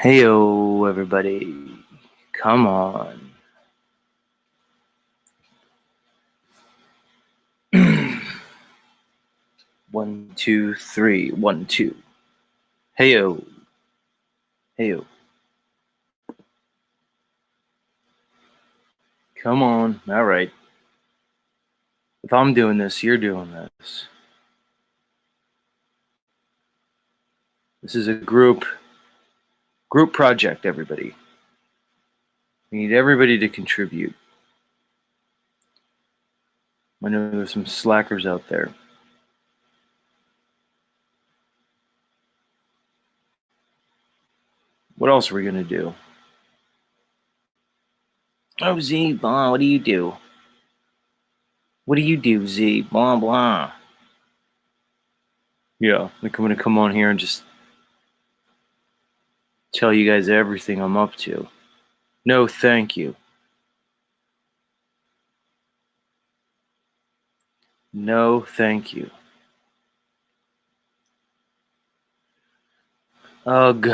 Heyo, everybody. Come on. 1, 2, 3, 1, 2. Heyo. Heyo. Come on. All right. If I'm doing this, you're doing this. This is a group project, everybody. We need everybody to contribute. I know there's some slackers out there. What else are we going to do? Oh, Z, blah, what do you do? What do you do, Z? Blah, blah. Yeah, like I'm going to come on here and just tell you guys everything I'm up to. No, thank you. No, thank you. Ugh.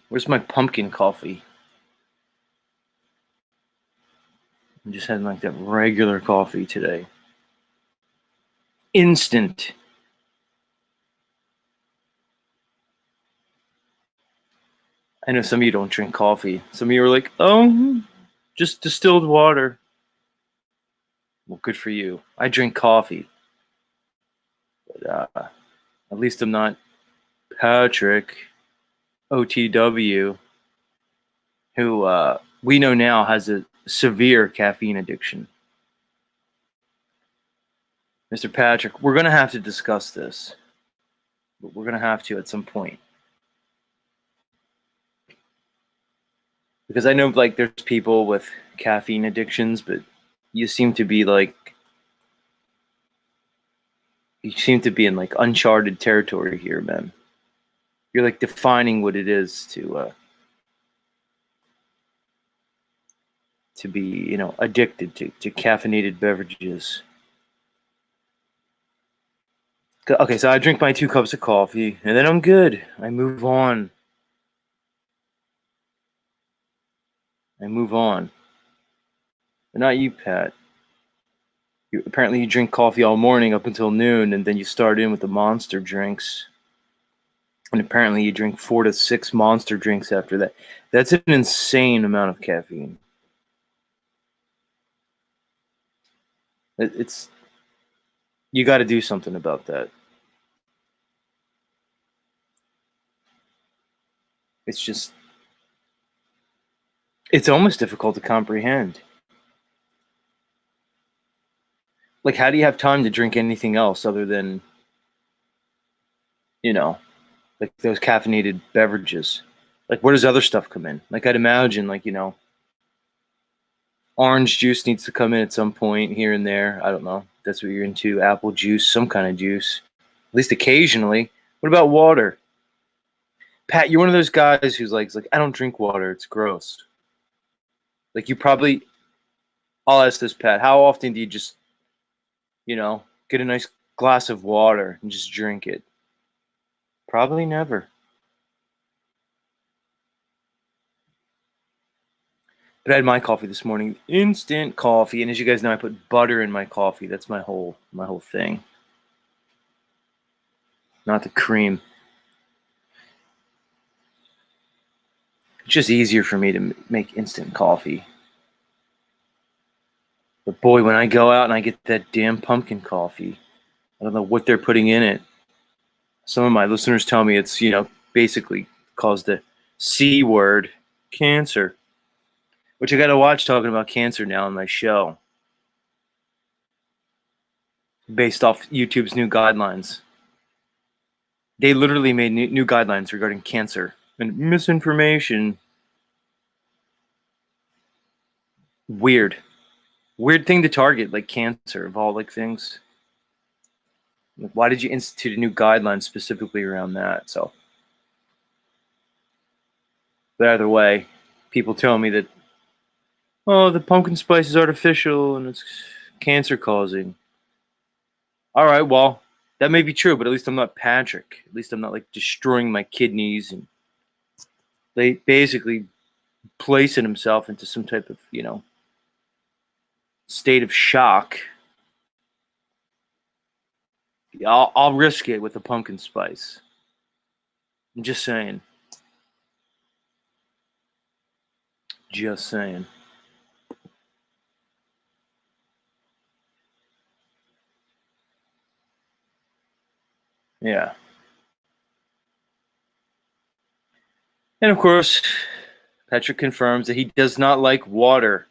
Where's my pumpkin coffee? I'm just having like that regular coffee today. Instant. I know some of you don't drink coffee. Some of you are like, oh, just distilled water. Well, good for you. I drink coffee. But at least I'm not Patrick, OTW, who we know now has a severe caffeine addiction. Mr. Patrick, we're going to have to discuss this. But we're going to have to at some point. Because I know like there's people with caffeine addictions, but you seem to be in like uncharted territory here, man. You're like defining what it is to be, addicted to caffeinated beverages. Okay, so I drink my 2 cups of coffee, and then I'm good. I move on. But not you, Pat. Apparently you drink coffee all morning up until noon, and then you start in with the monster drinks. And apparently you drink 4 to 6 monster drinks after that. That's an insane amount of caffeine. You got to do something about that. It's almost difficult to comprehend. Like, how do you have time to drink anything else other than, like those caffeinated beverages? Like, where does other stuff come in? Like, I'd imagine, like, orange juice needs to come in at some point here and there. I don't know. That's what you're into. Apple juice, some kind of juice, at least occasionally. What about water? Pat, you're one of those guys who's like, I don't drink water. It's gross. Like, I'll ask this, Pat. How often do you just, get a nice glass of water and just drink it? Probably never. But I had my coffee this morning, instant coffee, and as you guys know, I put butter in my coffee. That's my whole thing. Not the cream. It's just easier for me to make instant coffee. But boy, when I go out and I get that damn pumpkin coffee, I don't know what they're putting in it. Some of my listeners tell me it's, basically caused the C word, cancer. Which I got to watch talking about cancer now on my show. Based off YouTube's new guidelines. They literally made new guidelines regarding cancer and misinformation. Weird thing to target, like cancer of all like things. Like, why did you institute a new guideline specifically around that? So, but either way, people tell me that, oh, the pumpkin spice is artificial and it's cancer causing. All right, well, that may be true, but at least I'm not Patrick. At least I'm not like destroying my kidneys and they basically placing himself into some type of, state of shock. I'll risk it with the pumpkin spice. I'm just saying. Just saying. Yeah. And of course, Patrick confirms that he does not like water.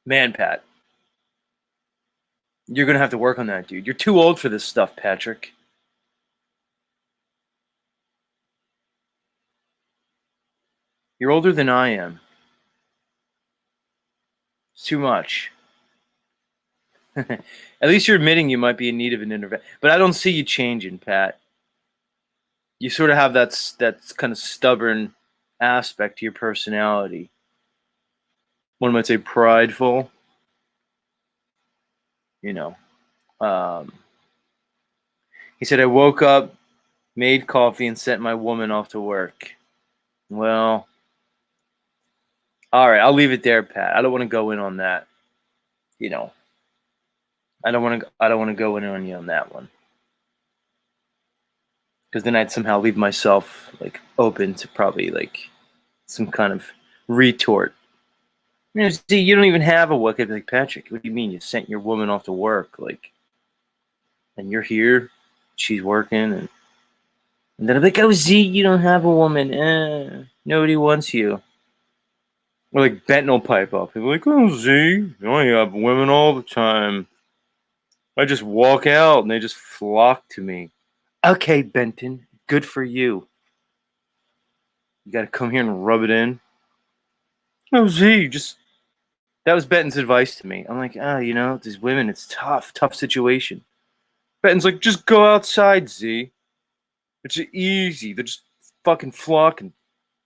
Man, Pat, you're going to have to work on that, dude. You're too old for this stuff, Patrick. You're older than I am. It's too much. At least you're admitting you might be in need of an intervention. But I don't see you changing, Pat. You sort of have that kind of stubborn aspect to your personality. One might say prideful. You know. Um, he said, I woke up, made coffee, and sent my woman off to work. Well, all right, I'll leave it there, Pat. I don't want to go in on that. You know, I don't want to go in on you on that one because then I'd somehow leave myself like open to probably like some kind of retort. See, you don't even have a work. I'd be like, Patrick, what do you mean you sent your woman off to work? Like, and you're here, she's working, and then I'm like, oh, Z, you don't have a woman. Nobody wants you. Or like Benton will pipe up. He'll be like, oh, Z, I have women all the time. I just walk out and they just flock to me. Okay, Benton, good for you. You got to come here and rub it in. Oh, Z, just that was Benton's advice to me. I'm like, these women, it's tough situation. Benton's like, just go outside, Z. It's easy. They just fucking flock and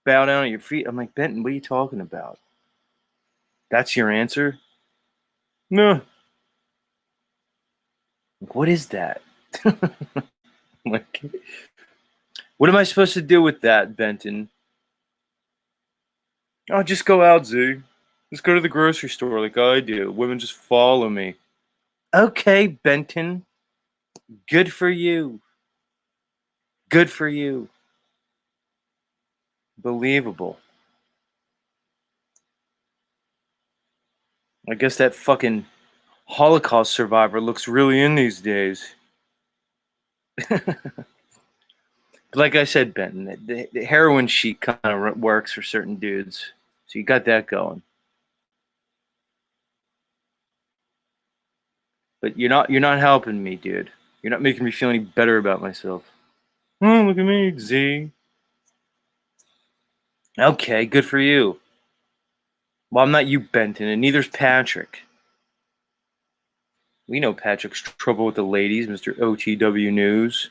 bow down at your feet. I'm like, Benton, what are you talking about? That's your answer? No. What is that? Like, what am I supposed to do with that, Benton? Oh, just go out, Z. Just go to the grocery store like I do. Women just follow me. Okay, Benton. Good for you. Good for you. Believable. I guess that fucking Holocaust survivor looks really in these days. But like I said, Benton, the heroin chic kind of works for certain dudes. So you got that going. But you're not helping me, dude. You're not making me feel any better about myself. Oh, look at me, Z. Okay, good for you. Well, I'm not you, Benton, and neither's Patrick. We know Patrick's trouble with the ladies, Mr. OTW News.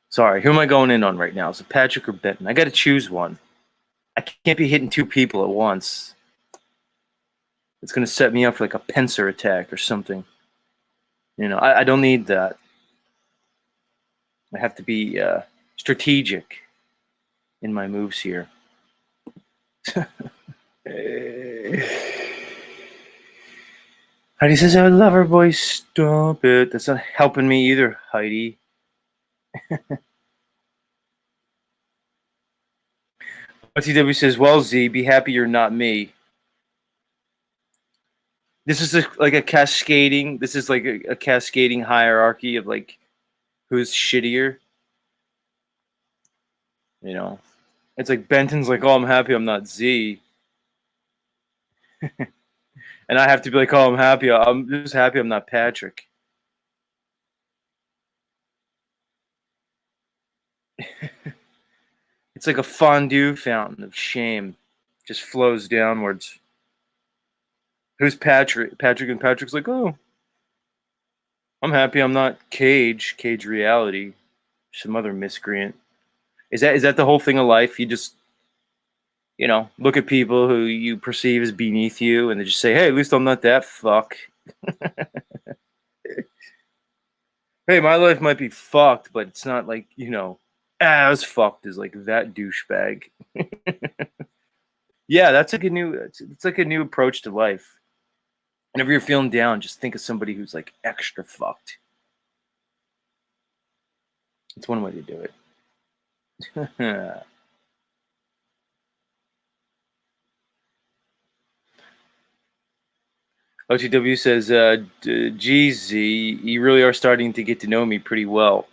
Sorry, who am I going in on right now? Is it Patrick or Benton? I got to choose one. I can't be hitting two people at once. It's going to set me up for like a pincer attack or something. I don't need that. I have to be strategic in my moves here. Heidi says, I love her, boy. Stop it. That's not helping me either, Heidi. OTW says, well, Z, be happy you're not me. This is like a cascading. This is like a cascading hierarchy of like who's shittier. It's like Benton's like, oh, I'm happy I'm not Z. And I have to be like, oh, I'm happy. I'm just happy I'm not Patrick. It's like a fondue fountain of shame. Just flows downwards. Who's Patrick? Patrick and Patrick's like, oh, I'm happy I'm not Cage Reality. Some other miscreant. Is that the whole thing of life? You just look at people who you perceive as beneath you and they just say, hey, at least I'm not that fuck. Hey, my life might be fucked, but it's not like, as fucked as like that douchebag. Yeah, that's like it's like a new approach to life. Whenever you're feeling down, just think of somebody who's like extra fucked. It's one way to do it. OTW says, geez, you really are starting to get to know me pretty well.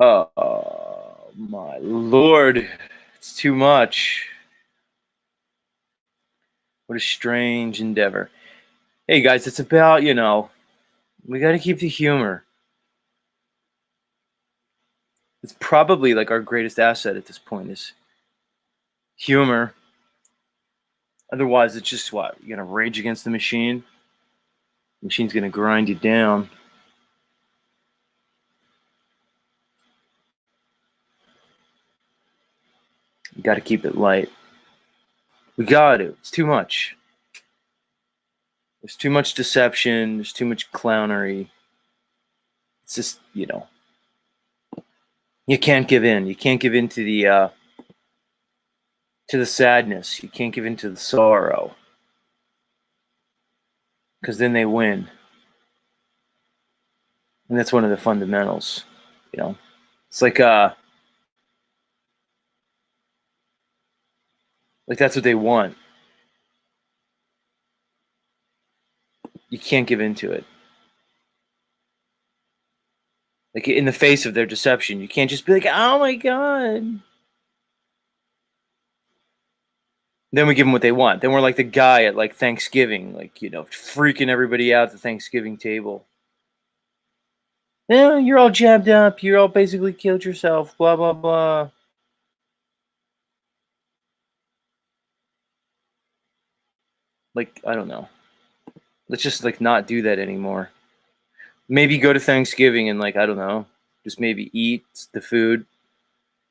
Oh, my Lord. It's too much. What a strange endeavor. Hey, guys, it's about, we got to keep the humor. It's probably like our greatest asset at this point is humor. Otherwise, it's just what? You're going to rage against the machine? The machine's going to grind you down. You got to keep it light. We got to. It's too much. There's too much deception. There's too much clownery. It's just, you can't give in. You can't give in to the sadness. You can't give in to the sorrow. Because then they win. And that's one of the fundamentals. It's like that's what they want. You can't give in to it. Like in the face of their deception, you can't just be like, oh my God. Then we give them what they want. Then we're like the guy at like Thanksgiving, like, freaking everybody out at the Thanksgiving table. Yeah, you're all jabbed up. You're all basically killed yourself. Blah, blah, blah. Like, I don't know. Let's just like not do that anymore. Maybe go to Thanksgiving and like, I don't know, just maybe eat the food.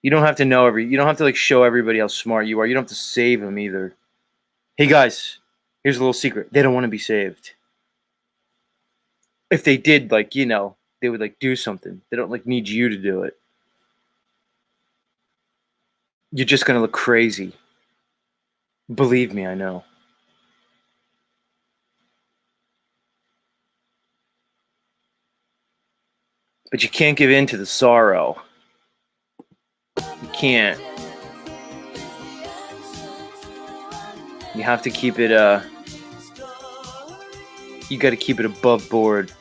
You don't have to you don't have to like show everybody how smart you are. You don't have to save them either. Hey guys, here's a little secret. They don't want to be saved. If they did, like, they would like do something. They don't like need you to do it. You're just going to look crazy. Believe me, I know. But you can't give in to the sorrow. You can't. You have to keep it, you got to keep it above board.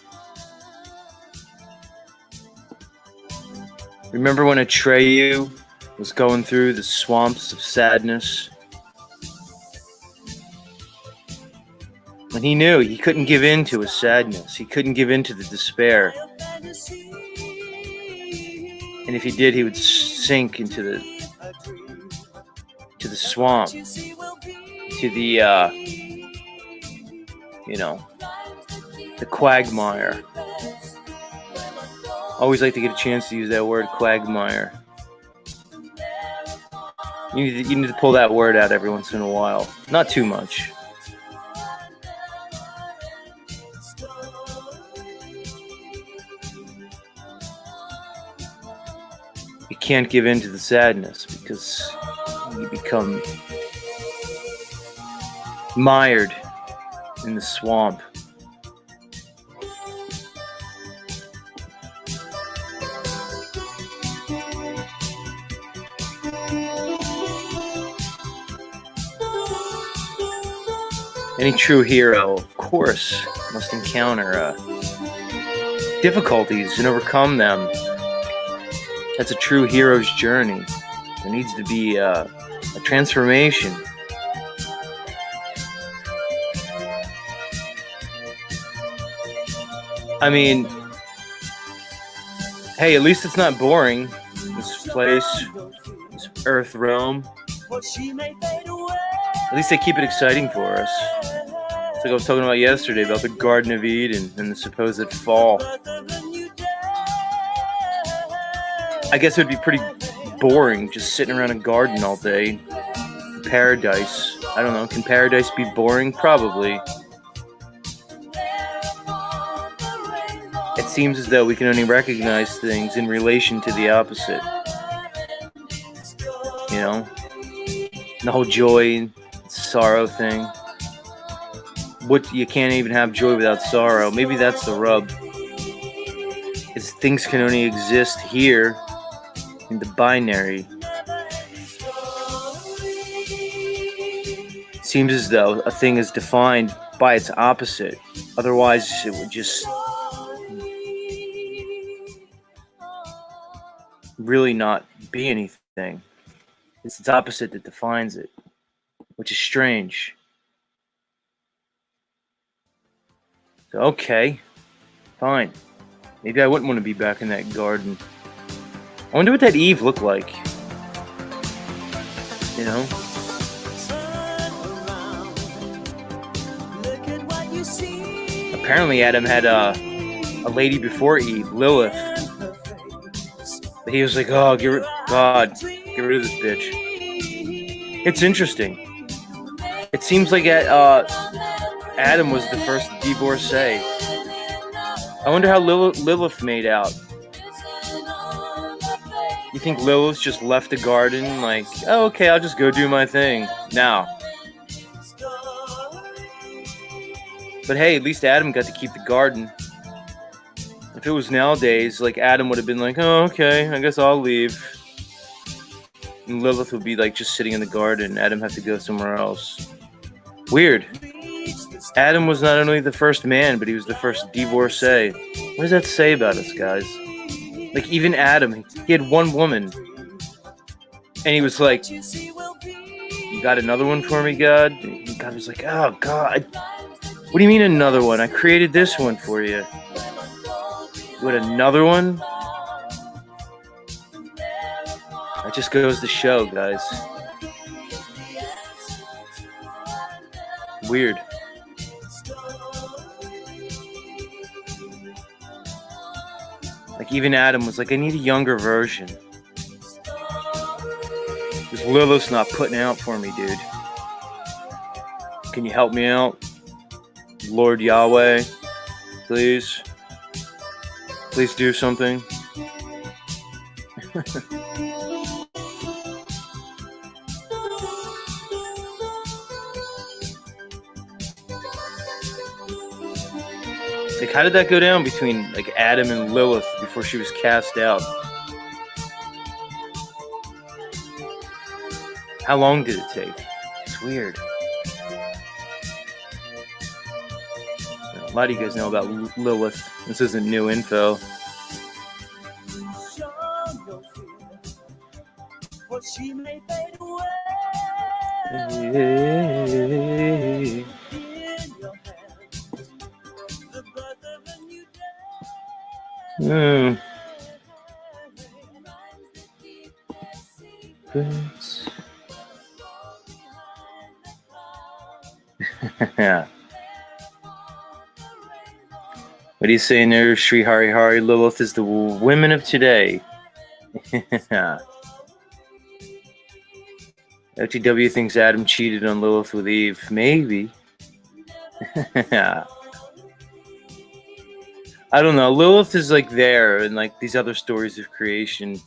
Remember when Atreyu was going through the swamps of sadness? And he knew he couldn't give in to his sadness. He couldn't give in to the despair. And if he did, he would sink into the swamp, to the the quagmire. Always like to get a chance to use that word, quagmire. You need to pull that word out every once in a while. Not too much. You can't give in to the sadness because you become mired in the swamp. Any true hero, of course, must encounter difficulties and overcome them. That's a true hero's journey. There needs to be a transformation. I mean, hey, at least it's not boring. This place, this Earth realm. At least they keep it exciting for us. It's like I was talking about yesterday about the Garden of Eden and the supposed fall. I guess it would be pretty boring just sitting around a garden all day. Paradise. I don't know. Can paradise be boring? Probably. It seems as though we can only recognize things in relation to the opposite. You know? The whole joy, sorrow thing. What, you can't even have joy without sorrow. Maybe that's the rub. Is things can only exist here in the binary. It seems as though a thing is defined by its opposite. Otherwise, it would just really not be anything. It's its opposite that defines it, which is strange. So, okay, fine. Maybe I wouldn't want to be back in that garden. I wonder what that Eve looked like. You know? Apparently Adam had a lady before Eve, Lilith. But he was like, oh, get rid of this bitch. It's interesting. It seems like Adam was the first divorcee. I wonder how Lilith made out. You think Lilith just left the garden like, oh, okay, I'll just go do my thing now? But hey, at least Adam got to keep the garden. If it was nowadays, like, Adam would have been like, oh, okay, I guess I'll leave. And Lilith would be like just sitting in the garden. Adam had to go somewhere else. Weird. Adam was not only the first man, but he was the first divorcee. What does that say about us, guys? Like, even Adam, he had one woman. And he was like, you got another one for me, God? And God was like, oh, God. What do you mean another one? I created this one for you. What, another one? That just goes to show, guys. Weird. Like, even Adam was like, I need a younger version. This Lilith's not putting out for me, dude. Can you help me out? Lord Yahweh, please. Please do something. Like, how did that go down between, like, Adam and Lilith before she was cast out? How long did it take? It's weird. A lot of you guys know about Lilith. This isn't new info. Yeah. What are you saying there, Sri Hari Hari? Lilith is the women of today. OTW thinks Adam cheated on Lilith with Eve. Maybe. I don't know. Lilith is like there in like these other stories of creation.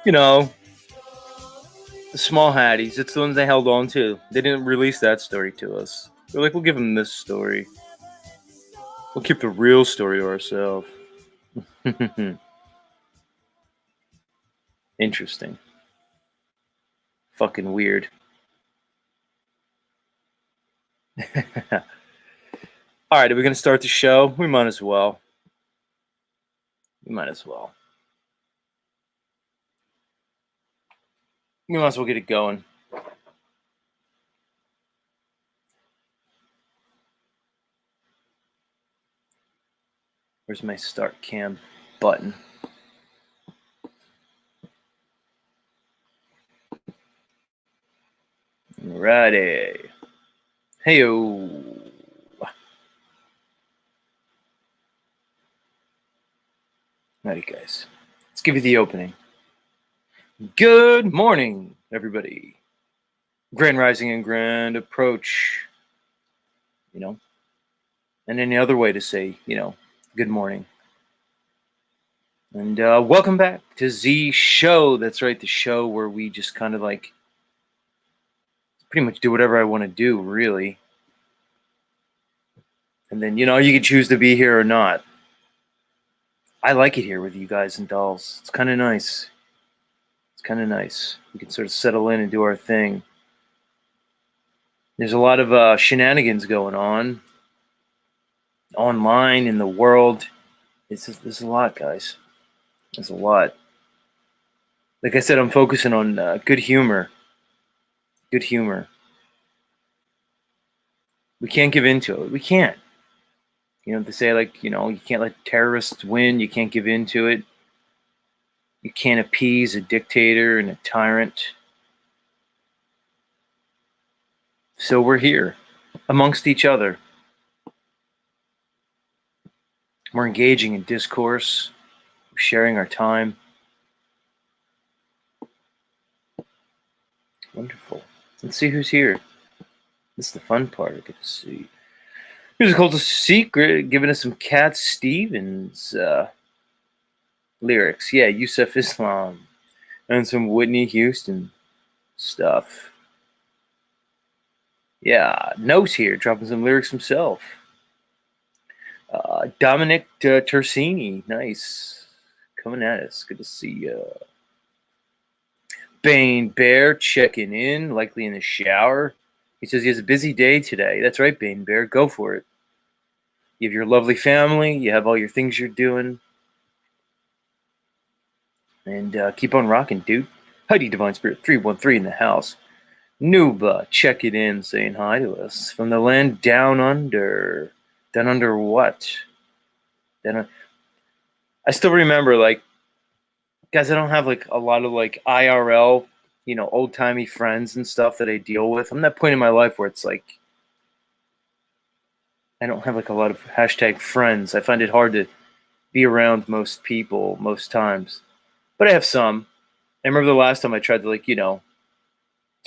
You know, the small hatties. It's the ones they held on to. They didn't release that story to us. They're like, we'll give them this story. We'll keep the real story to ourselves. Interesting. Fucking weird. All right, are we going to start the show? We might as well. We might as well get it going. Where's my start cam button? Alrighty. Heyo. Alrighty, guys. Let's give you the opening. Good morning, everybody. Grand rising and grand approach, and any other way to say, good morning. And welcome back to Z Show. That's right, the show where we just kind of like pretty much do whatever I want to do, really. And then, you can choose to be here or not. I like it here with you guys and dolls. It's kind of nice. We can sort of settle in and do our thing. There's a lot of shenanigans going on online in the world. There's a lot, guys. There's a lot. Like I said, I'm focusing on good humor. Good humor. We can't give into it. We can't. They say, like, you can't let terrorists win. You can't give into it. You can't appease a dictator and a tyrant. So we're here amongst each other. We're engaging in discourse. We're sharing our time. Wonderful. Let's see who's here. This is the fun part. I get to see. Here's a Cultist Secret giving us some Cat Stevens lyrics. Yeah, Yusuf Islam. And some Whitney Houston stuff. Yeah, Nose here, dropping some lyrics himself. Dominic Tersini, nice. Coming at us. Good to see you. Bane Bear checking in, likely in the shower. He says he has a busy day today. That's right, Bane Bear. Go for it. You have your lovely family. You have all your things you're doing. And keep on rocking, dude. Heidi Divine Spirit 313 in the house. Nuba checking in, saying hi to us. From the land down under. Down under what? I still remember, like, guys, I don't have, like, a lot of, like, IRL, old-timey friends and stuff that I deal with. I'm at that point in my life where it's, like, I don't have, like, a lot of hashtag friends. I find it hard to be around most people most times. But I have some. I remember the last time I tried to, like,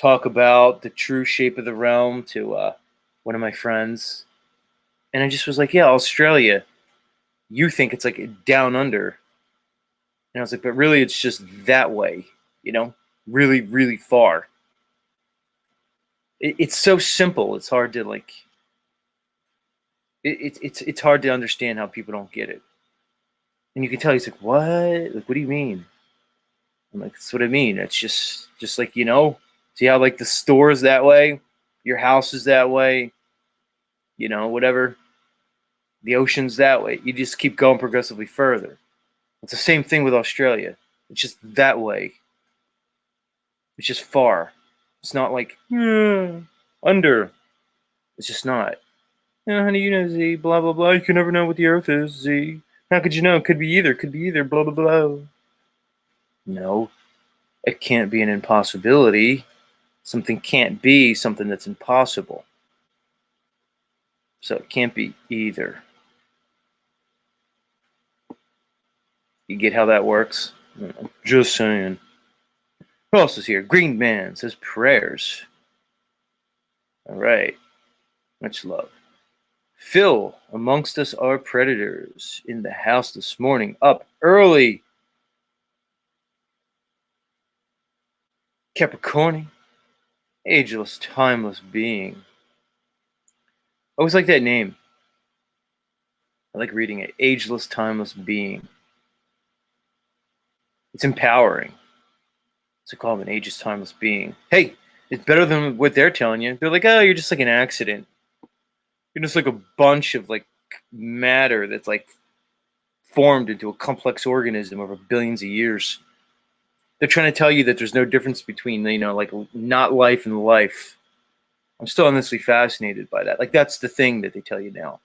talk about the true shape of the realm to one of my friends. And I just was like, yeah, Australia. You think it's, like, down under. And I was like, but really it's just that way, really, really far. It's so simple. It's hard to, like, it's hard to understand how people don't get it. And you can tell he's like, what? Like, what do you mean? I'm like, that's what I mean. It's just like, see how, like, the store is that way, your house is that way, whatever. The ocean's that way. You just keep going progressively further. It's the same thing with Australia. It's just that way. It's just far. It's not like under. It's just not. How do you know, Z? Blah, blah, blah. You can never know what the Earth is, Z. How could you know? Could be either. Blah, blah, blah. No. It can't be an impossibility. Something can't be something that's impossible. So it can't be either. You get how that works? Just saying. Who else is here? Green Man says prayers. All right. Much love. Phil, amongst us are predators in the house this morning, up early. Capricorn, ageless, timeless being. I always like that name. I like reading it. Ageless, timeless being. It's empowering. To call him an ageless, timeless being. Hey, it's better than what they're telling you. They're like, oh, you're just like an accident. You're just like a bunch of, like, matter that's, like, formed into a complex organism over billions of years. They're trying to tell you that there's no difference between, like, not life and life. I'm still endlessly fascinated by that. Like, that's the thing that they tell you now.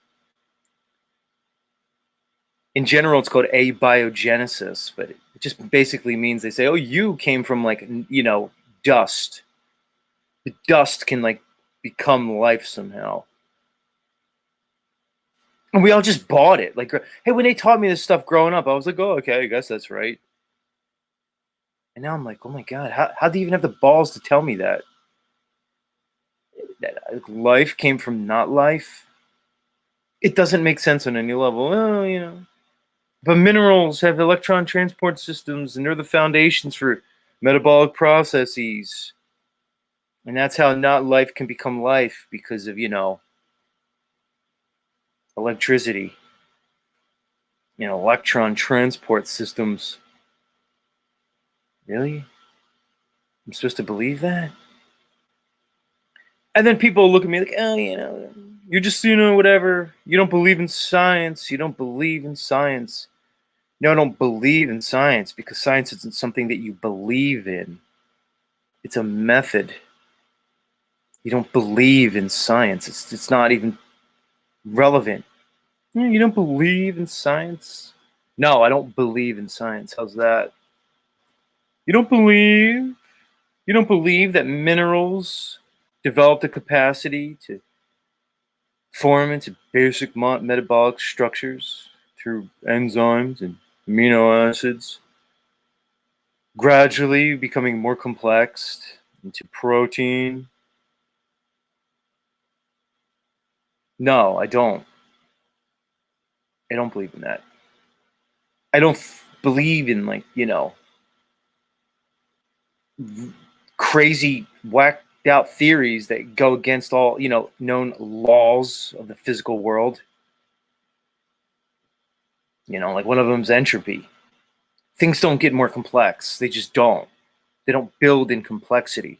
In general, it's called abiogenesis, but it just basically means they say, oh, you came from, like, dust. The dust can, like, become life somehow. And we all just bought it. Like, hey, when they taught me this stuff growing up, I was like, oh, okay, I guess that's right. And now I'm like, oh my God, how do you even have the balls to tell me that? That life came from not life? It doesn't make sense on any level. Well, But minerals have electron transport systems, and they're the foundations for metabolic processes. And that's how not life can become life because of, electricity, electron transport systems. Really? I'm supposed to believe that? And then people look at me like, oh, you're just, whatever. You don't believe in science. You don't believe in science. No, I don't believe in science because science isn't something that you believe in. It's a method. You don't believe in science. It's not even relevant. You don't believe in science? No, I don't believe in science. How's that? You don't believe? You don't believe that minerals develop the capacity to form into basic metabolic structures through enzymes and amino acids, gradually becoming more complex into protein? No, I don't. I don't believe in that. I don't believe in, like, crazy, whacked out theories that go against all, known laws of the physical world. Like one of them's entropy. Things don't get more complex. They just don't. They don't build in complexity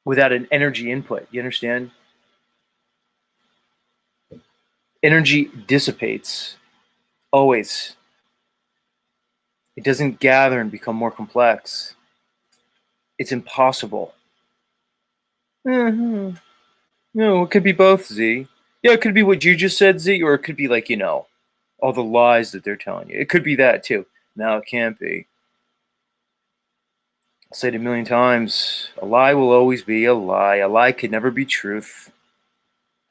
without an energy input. You understand? Energy dissipates always. It doesn't gather and become more complex. It's impossible. Mm-hmm. No, it could be both, Z. Yeah, it could be what you just said, Z, or it could be like, all the lies that they're telling you. It could be that too. No, it can't be. I'll say it a million times. A lie will always be a lie. A lie could never be truth.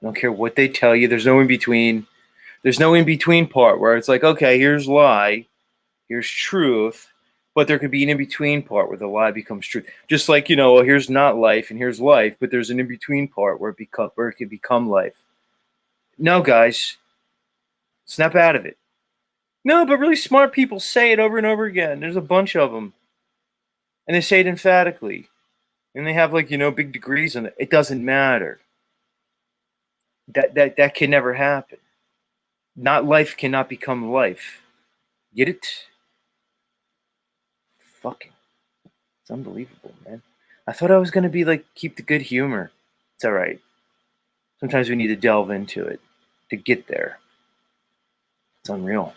I don't care what they tell you. There's no in between. There's no in between part where it's like, okay, here's lie, here's truth, but there could be an in between part where the lie becomes truth. Just like, well, here's not life and here's life, but there's an in between part where it could become life. No, guys, snap out of it. No, but really smart people say it over and over again. There's a bunch of them, and they say it emphatically, and they have, like, big degrees in it. It doesn't matter. That can never happen. Not life cannot become life. Get it? Fucking, it's unbelievable, man. I thought I was gonna be like, keep the good humor. It's all right. Sometimes we need to delve into it to get there. It's unreal.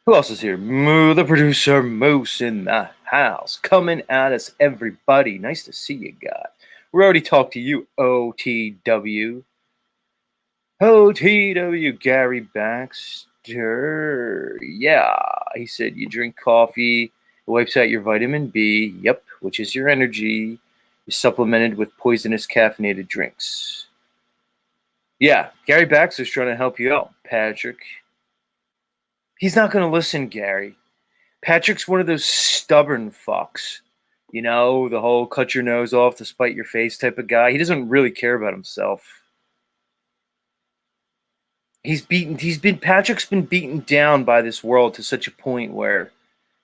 Who else is here? Moo, the producer, Moose in the house. Coming at us, everybody. Nice to see you, God. We already talked to you, OTW. OTW, Gary Baxter. Yeah, he said you drink coffee, it wipes out your vitamin B. Yep, which is your energy. You're supplemented with poisonous caffeinated drinks. Yeah, Gary Baxter's trying to help you out, Patrick. He's not going to listen, Gary. Patrick's one of those stubborn fucks. The whole cut your nose off to spite your face type of guy. He doesn't really care about himself. Patrick's been beaten down by this world to such a point where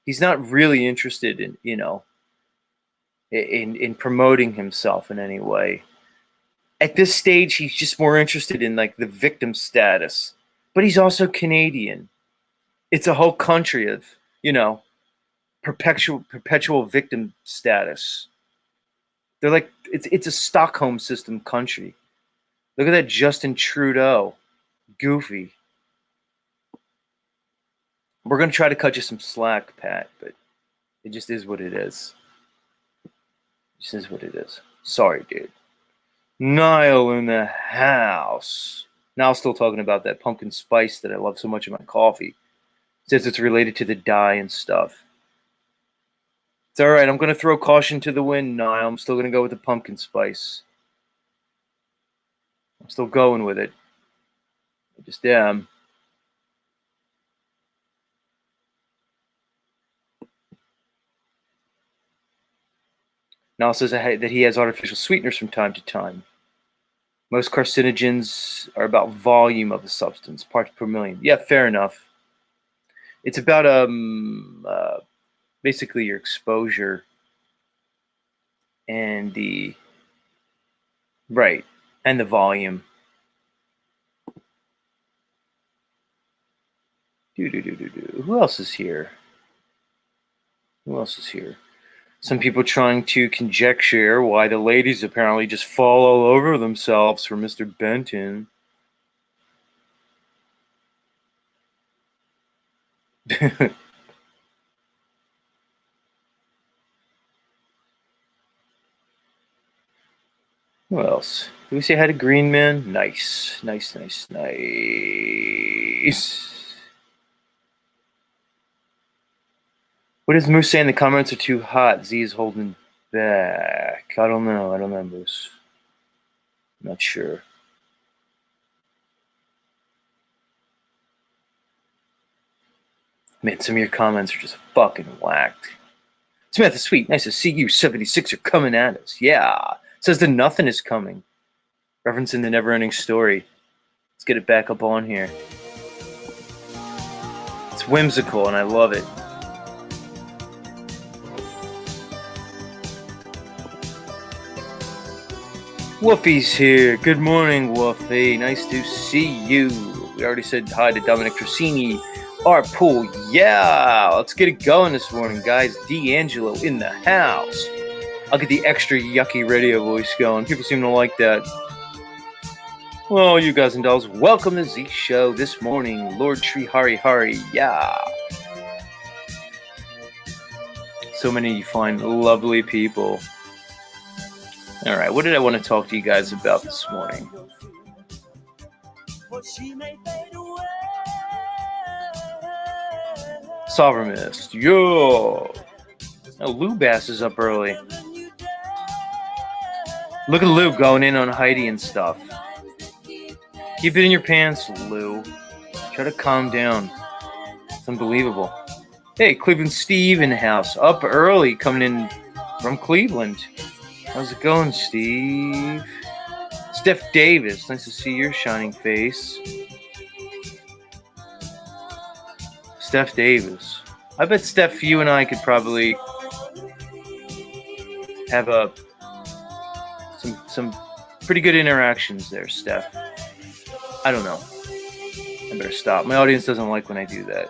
he's not really interested in, in promoting himself in any way. At this stage, he's just more interested in, like, the victim status. But he's also Canadian. It's a whole country of, perpetual victim status. They're like, it's a Stockholm system country. Look at that Justin Trudeau. Goofy. We're going to try to cut you some slack, Pat, but it just is what it is. It just is what it is. Sorry, dude. Niall in the house. Niall's still talking about that pumpkin spice that I love so much in my coffee. Says it's related to the dye and stuff. It's all right. I'm going to throw caution to the wind, Niall. I'm still going to go with the pumpkin spice. I'm still going with it. I just am. Now says that he has artificial sweeteners from time to time. Most carcinogens are about volume of the substance, parts per million. Yeah, fair enough. It's about basically your exposure and the volume. Who else is here? Some people trying to conjecture why the ladies apparently just fall all over themselves for Mr. Benton. Who else? Did we say hi to Green Man? Nice. What does Moose say in the comments are too hot? Z is holding back. I don't know, Moose. I'm not sure. Man, some of your comments are just fucking whacked. Samantha Sweet, nice to see you. 76 are coming at us. Yeah. Says the nothing is coming. Referencing the never-ending story. Let's get it back up on here. It's whimsical and I love it. Woofy's here. Good morning, Woofy. Nice to see you. We already said hi to Dominic Tracini. Our pool, yeah. Let's get it going this morning, guys. D'Angelo in the house. I'll get the extra yucky radio voice going. People seem to like that. Well, you guys and dolls, welcome to Z Show this morning. Lord Sri Hari, yeah. So many fine, lovely people. All right, what did I want to talk to you guys about this morning? Sovereign-Mist, yo! Oh, Lou Bass is up early. Look at Lou going in on Heidi and stuff. Keep it in your pants, Lou. Try to calm down. It's unbelievable. Hey, Cleveland Steve in the house. Up early, coming in from Cleveland. How's it going, Steve? Steph Davis, nice to see your shining face. Steph Davis. I bet, Steph, you and I could probably have some pretty good interactions there, Steph. I don't know. I better stop. My audience doesn't like when I do that.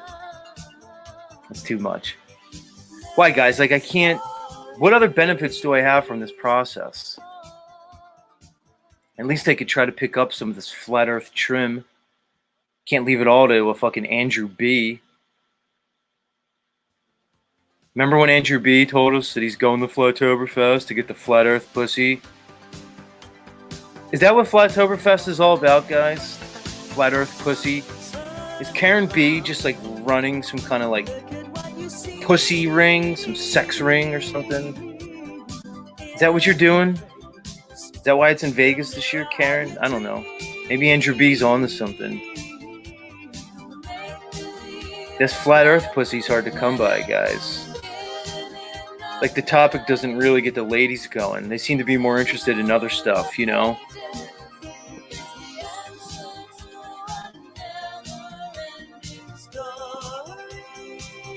It's too much. Why, guys? Like, I can't... What other benefits do I have from this process? At least I could try to pick up some of this flat earth trim. Can't leave it all to a fucking Andrew B. Remember when Andrew B told us that he's going to Flattoberfest to get the flat earth pussy? Is that what Flattoberfest is all about, guys? Flat earth pussy? Is Karen B just like running some kind of like pussy ring, some sex ring or something? Is that what you're doing? Is that why it's in Vegas this year, Karen? I don't know. Maybe Andrew B's on to something. This flat earth pussy's hard to come by, guys. Like, the topic doesn't really get the ladies going. They seem to be more interested in other stuff, you know?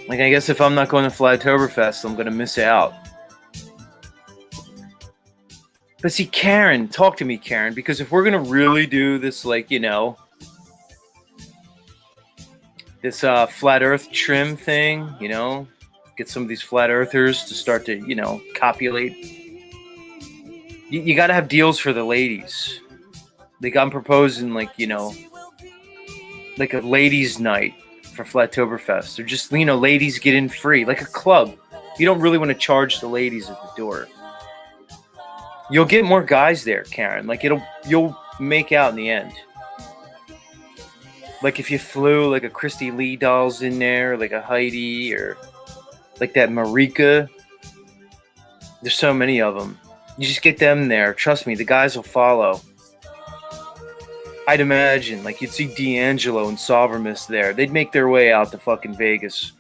Like, I guess if I'm not going to Flattoberfest, I'm going to miss out. But see, Karen, talk to me, Karen, because if we're going to really do this, like, you know, this flat earth trim thing, you know, get some of these flat earthers to start to, you know, copulate. You got to have deals for the ladies. Like, I'm proposing, like, you know, like a ladies' night for Flattoberfest. Or just, you know, ladies get in free, like a club. You don't really want to charge the ladies at the door. You'll get more guys there, Karen. Like, you'll make out in the end. Like, if you flew like a Christy Lee dolls in there, like a Heidi, or like that Marika. There's so many of them. You just get them there. Trust me, the guys will follow. I'd imagine, like, you'd see D'Angelo and Sovereign-Mist there. They'd make their way out to fucking Vegas.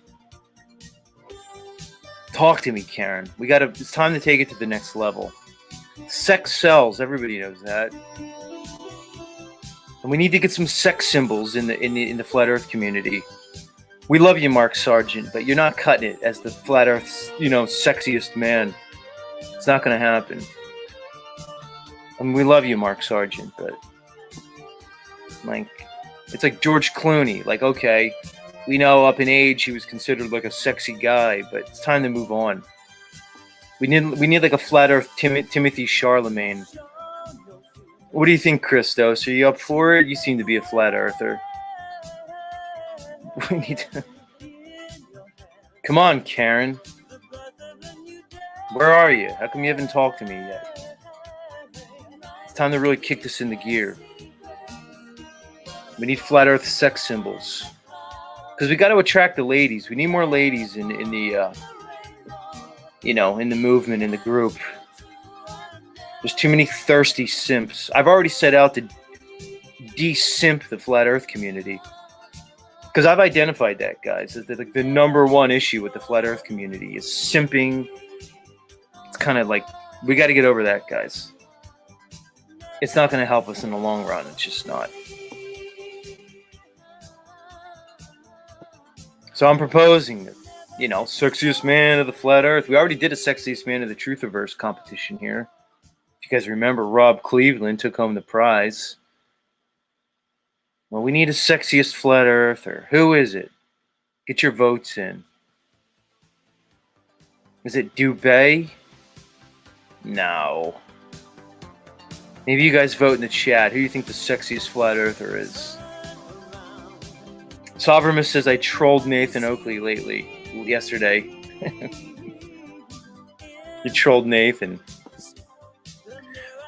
Talk to me, Karen. It's time to take it to the next level. Sex sells. Everybody knows that. And we need to get some sex symbols in the flat Earth community. We love you, Mark Sargent, but you're not cutting it as the flat Earth's, sexiest man. It's not going to happen. I mean, we love you, Mark Sargent, but it's like George Clooney. Like, okay, we know up in age he was considered like a sexy guy, but it's time to move on. We need like a flat Earth Timothy Charlemagne. What do you think, Christos? Are you up for it? You seem to be a flat earther. We need to... Come on, Karen. Where are you? How come you haven't talked to me yet? It's time to really kick this into gear. We need flat Earth sex symbols. Because we got to attract the ladies. We need more ladies in the movement, in the group. There's too many thirsty simps. I've already set out to de-simp the flat Earth community. Because I've identified that, guys. Like the number one issue with the flat Earth community is simping. It's kind of like, we got to get over that, guys. It's not going to help us in the long run. It's just not. So I'm proposing that, sexiest man of the flat Earth. We already did a sexiest man of the Truthiverse competition here. If you guys remember, Rob Cleveland took home the prize. Well, we need a sexiest flat earther. Who is it? Get your votes in. Is it Dubé? No. Maybe you guys vote in the chat. Who do you think the sexiest flat earther is? Sovereign says, I trolled Nathan Oakley yesterday. You trolled Nathan.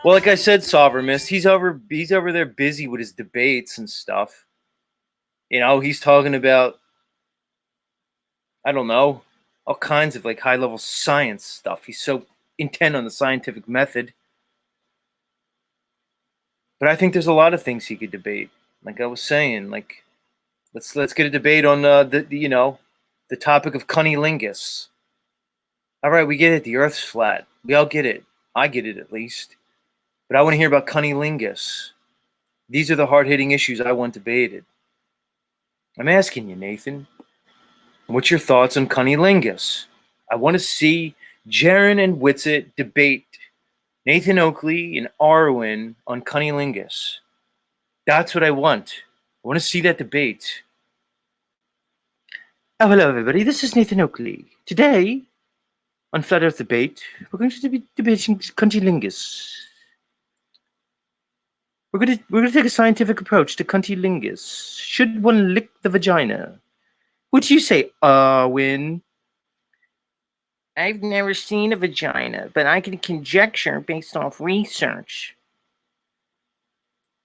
Well, like I said, Sovereign, he's over there busy with his debates and stuff. He's talking about, I don't know, all kinds of like high-level science stuff. He's so intent on the scientific method. But I think there's a lot of things he could debate. Like I was saying, like let's get a debate on the topic of cunnilingus. All right, we get it. The Earth's flat. We all get it. I get it at least. But I want to hear about cunnilingus. These are the hard-hitting issues I want debated. I'm asking you, Nathan. What's your thoughts on cunnilingus? I want to see Jaron and Whitsitt debate Nathan Oakley and Arwen on cunnilingus. That's what I want. I want to see that debate. Oh, hello, everybody. This is Nathan Oakley. Today, on Flat Earth Debate, we're going to be debating cunnilingus. We're going to take a scientific approach to cunnilingus. Should one lick the vagina? What do you say, Arwen? I've never seen a vagina, but I can conjecture based off research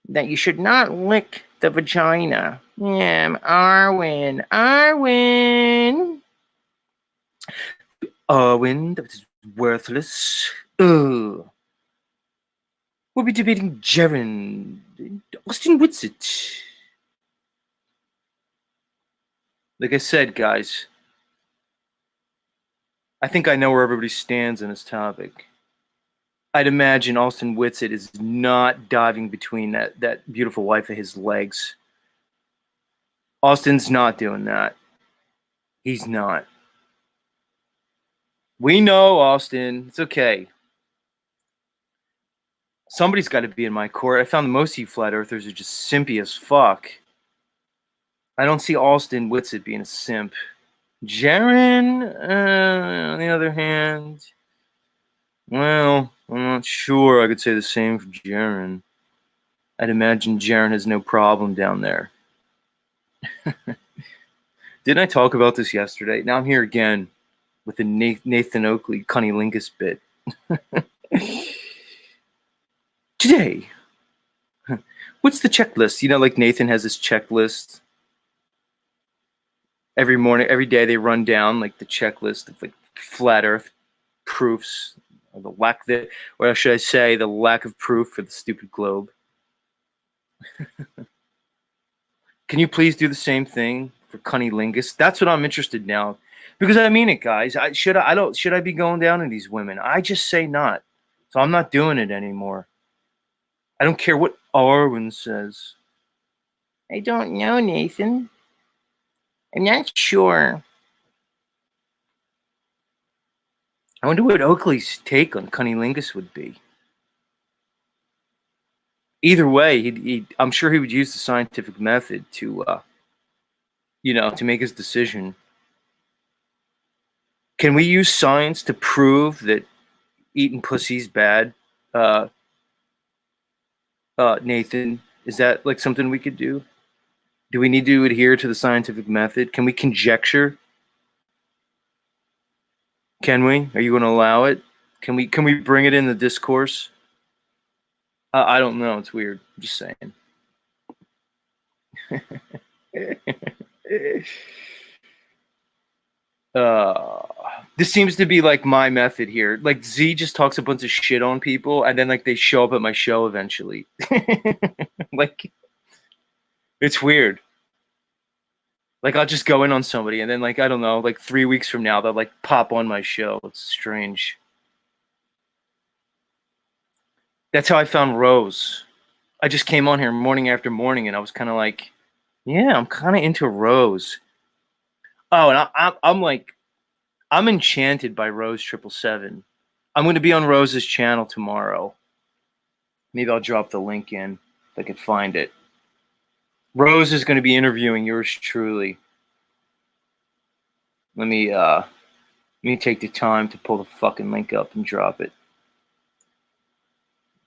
that you should not lick the vagina. Yeah, Arwen. Arwen, that is worthless. Ugh. We'll be debating Jaron, Austin Whitsitt. Like I said, guys, I think I know where everybody stands on this topic. I'd imagine Austin Whitsitt is not diving between that beautiful wife of his legs. Austin's not doing that. He's not. We know, Austin. It's okay. Somebody's got to be in my court. I found that most of you flat earthers are just simpy as fuck. I don't see Austin Whitsitt being a simp. Jaron, on the other hand, well, I'm not sure I could say the same for Jaron. I'd imagine Jaron has no problem down there. Didn't I talk about this yesterday? Now I'm here again with the Nathan Oakley cunnilingus bit. Today, what's the checklist? Like Nathan has his checklist. Every morning, every day they run down like the checklist of like flat earth proofs, or or should I say the lack of proof for the stupid globe. Can you please do the same thing for cunnilingus? That's what I'm interested in now. Because I mean it, guys. Should I be going down on these women? I just say not. So I'm not doing it anymore. I don't care what Arwen says. I don't know, Nathan. I'm not sure. I wonder what Oakley's take on cunnilingus would be. Either way, I'm sure he would use the scientific method to, to make his decision. Can we use science to prove that eating pussy's bad? Nathan, is that like something we could do? Do we need to adhere to the scientific method? Can we conjecture? Can we? Are you going to allow it? Can we bring it in the discourse? I don't know. It's weird. I'm just saying. This seems to be like my method here. Like Z just talks a bunch of shit on people, and then like they show up at my show eventually. Like, it's weird. Like I'll just go in on somebody, and then like I don't know, like 3 weeks from now they'll like pop on my show. It's strange. That's how I found Rose. I just came on here morning after morning, and I was kind of like, yeah, I'm kind of into Rose. Oh, and I'm like, I'm enchanted by Rose 777. I'm going to be on Rose's channel tomorrow. Maybe I'll drop the link in if I could find it. Rose is going to be interviewing yours truly. Let me take the time to pull the fucking link up and drop it.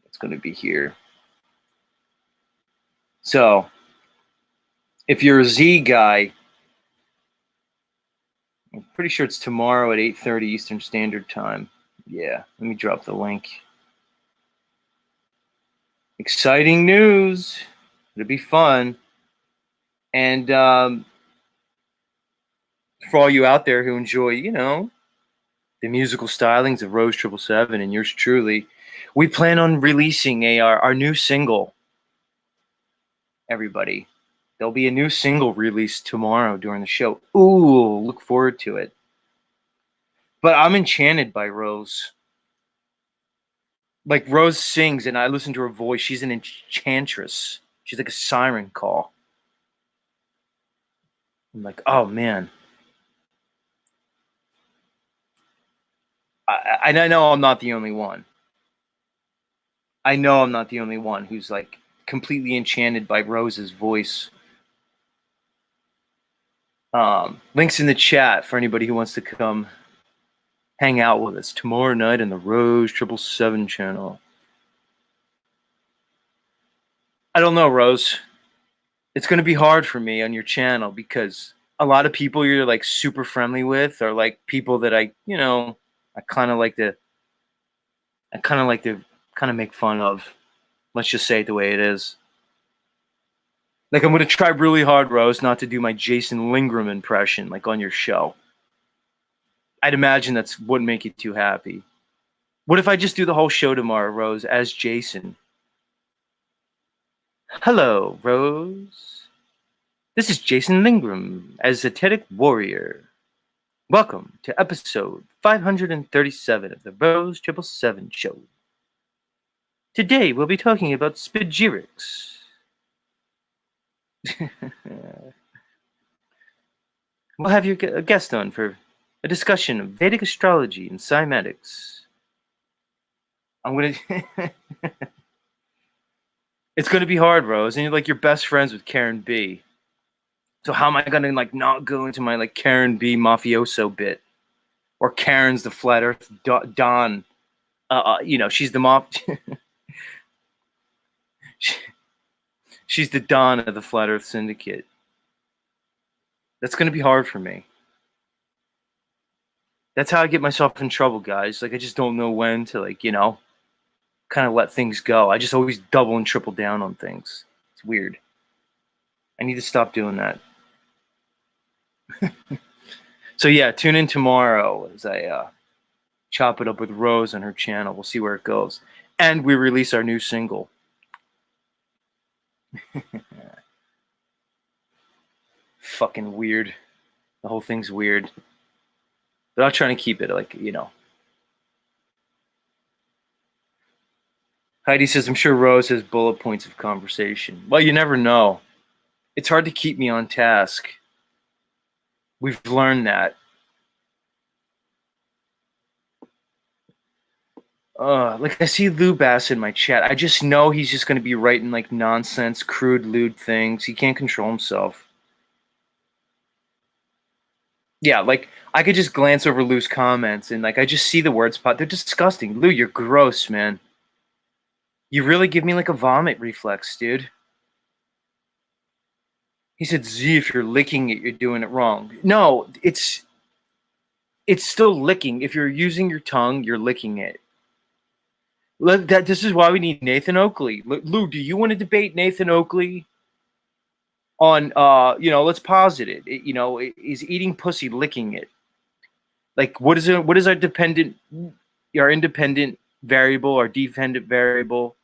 It's going to be here. So, if you're a Z guy, I'm pretty sure it's tomorrow at 8:30 Eastern Standard Time. Yeah, let me drop the link. Exciting news. It'll be fun. And for all you out there who enjoy, the musical stylings of Rose 777 and yours truly, we plan on releasing our new single. Everybody, there'll be a new single released tomorrow during the show. Ooh, look forward to it. But I'm enchanted by Rose. Like Rose sings and I listen to her voice. She's an enchantress. She's like a siren call. I'm like, oh man. I know I'm not the only one. I know I'm not the only one who's like completely enchanted by Rose's voice. Links in the chat for anybody who wants to come hang out with us tomorrow night in the Rose 777 channel. I don't know, Rose. It's going to be hard for me on your channel because a lot of people you're like super friendly with are like people that I kind of like to make fun of. Let's just say it the way it is. Like I'm going to try really hard, Rose, not to do my Jason Lingram impression like on your show. I'd imagine that's wouldn't make you too happy. What if I just do the whole show tomorrow, Rose, as Jason? Hello, Rose. This is Jason Lingram as Zetetic Warrior. Welcome to episode 537 of the Rose 777 show. Today we'll be talking about spagyrics. We'll have your guest on for a discussion of Vedic astrology and cymatics. I'm gonna. It's gonna be hard, Rose, and you're like your best friends with Karen B. So how am I gonna like not go into my like Karen B mafioso bit, or Karen's the flat Earth Don? She's the she's the Don of the Flat Earth Syndicate. That's gonna be hard for me. That's how I get myself in trouble, guys. Like I just don't know when to kind of let things go. I just always double and triple down on things. It's weird. I need to stop doing that. So yeah, tune in tomorrow as I chop it up with Rose on her channel. We'll see where it goes. And we release our new single. Fucking weird. The whole thing's weird. But I'm trying to keep it like, you know. Heidi says, I'm sure Rose has bullet points of conversation. Well, you never know. It's hard to keep me on task. We've learned that. Like I see Lou Bass in my chat. I just know he's just going to be writing like nonsense, crude, lewd things. He can't control himself. Yeah, like I could just glance over Lou's comments and like I just see the word spot. They're disgusting. Lou, you're gross, man. You really give me like a vomit reflex, dude. He said, Z, if you're licking it, you're doing it wrong. No, it's still licking. If you're using your tongue, you're licking it. This is why we need Nathan Oakley. Lou, do you want to debate Nathan Oakley on let's posit it. Is eating pussy licking it? Like what is our independent variable, our dependent variable?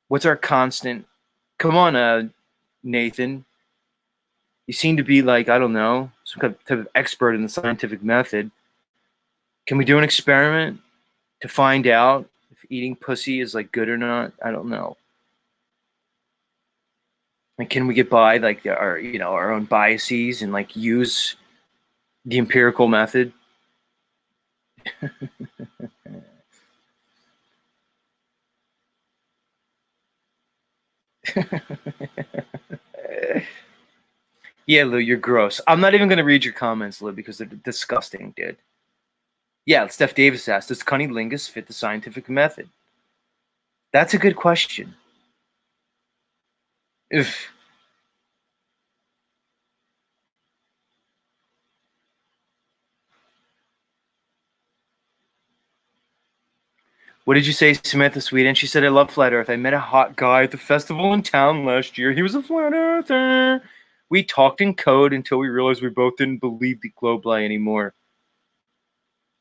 What's our constant? Come on, Nathan. You seem to be like, I don't know, some kind of type of expert in the scientific method. Can we do an experiment to find out if eating pussy is like good or not? I don't know. And can we get by like our own biases and like use the empirical method? Yeah, Lou, you're gross. I'm not even going to read your comments, Lou, because they're disgusting, dude. Yeah, Steph Davis asked, does cunnilingus fit the scientific method? That's a good question. If What did you say, Samantha Sweden? She said, I love Flat Earth. I met a hot guy at the festival in town last year. He was a Flat Earther. We talked in code until we realized we both didn't believe the globe lie anymore.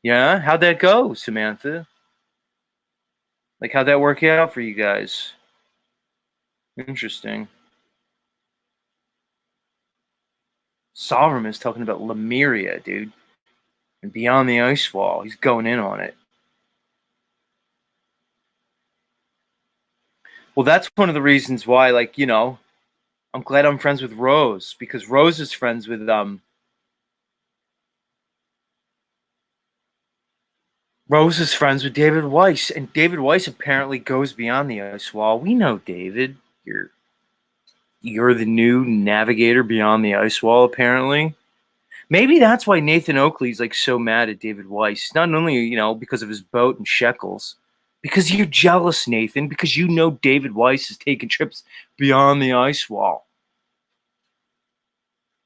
Yeah? How'd that go, Samantha? Like, how'd that work out for you guys? Interesting. Sovereign is talking about Lemuria, dude. And Beyond the Ice Wall. He's going in on it. Well, that's one of the reasons why, like, I'm glad I'm friends with Rose, because Rose is friends with Rose is friends with David Weiss, and David Weiss apparently goes beyond the ice wall. We know, David. You're the new navigator beyond the ice wall, apparently. Maybe that's why Nathan Oakley's like so mad at David Weiss. Not only, because of his boat and shekels, because you're jealous, Nathan, because you know David Weiss is taking trips beyond the ice wall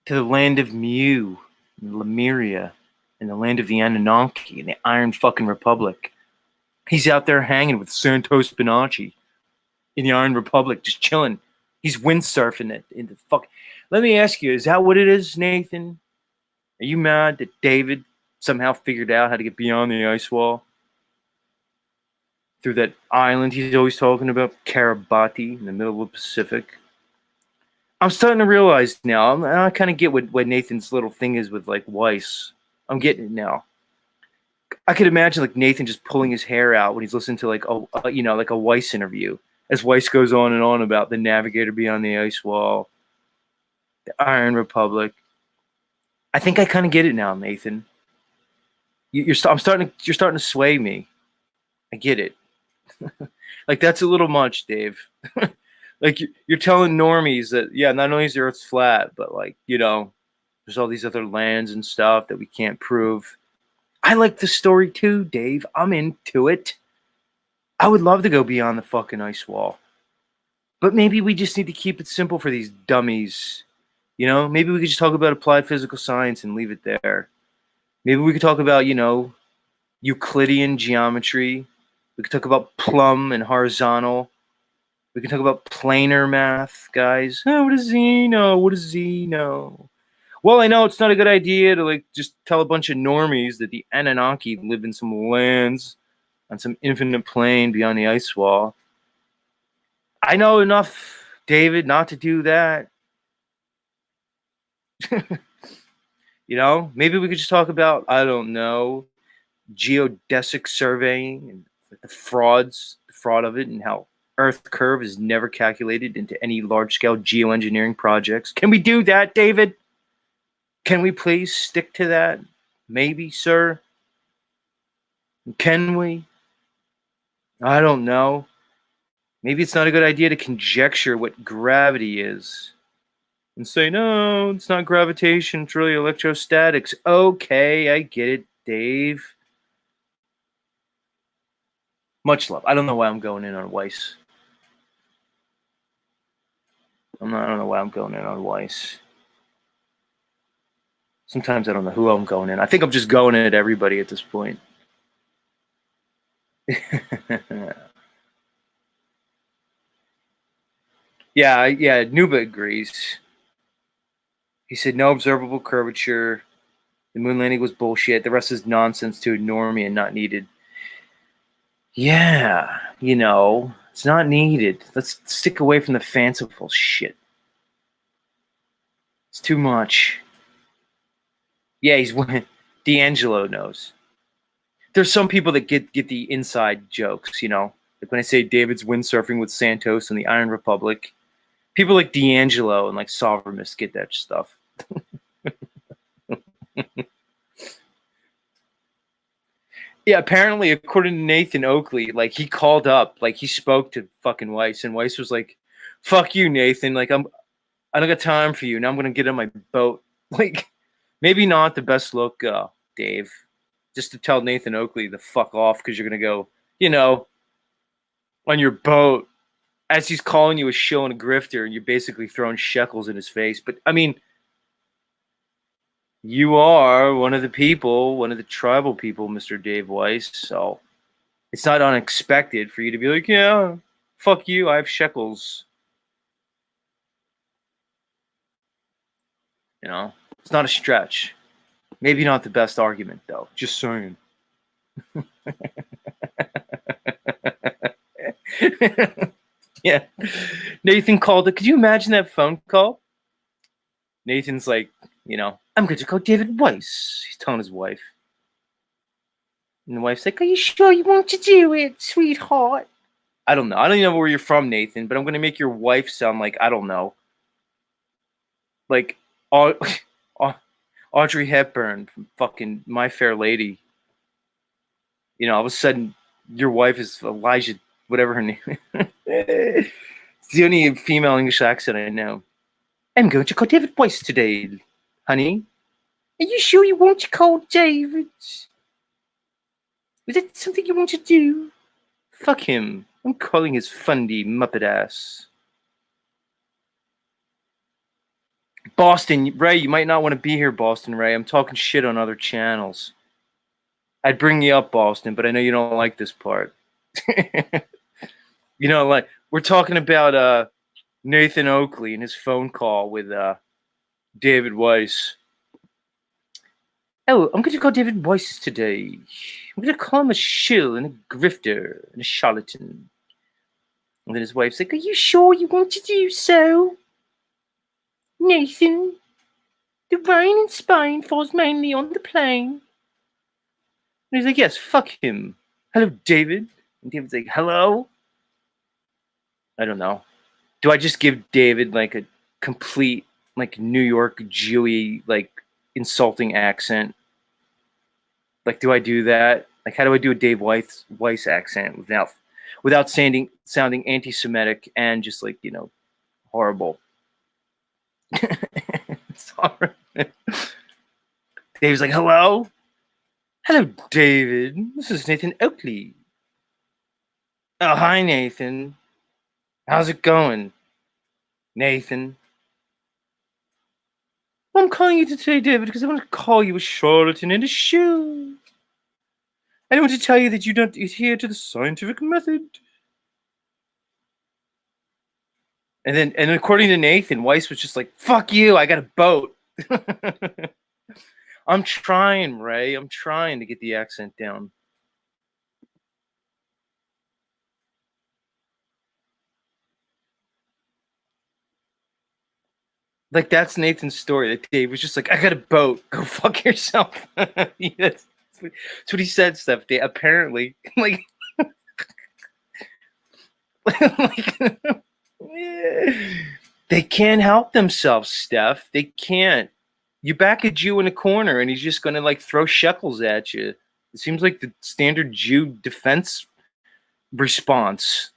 to the land of Mu, and Lemuria, and the land of the Anunnaki, and the Iron fucking Republic. He's out there hanging with Santos Bonacci in the Iron Republic, just chilling. He's windsurfing it in the fuck. Let me ask you, is that what it is, Nathan? Are you mad that David somehow figured out how to get beyond the ice wall through that island he's always talking about, Kiribati, in the middle of the Pacific? I'm starting to realize now. I kind of get what Nathan's little thing is with like Weiss. I'm getting it now. I could imagine like Nathan just pulling his hair out when he's listening to like like a Weiss interview, as Weiss goes on and on about the navigator beyond the ice wall, the Iron Republic. I think I kind of get it now, Nathan. You're starting to sway me. I get it. Like that's a little much, Dave. Like you're telling normies that not only is the Earth's flat, but like there's all these other lands and stuff that we can't prove. I like the story too, Dave. I'm into it. I would love to go beyond the fucking ice wall. But maybe we just need to keep it simple for these dummies. Maybe we could just talk about applied physical science and leave it there. Maybe we could talk about, Euclidean geometry. We could talk about plumb and horizontal. We can talk about planar math, guys. Oh, what does Z know? What does Z know? Well, I know it's not a good idea to like just tell a bunch of normies that the Anunnaki live in some lands on some infinite plane beyond the ice wall. I know enough, David, not to do that. You know, maybe we could just talk about, I don't know, geodesic surveying and the fraud of it, and how Earth curve is never calculated into any large scale geoengineering projects. Can we do that, David? Can we please stick to that? Maybe, sir? Can we? I don't know. Maybe it's not a good idea to conjecture what gravity is and say, no, it's not gravitation, it's really electrostatics. Okay, I get it, Dave. Much love. I don't know why I'm going in on Weiss. I don't know why I'm going in on Weiss. Sometimes I don't know who I'm going in. I think I'm just going in at everybody at this point. yeah, Nuba agrees. He said no observable curvature. The moon landing was bullshit. The rest is nonsense to ignore me and not needed. Yeah, it's not needed. Let's stick away from the fanciful shit. It's too much. Yeah, D'Angelo knows. There's some people that get the inside jokes, like when I say David's windsurfing with Santos and the Iron Republic. People like D'Angelo and like Sovereign get that stuff. Yeah, apparently, according to Nathan Oakley, like he called up, like he spoke to fucking Weiss, and Weiss was like, "Fuck you, Nathan. Like I don't got time for you. Now I'm gonna get on my boat." Like, maybe not the best look, Dave. Just to tell Nathan Oakley to fuck off because you're gonna go, on your boat as he's calling you a shill and a grifter, and you're basically throwing shekels in his face. But I mean, you are one of the tribal people, Mr. Dave Weiss. So it's not unexpected for you to be like, yeah, fuck you. I have shekels. It's not a stretch. Maybe not the best argument, though. Just saying. Yeah. Nathan called it. Could you imagine that phone call? Nathan's like, I'm going to call David Weiss. He's telling his wife. And the wife's like, are you sure you want to do it, sweetheart? I don't know. I don't even know where you're from, Nathan, but I'm going to make your wife sound like, I don't know, like Audrey Hepburn from fucking My Fair Lady. All of a sudden, your wife is Elijah, whatever her name is. It's the only female English accent I know. I'm going to call David Weiss today, honey. Are you sure you want to call David? Is that something you want to do? Fuck him. I'm calling his fundy muppet ass. Boston, Ray, you might not want to be here, Boston Ray. I'm talking shit on other channels. I'd bring you up, Boston, but I know you don't like this part. Like we're talking about Nathan Oakley and his phone call with David Weiss. Oh, I'm going to call David Weiss today. I'm going to call him a shill and a grifter and a charlatan. And then his wife's like, are you sure you want to do so? Nathan, the rain and spine falls mainly on the plain. And he's like, yes, fuck him. Hello, David. And David's like, hello? I don't know. Do I just give David like a complete like New York Jewy like insulting accent? Like, do I do that? Like, how do I do a Dave Weiss accent without sounding anti-Semitic and just like horrible? Sorry. Dave's like, hello, David. This is Nathan Oakley. Oh, hi, Nathan. How's it going, Nathan? I'm calling you today, David, because I want to call you a charlatan and a shill. I want to tell you that you don't adhere to the scientific method. And according to Nathan, Weiss was just like, fuck you, I got a boat. I'm trying, Ray. I'm trying to get the accent down. Like, that's Nathan's story. That Dave was just like, I got a boat. Go fuck yourself. That's what he said, Steph. Dave, apparently, like, like they can't help themselves, Steph. They can't. You back a Jew in a corner and he's just going to like throw shekels at you. It seems like the standard Jew defense response.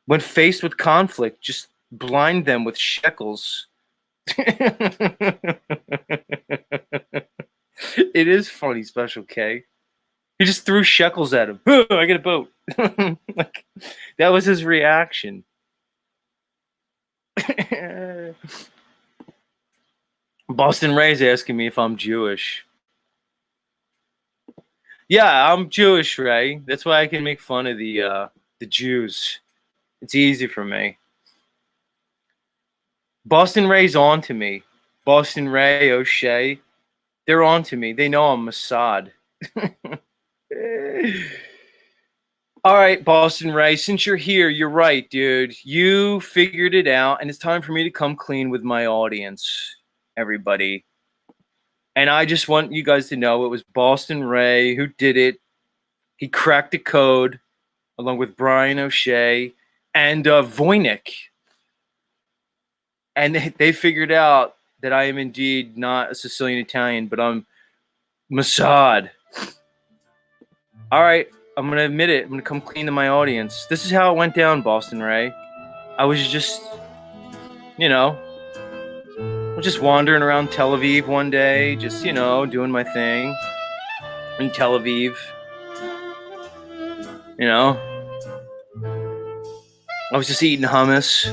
When faced with conflict, just blind them with shekels. It is funny, Special K. He just threw shekels at him. Oh, I get a boat. Like, that was his reaction. Boston Ray's asking me if I'm Jewish. Yeah, I'm Jewish, Ray. That's why I can make fun of the Jews. It's easy for me. Boston Ray's on to me. Boston Ray, O'Shea, they're on to me. They know I'm Mossad. All right, Boston Ray, since you're here, you're right, dude. You figured it out, and it's time for me to come clean with my audience, everybody. And I just want you guys to know it was Boston Ray who did it. He cracked the code along with Brian O'Shea and Voynich. And they figured out that I am indeed not a Sicilian Italian, but I'm Mossad. All right, I'm going to admit it. I'm going to come clean to my audience. This is how it went down, Boston Ray. I was just, just wandering around Tel Aviv one day, just, doing my thing in Tel Aviv. I was just eating hummus.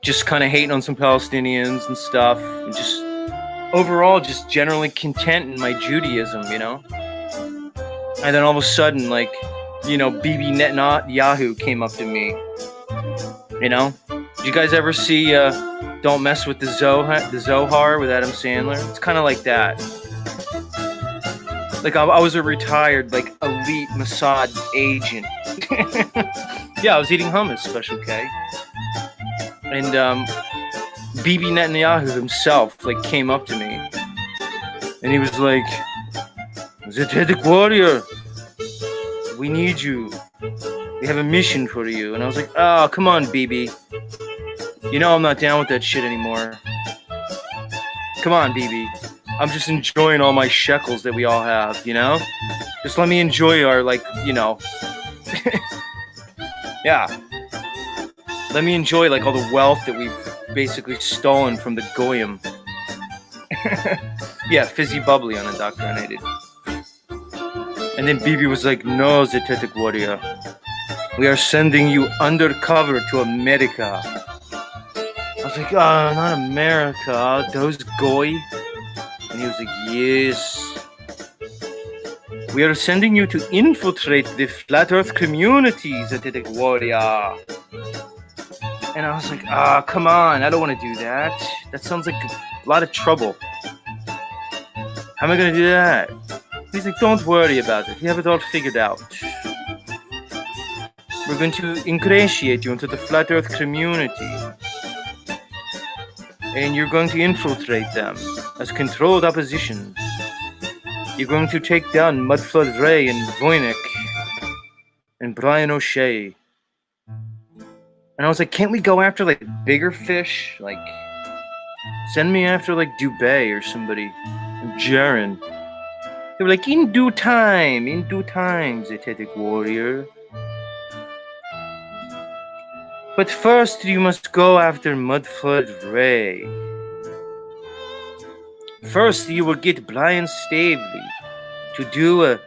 Just kind of hating on some Palestinians and stuff, and just overall just generally content in my Judaism, And then all of a sudden, Bibi Netanyahu came up to me, Did you guys ever see Don't Mess with the Zohar with Adam Sandler? It's kind of like that. Like I was a retired, elite Mossad agent. Yeah, I was eating hummus, Special K. And Bibi Netanyahu himself came up to me, and he was like, "Zetetic warrior, we need you. We have a mission for you." And I was like, "Oh, come on, Bibi. I'm not down with that shit anymore. Come on, Bibi. I'm just enjoying all my shekels that we all have, Just let me enjoy our, yeah. Let me enjoy, all the wealth that we've basically stolen from the Goyim." Yeah, fizzy bubbly unindoctrinated. And then Bibi was like, "No, Zetetic warrior. We are sending you undercover to America." I was like, "Oh, not America. Those Goy." And he was like, "Yes. We are sending you to infiltrate the Flat Earth community, Zetetic warrior." And I was like, come on, I don't want to do that. That sounds like a lot of trouble. How am I going to do that? He's like, "Don't worry about it. We have it all figured out. We're going to ingratiate you into the Flat Earth community. And you're going to infiltrate them as controlled opposition. You're going to take down Mudflood Ray and Voynich and Brian O'Shea." And I was like, "Can't we go after bigger fish? Send me after Dubé or somebody, or Jaren." They were like, in due time, Zetetic warrior. But first you must go after Mudflood Ray. First you will get Brian Stavely to do a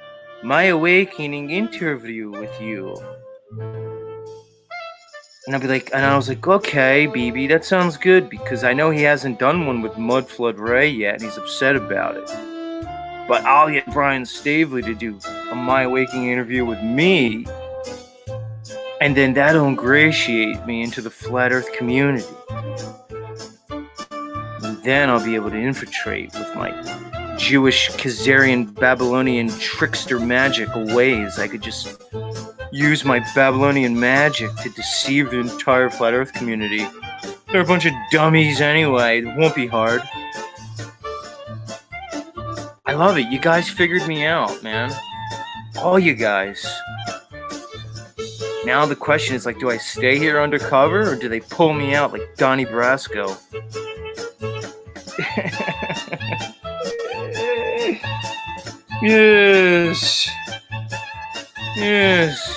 My Awakening interview with you." And I was like, "Okay, Bibi, that sounds good, because I know he hasn't done one with Mudflood Ray yet, and he's upset about it. But I'll get Brian Stavely to do a My Awakening interview with me, and then that'll ingratiate me into the Flat Earth community. And then I'll be able to infiltrate with my Jewish, Khazarian, Babylonian trickster magic ways. I could just use my Babylonian magic to deceive the entire Flat Earth community They're a bunch of dummies anyway. It won't be hard. I love it. You guys figured me out, man. All you guys. Now the question is like, do I stay here undercover or do they pull me out like Donnie Brasco? Yes. Yes.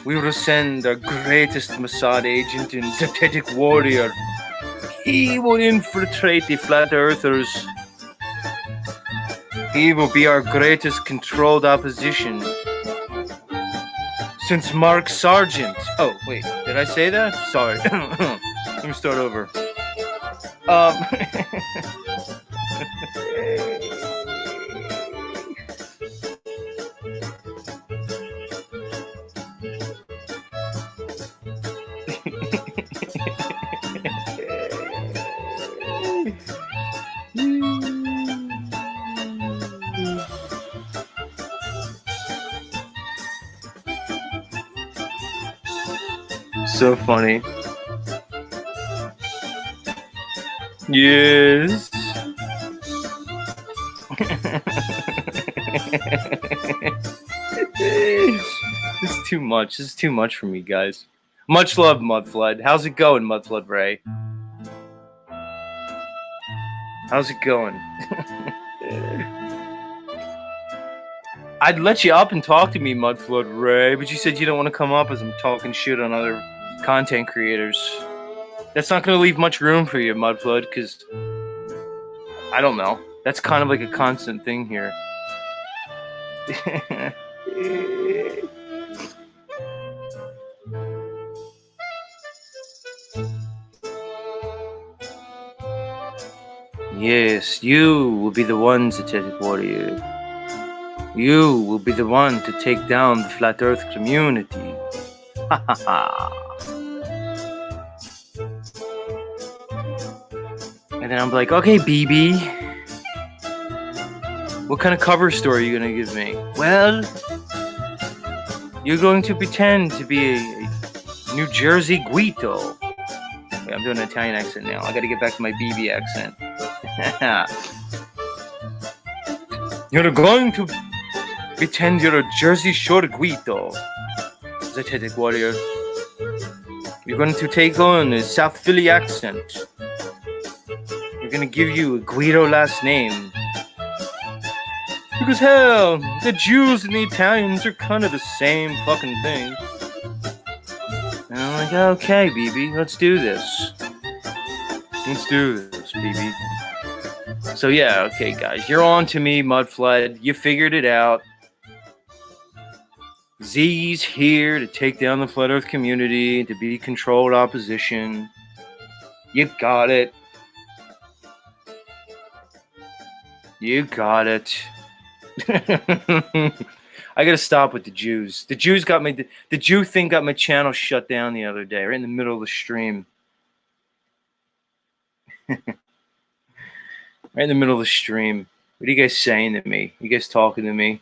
We will send our greatest Mossad agent and Zetetic warrior. He will infiltrate the flat earthers. He will be our greatest controlled opposition. Since Mark Sargent. Oh, wait. Did I say that? Sorry. Let me start over. So funny. Yes. This is too much. This is too much for me, guys. Much love, Mudflood. How's it going, Mudflood Ray? How's it going? I'd let you up and talk to me, Mudflood Ray, but you said you don't want to come up as I'm talking shit on other content creators. That's not going to leave much room for you, Mudflood, because I don't know. That's kind of like a constant thing here. Yes, you will be the one, Zetetic warrior. You will be the one to take down the Flat Earth community. Ha ha ha. And then I'm like, okay, BB. What kind of cover story are you going to give me? Well, you're going to pretend to be a New Jersey Guido. Wait, I'm doing an Italian accent now. I got to get back to my BB accent. You're going to pretend you're a Jersey Shore Guido, Zetetic warrior. You're going to take on a South Philly accent. We're going to give you a Guido last name. Because hell, the Jews and the Italians are kind of the same fucking thing. And I'm like, okay, BB, let's do this. Let's do this, BB. So yeah, okay, guys, you're on to me, Mudflood. You figured it out. Z's here to take down the Flat Earth community, to be controlled opposition. You got it. You got it. I gotta stop with the Jews. The Jews got me. The Jew thing got my channel shut down the other day, right in the middle of the stream. Right in the middle of the stream. What are you guys saying to me? You guys talking to me?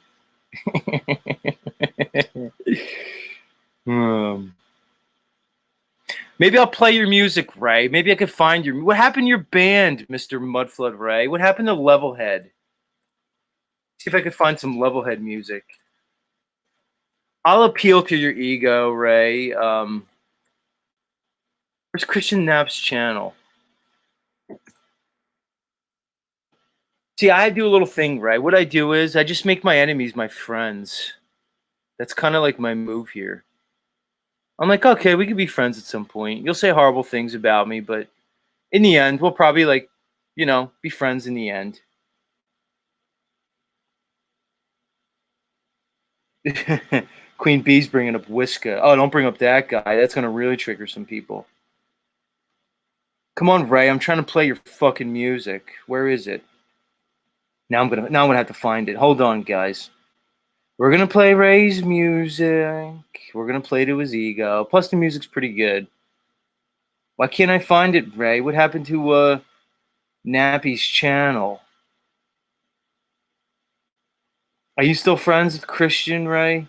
Maybe I'll play your music, Ray. Maybe I could find your... What happened to your band, Mr. Mudflood Ray? What happened to Levelhead? See if I could find some Levelhead music. I'll appeal to your ego, Ray. Where's Christian Knapp's channel? See, I do a little thing, Ray. What I do is I just make my enemies my friends. That's kind of like my move here. I'm like, okay, we could be friends at some point. You'll say horrible things about me, but in the end, we'll probably, like, you know, be friends in the end. Queen Bee's bringing up Whiska. Oh, don't bring up that guy. That's going to really trigger some people. Come on, Ray. I'm trying to play your fucking music. Where is it? Now I'm gonna have to find it. Hold on, guys. We're gonna play Ray's music. We're gonna play to his ego. Plus, the music's pretty good. Why can't I find it, Ray? What happened to Nappy's channel? Are you still friends with Christian, Ray?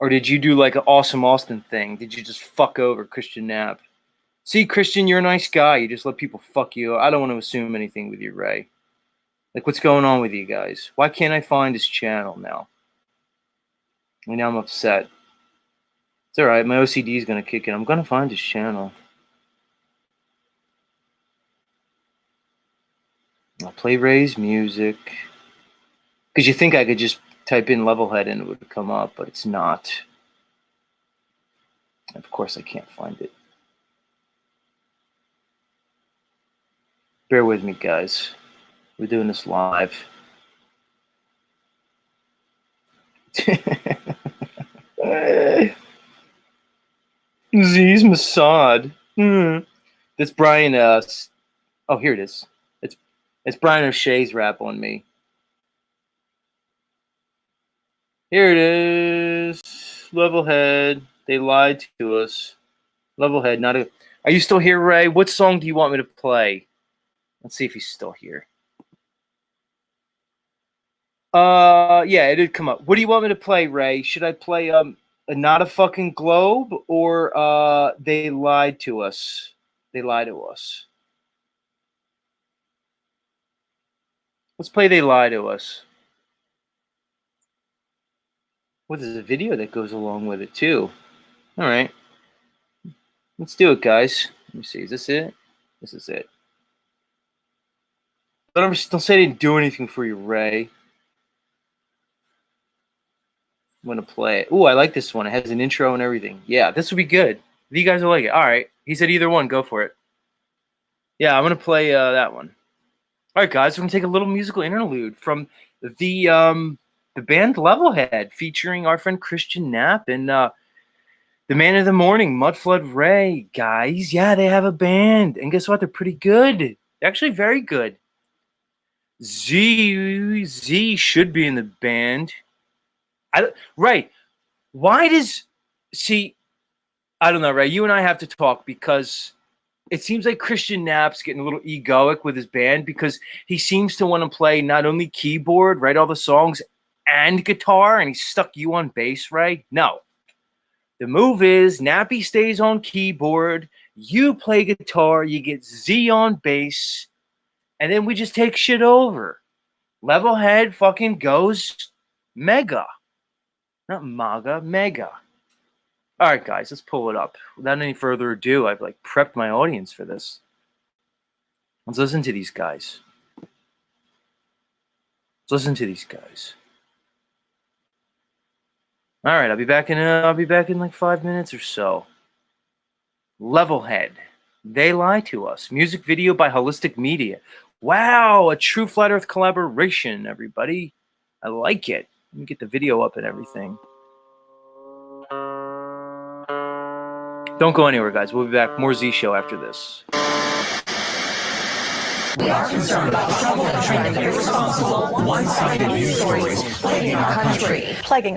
Or did you do like an Awesome Austin thing? Did you just fuck over Christian Knapp? See, Christian, you're a nice guy. You just let people fuck you. I don't want to assume anything with you, Ray. Like, what's going on with you guys? Why can't I find his channel now? And now I'm upset. It's all right. My OCD is going to kick in. I'm going to find his channel. I'll play Ray's music. Because you think I could just type in Levelhead and it would come up, but it's not. Of course, I can't find it. Bear with me, guys. We're doing this live. Z's Mossad. That's Brian. Oh, here it is. It's Brian O'Shea's rap on me. Here it is. Levelhead. They lied to us. Levelhead. Not a. Are you still here, Ray? What song do you want me to play? Let's see if he's still here. Yeah, it did come up. What do you want me to play, Ray? Should I play Not a Fucking Globe or They Lied to Us? They Lied to Us. Let's play They Lie to Us. Well, there's a video that goes along with it too. All right. Let's do it, guys. Let me see. Is this it? This is it. Don't say I didn't do anything for you, Ray. I'm going to play it. Ooh, I like this one. It has an intro and everything. Yeah, this would be good. If you guys will like it. All right. He said either one. Go for it. Yeah, I'm going to play that one. All right, guys. We're going to take a little musical interlude from the band Levelhead featuring our friend Christian Knapp and the man of the morning, Mudflood Ray. Guys, yeah, they have a band. And guess what? They're pretty good. They're actually very good. Z should be in the band. Ray, why does... See, I don't know, Ray. You and I have to talk because it seems like Christian Knapp's getting a little egoic with his band because he seems to want to play not only keyboard, write all the songs, and guitar, and he stuck you on bass, Ray. No. The move is Nappy stays on keyboard, you play guitar, you get Z on bass, and then we just take shit over. Levelhead fucking goes mega. Not MAGA, mega. All right, guys, let's pull it up. Without any further ado, I've like prepped my audience for this. Let's listen to these guys. Let's listen to these guys. All right, I'll be back in like 5 minutes or so. Levelhead. They Lie to Us. Music video by Holistic Media. Wow, a true Flat Earth collaboration, everybody. I like it. Let me get the video up and everything. Don't go anywhere, guys. We'll be back. More Z Show after this. We are concerned about the troubling trend of irresponsible, one-sided news stories plaguing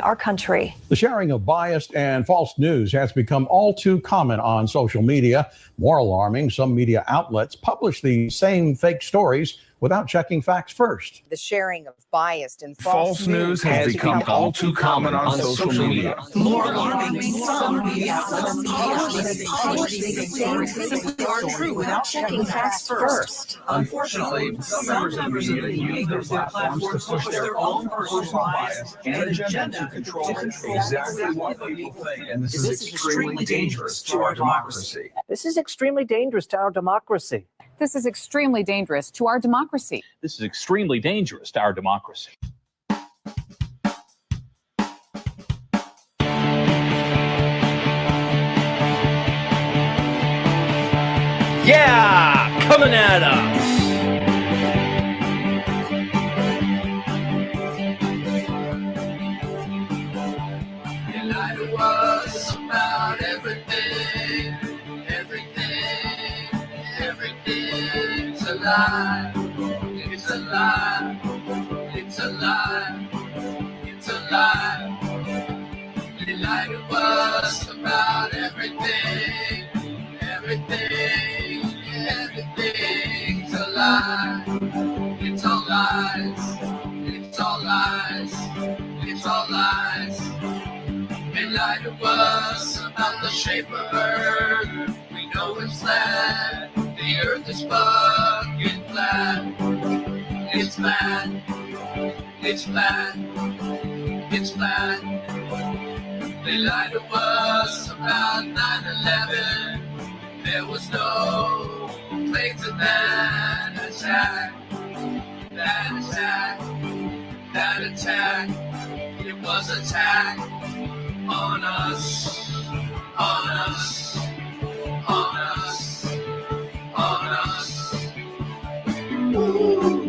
our country. The sharing of biased and false news has become all too common on social media. More alarming, some media outlets publish the same fake stories without checking facts first. The sharing of biased and false news has become all too common on social media. More alarming, some media outlets publish these stories simply aren't true without checking facts first. Unfortunately, some members of the media use their platforms to push their own personal bias and agenda to control exactly what people think. And this is extremely dangerous to our democracy. This is extremely dangerous to our democracy. This is extremely dangerous to our democracy. This is extremely dangerous to our democracy. Yeah, coming at us. You lie to us about everything, everything's a lie. It's a lie. It's a lie. It's a lie. You lie to us about everything, everything's a lie. It's all lies. It's all lies. It's all lies. And shape of earth. We know it's flat. The earth is fucking flat. It's flat. It's flat. It's flat. They lied to us about 9/11. There was no planes in that attack. That attack. That attack. It was attack on us. On us. On us. On us. Ooh.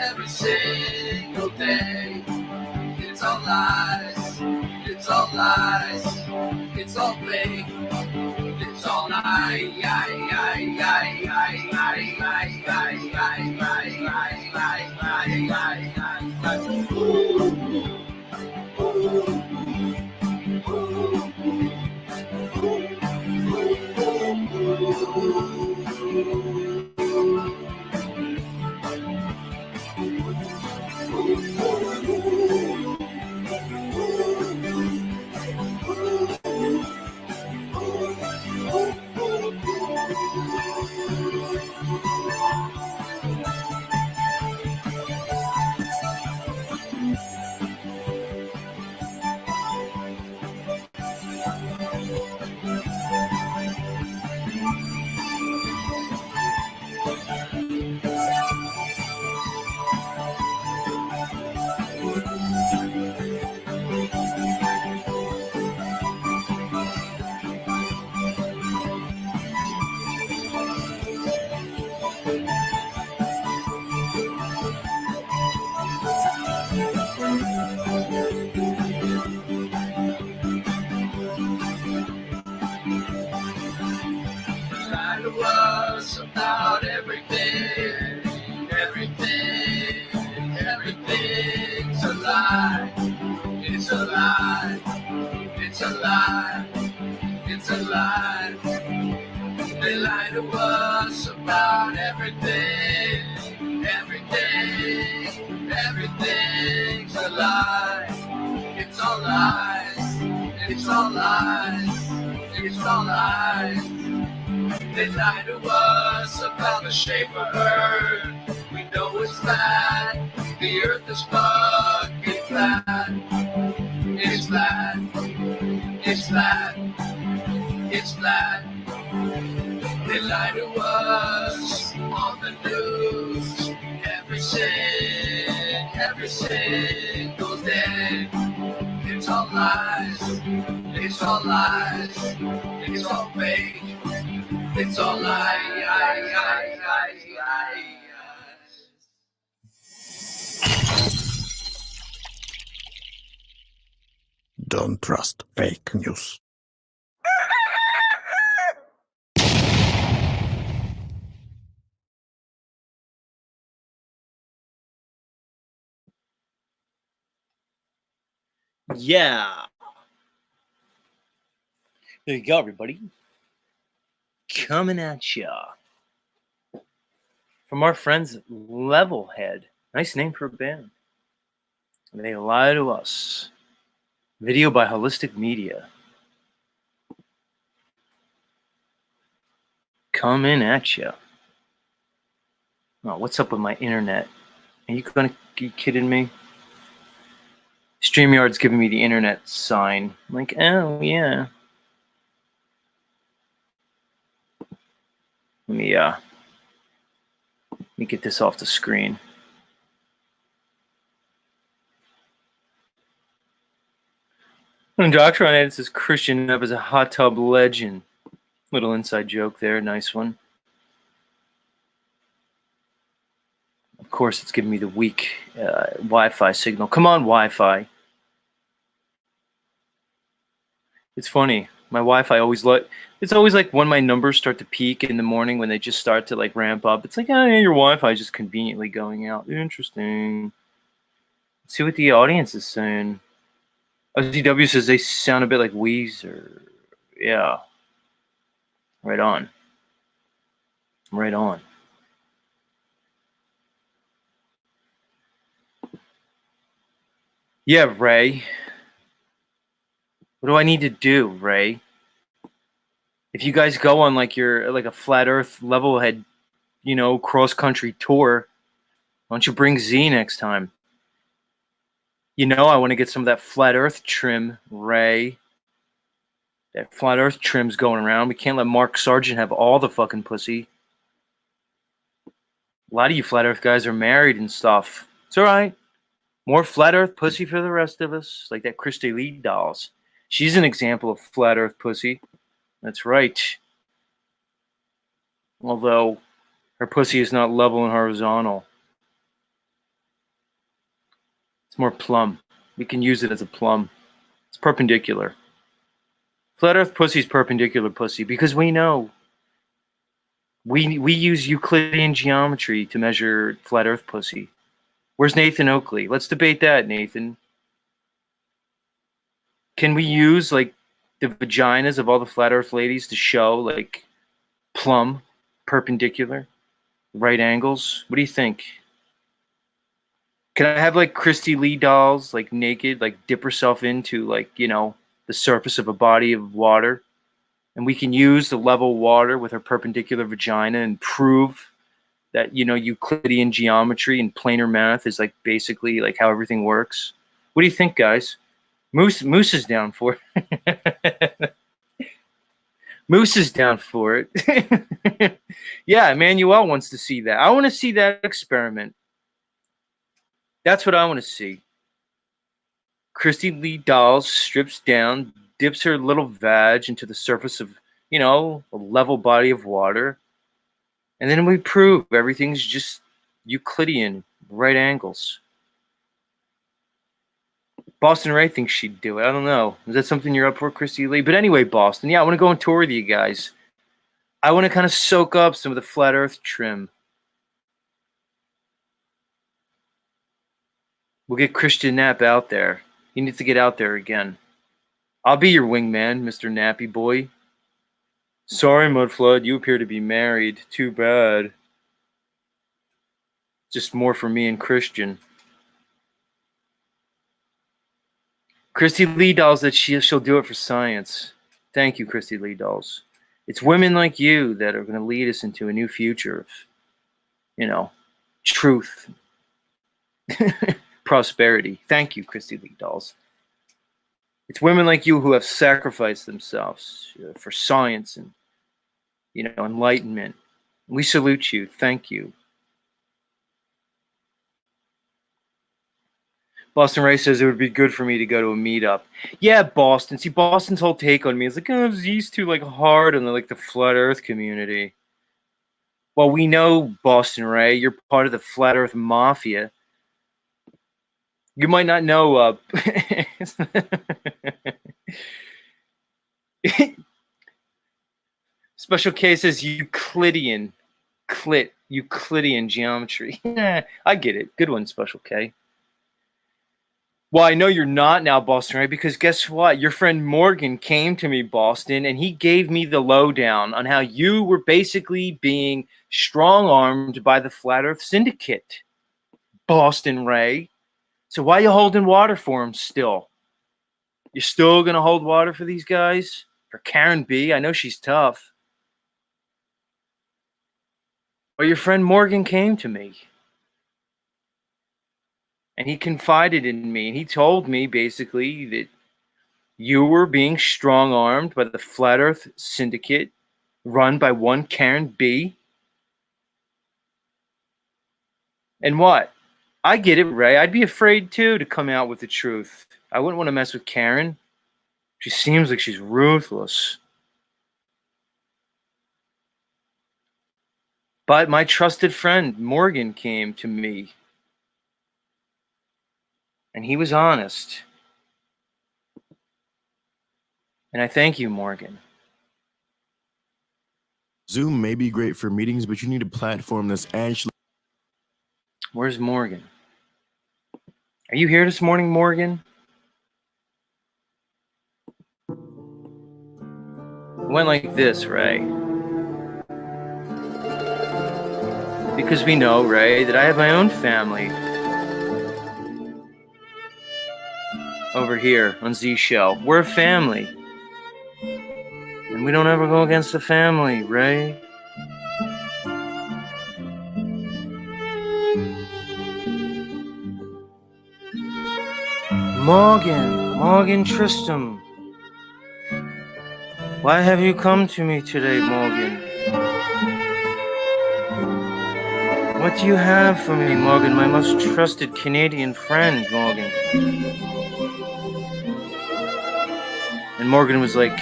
Every single day. It's all lies. It's all lies. It's all fake. It's all lie to us about everything. Everything's a lie. It's a lie. It's a lie. It's a lie. They lie to us about everything. Everything's a lie. It's all lies. It's all lies. It's all lies. They lie to us about the shape of earth. We know it's flat. The earth is fucking flat. It's flat. It's flat. It's flat. They lie to us on the news every single day. It's all lies. It's all lies. It's all fake. It's all lies. Don't trust fake news. Yeah. There you go, everybody. Coming at ya. From our friends Levelhead. Nice name for a band. They lie to us. Video by Holistic Media. Coming at ya. Oh, what's up with my internet? Are you kidding me? StreamYard's giving me the internet sign. I'm like, oh yeah. Let me get this off the screen. Indoctrinated says Christian up as a hot tub legend. Little inside joke there, nice one. Of course, it's giving me the weak Wi-Fi signal. Come on, Wi-Fi. It's funny. My Wi-Fi always it's always like when my numbers start to peak in the morning when they just start to like ramp up. It's like, oh, yeah, your Wi-Fi is just conveniently going out. Interesting. Let's see what the audience is saying. OZW says they sound a bit like Weezer. Yeah. Right on. Right on. Yeah, Ray. What do I need to do, Ray? If you guys go on like a flat Earth level head, cross country tour, why don't you bring Z next time? I want to get some of that flat Earth trim, Ray. That flat Earth trim's going around. We can't let Mark Sargent have all the fucking pussy. A lot of you flat Earth guys are married and stuff. It's all right. More flat Earth pussy for the rest of us, like that Christy Lee dolls. She's an example of flat Earth pussy. That's right. Although her pussy is not level and horizontal. It's more plumb. We can use it as a plumb. It's perpendicular. Flat Earth pussy is perpendicular pussy because we know. We use Euclidean geometry to measure flat Earth pussy. Where's Nathan Oakley? Let's debate that, Nathan. Can we use like the vaginas of all the flat Earth ladies to show like plumb, perpendicular, right angles? What do you think? Can I have like Christy Lee dolls like naked, like dip herself into like, the surface of a body of water? And we can use the level water with her perpendicular vagina and prove that, Euclidean geometry and planar math is like basically like how everything works. What do you think, guys? Moose is down for it. Moose is down for it. Yeah, Emmanuel wants to see that. I want to see that experiment. That's what I want to see. Christy Lee Dolls strips down, dips her little vag into the surface of, a level body of water. And then we prove everything's just Euclidean, right angles. Boston Ray thinks she'd do it. I don't know. Is that something you're up for, Christy Lee? But anyway, Boston, yeah, I want to go on tour with you guys. I want to kind of soak up some of the flat Earth trim. We'll get Christian Knapp out there. He needs to get out there again. I'll be your wingman, Mr. Nappy Boy. Sorry, Mudflood, you appear to be married. Too bad. Just more for me and Christian. Christy Lee Dolls that she'll do it for science. Thank you, Christy Lee Dolls. It's women like you that are going to lead us into a new future of, truth, prosperity. Thank you, Christy Lee Dolls. It's women like you who have sacrificed themselves for science and, enlightenment. We salute you. Thank you. Boston Ray says it would be good for me to go to a meetup. Yeah, Boston. See, Boston's whole take on me is like, oh, these two like hard on the flat Earth community. Well, we know, Boston Ray, you're part of the flat Earth mafia. You might not know. Special K says Euclidean geometry. I get it. Good one, Special K. Well, I know you're not now, Boston, right? Because guess what? Your friend Morgan came to me, Boston, and he gave me the lowdown on how you were basically being strong-armed by the Flat Earth Syndicate, Boston Ray. So why are you holding water for him still? You're still going to hold water for these guys? For Karen B? I know she's tough. Well, your friend Morgan came to me. And he confided in me, and he told me basically that you were being strong-armed by the Flat Earth Syndicate run by one Karen B. And what? I get it, Ray. I'd be afraid, too, to come out with the truth. I wouldn't want to mess with Karen. She seems like she's ruthless. But my trusted friend, Morgan, came to me. And he was honest. And I thank you, Morgan. Zoom may be great for meetings, but you need a platform that's actually... Where's Morgan? Are you here this morning, Morgan? It went like this, Ray. Because we know, Ray, that I have my own family over here on Z Show. We're a family. And we don't ever go against the family, Ray. Morgan Tristram. Why have you come to me today, Morgan? What do you have for me, Morgan, my most trusted Canadian friend, Morgan? And Morgan was like,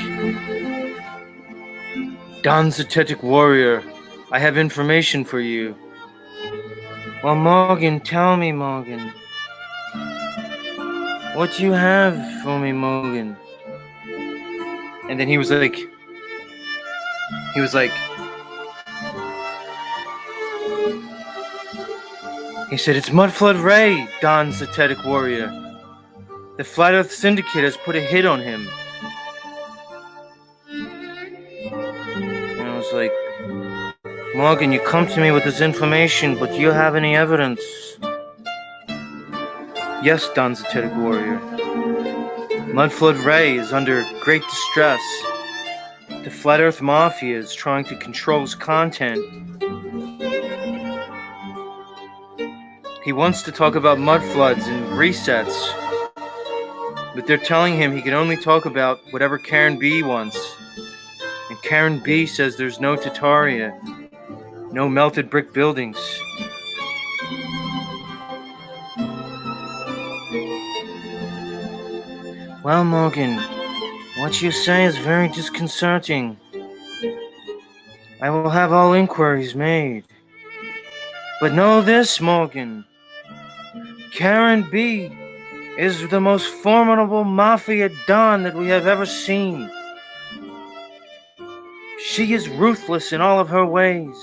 Don Zetetic Warrior, I have information for you. Well, Morgan, tell me, Morgan. What do you have for me, Morgan? And then he said, it's Mudflood Ray, Don Zetetic Warrior. The Flat Earth Syndicate has put a hit on him. And I was like, Morgan, you come to me with this information, but do you have any evidence? Yes, Don Zetetic Warrior. Mudflood Ray is under great distress. The Flat Earth Mafia is trying to control his content. He wants to talk about mudfloods and resets, but they're telling him he can only talk about whatever Karen B wants. And Karen B says there's no Tataria, no melted brick buildings. Well, Morgan, what you say is very disconcerting. I will have all inquiries made. But know this, Morgan. Karen B is the most formidable mafia don that we have ever seen. She is ruthless in all of her ways.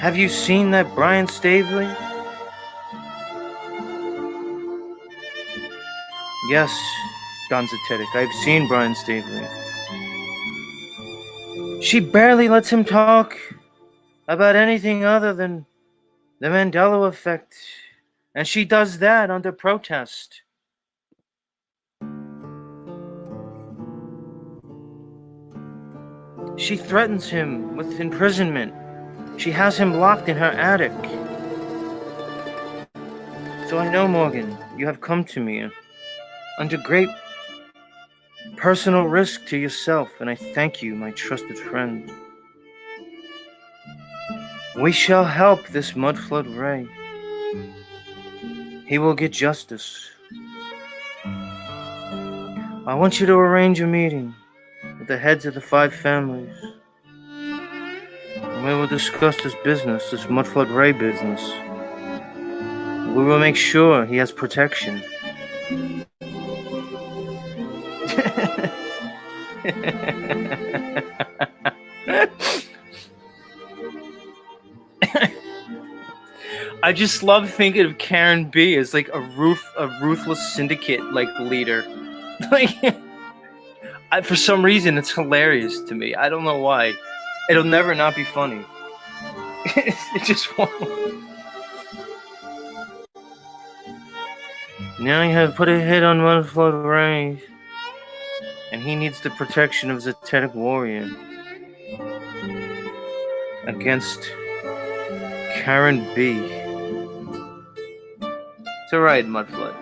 Have you seen that Brian Staveley? Yes, Don Zetetic, I've seen Brian Staveley. She barely lets him talk about anything other than the Mandela effect, and she does that under protest. She threatens him with imprisonment. She has him locked in her attic. So I know, Morgan, you have come to me under great personal risk to yourself, and I thank you, my trusted friend. We shall help this Mudflood Ray. He will get justice. I want you to arrange a meeting with the heads of the 5 families. And we will discuss this business, this Mudflood Ray business. We will make sure he has protection. I just love thinking of Karen B as like a ruthless syndicate like leader. Like, for some reason, it's hilarious to me. I don't know why. It'll never not be funny. It just won't. Now you have put a hit on Mudflood Ray, and he needs the protection of Zetetic Warrior against Karen B. It's alright, Mudflood.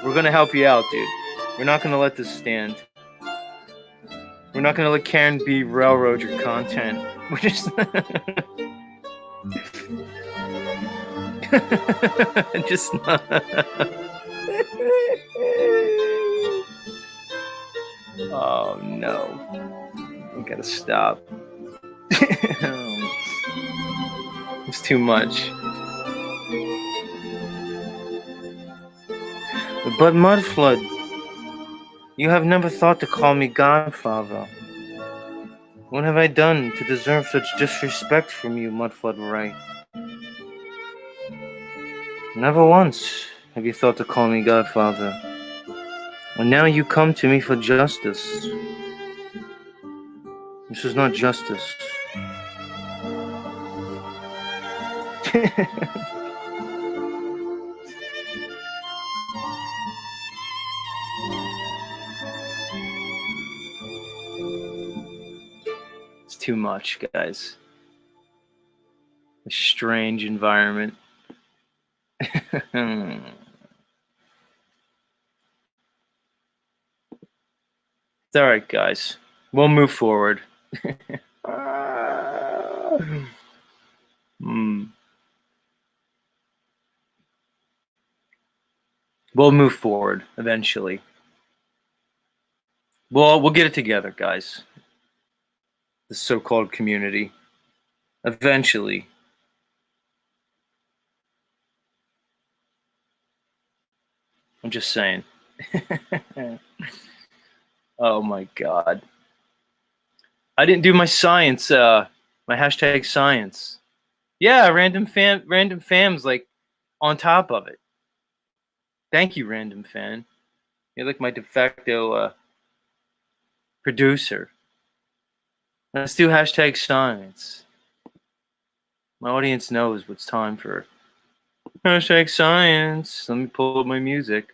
We're gonna help you out, dude. We're not gonna let this stand. We're not gonna let Karen B railroad your content. We're just just not. Oh no. We gotta stop. It's too much. But Mudflood, you have never thought to call me Godfather. What have I done to deserve such disrespect from you, Mudflood Ray? Never once have you thought to call me Godfather. And now you come to me for justice. This is not justice. It's too much, guys. A strange environment. It's all right, guys. We'll move forward. We'll move forward eventually. We'll get it together, guys. The so-called community. Eventually. I'm just saying. Oh my God. I didn't do my science, my hashtag science. Yeah, random fam's like on top of it. Thank you, random fan. You're like my de facto producer. Let's do hashtag science. My audience knows what's time for hashtag science. Let me pull up my music.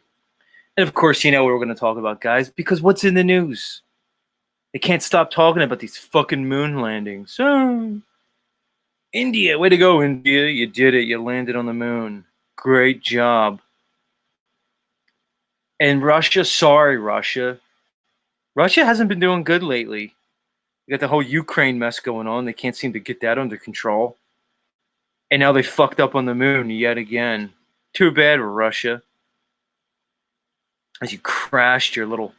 And of course, you know what we're going to talk about, guys, because what's in the news? They can't stop talking about these fucking moon landings. So, India, way to go, India. You did it. You landed on the moon. Great job. And Russia, sorry, Russia. Russia hasn't been doing good lately. You got the whole Ukraine mess going on. They can't seem to get that under control. And now they fucked up on the moon yet again. Too bad, Russia. As you crashed your little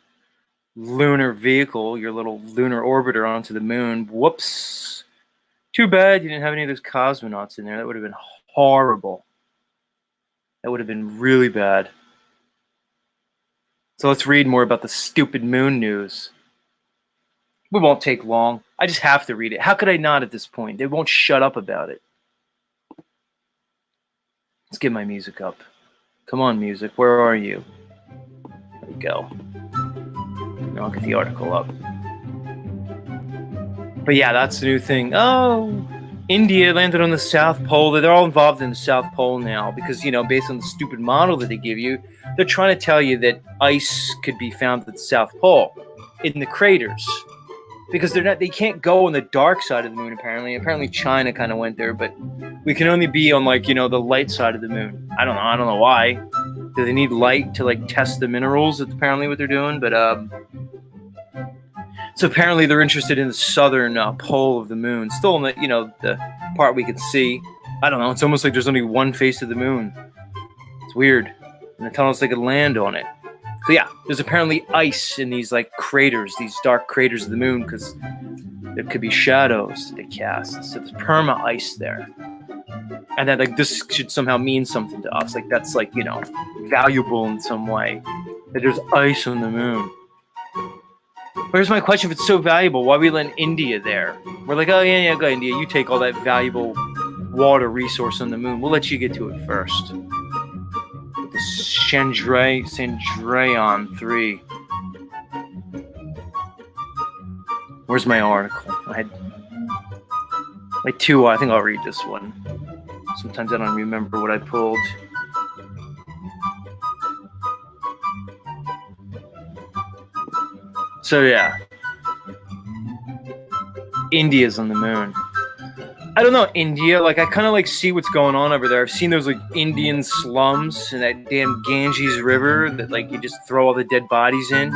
lunar vehicle, your little lunar orbiter onto the moon. Whoops. Too bad you didn't have any of those cosmonauts in there. That would have been horrible. That would have been really bad. So let's read more about the stupid moon news. We won't take long. I just have to read it. How could I not at this point? They won't shut up about it. Let's get my music up. Come on, music. Where are you? There we go. Now I'll get the article up. But yeah, that's the new thing. Oh, India landed on the South Pole. They're all involved in the South Pole now because, you know, based on the stupid model that they give you, they're trying to tell you that ice could be found at the South Pole in the craters. Because they can't go on the dark side of the moon, apparently. Apparently China kind of went there, but we can only be on, like, you know, the light side of the moon. I don't know why. Do they need light to, like, test the minerals? That's apparently what they're doing, but so apparently they're interested in the southern pole of the moon. Still in the, you know, the part we can see. I don't know. It's almost like there's only one face of the moon. It's weird. And they're telling us they could land on it. So yeah, there's apparently ice in these like craters, these dark craters of the moon, because there could be shadows that they cast. So there's perma ice there. And then like this should somehow mean something to us. Like that's like, you know, valuable in some way. That there's ice on the moon. But here's my question: if it's so valuable, why we let India there? We're like, oh yeah, go India. You take all that valuable water resource on the moon. We'll let you get to it first. The Chandrayaan 3. Where's my article? I had my two. I think I'll read this one. Sometimes I don't remember what I pulled. So yeah, India's on the moon. I don't know, India, like I kind of like see what's going on over there. I've seen those like Indian slums and that damn Ganges River that like you just throw all the dead bodies in.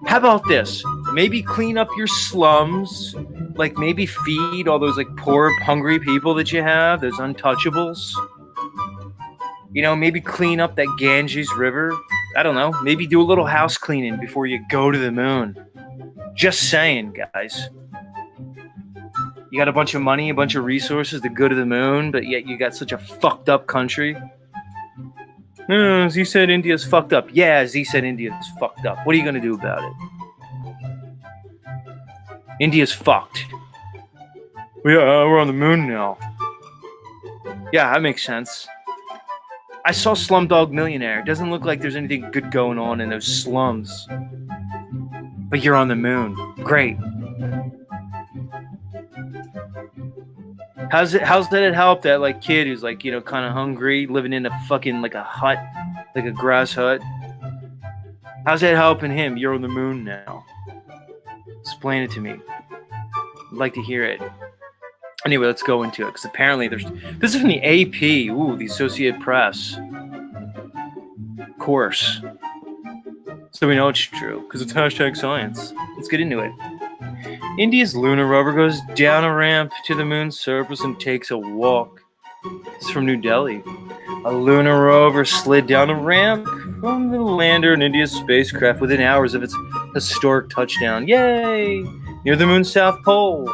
How about this? Maybe clean up your slums, like maybe feed all those like poor, hungry people that you have, those untouchables. You know, maybe clean up that Ganges River. I don't know. Maybe do a little house cleaning before you go to the moon. Just saying, guys. You got a bunch of money, a bunch of resources to go to the moon, but yet you got such a fucked up country. No, Z said India's fucked up. Yeah, Z said India's fucked up. What are you going to do about it? India's fucked. We're on the moon now. Yeah, that makes sense. I saw Slumdog Millionaire. It doesn't look like there's anything good going on in those slums. But you're on the moon. Great. How's that help that like kid who's like, you know, kind of hungry, living in a fucking like a hut, like a grass hut? How's that helping him? You're on the moon now. Explain it to me. I'd like to hear it. Anyway, let's go into it because apparently this is from the AP. Ooh, the Associated Press. Of course. So we know it's true because it's #science. Let's get into it. India's lunar rover goes down a ramp to the moon's surface and takes a walk. It's from New Delhi. A lunar rover slid down a ramp from the lander in India's spacecraft within hours of its historic touchdown. Yay! Near the moon's south pole.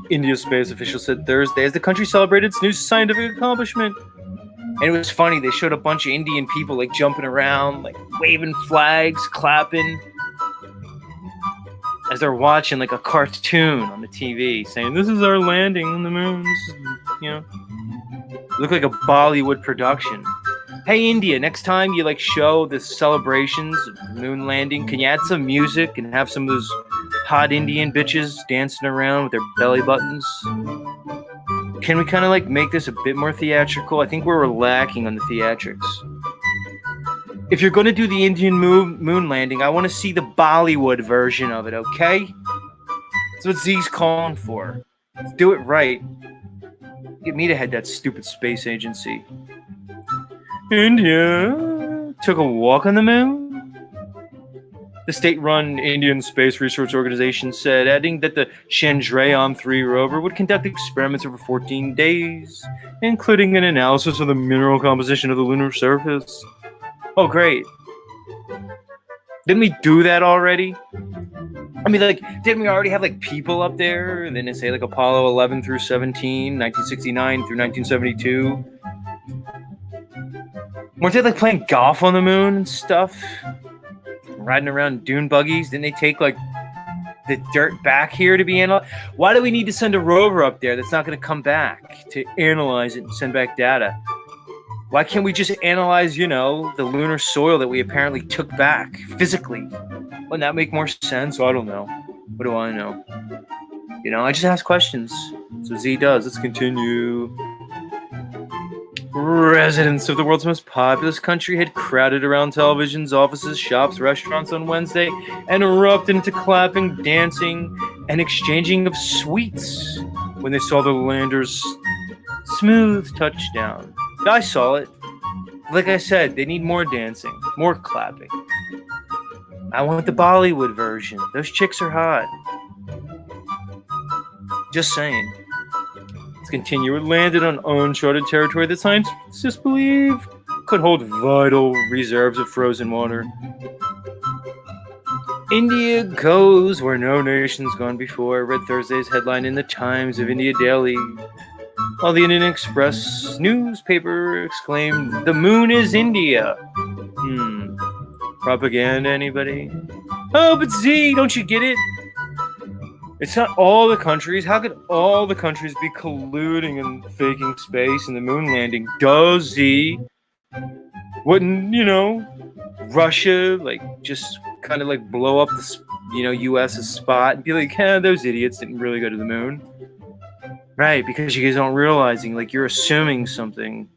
India's space officials said Thursday as the country celebrated its new scientific accomplishment. And it was funny, they showed a bunch of Indian people like jumping around, like waving flags, clapping, as they're watching like a cartoon on the TV, saying, "This is our landing on the moon." This is, you know, look like a Bollywood production. Hey India, next time you like show the celebrations of the moon landing, can you add some music and have some of those hot Indian bitches dancing around with their belly buttons? Can we kind of like make this a bit more theatrical? I think we're lacking on the theatrics. If you're going to do the Indian moon landing, I want to see the Bollywood version of it, okay? That's what Z's calling for. Let's do it right. Get me to head that stupid space agency. India took a walk on the moon? The state-run Indian Space Research Organization said, adding that the Chandrayaan-3 rover would conduct experiments over 14 days, including an analysis of the mineral composition of the lunar surface. Oh, great. Didn't we do that already? I mean, like, didn't we already have, like, people up there? And then they say, like, Apollo 11 through 17, 1969 through 1972. Weren't they, like, playing golf on the moon and stuff? Riding around dune buggies? Didn't they take, like, the dirt back here to be analyzed? Why do we need to send a rover up there that's not going to come back to analyze it and send back data? Why can't we just analyze, you know, the lunar soil that we apparently took back physically? Wouldn't that make more sense? I don't know. What do I know? You know, I just ask questions. So Z does. Let's continue. Residents of the world's most populous country had crowded around televisions, offices, shops, restaurants on Wednesday and erupted into clapping, dancing, and exchanging of sweets when they saw the lander's smooth touchdown. I saw it. Like I said, they need more dancing, more clapping. I want the Bollywood version. Those chicks are hot. Just saying. Let's continue. It landed on uncharted territory that scientists believe could hold vital reserves of frozen water. India goes where no nation's gone before. Read Thursday's headline in the Times of India Daily. While the Indian Express newspaper exclaimed, "The moon is India." Propaganda, anybody? Oh, but Z, don't you get it? It's not all the countries. How could all the countries be colluding and faking space and the moon landing? Does Z? Wouldn't, you know, Russia, like, just kind of, like, blow up the, you know, U.S.'s spot and be like, those idiots didn't really go to the moon? Right, because you guys aren't realizing, like, you're assuming something.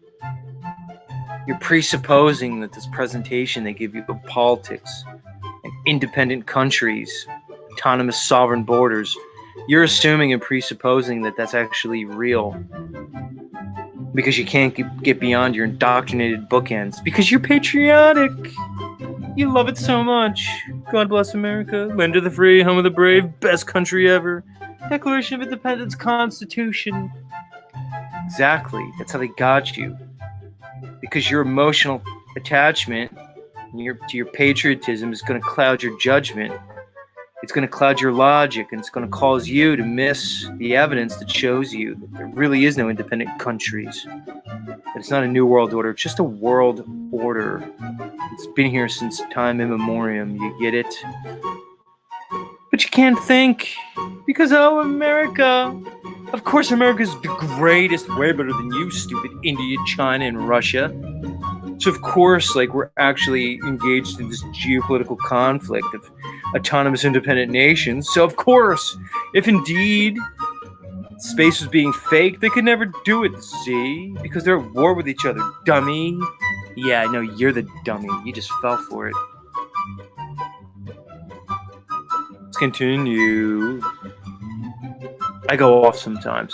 You're presupposing that this presentation they give you of politics and independent countries, autonomous sovereign borders, you're assuming and presupposing that that's actually real. Because you can't get beyond your indoctrinated bookends. Because you're patriotic. You love it so much. God bless America. Land of the free, home of the brave, best country ever. Declaration of Independence, Constitution. Exactly. That's how they got you. Because your emotional attachment to your patriotism is going to cloud your judgment. It's going to cloud your logic, and it's going to cause you to miss the evidence that shows you that there really is no independent countries. It's not a new world order. It's just a world order. It's been here since time immemorial. You get it? But you can't think because, oh, America. Of course, America's the greatest, way better than you, stupid India, China, and Russia. So, of course, like, we're actually engaged in this geopolitical conflict of autonomous independent nations. So, of course, if indeed space was being fake, they could never do it, see? Because they're at war with each other, dummy. Yeah, I know, you're the dummy. You just fell for it. Let's continue. I go off sometimes.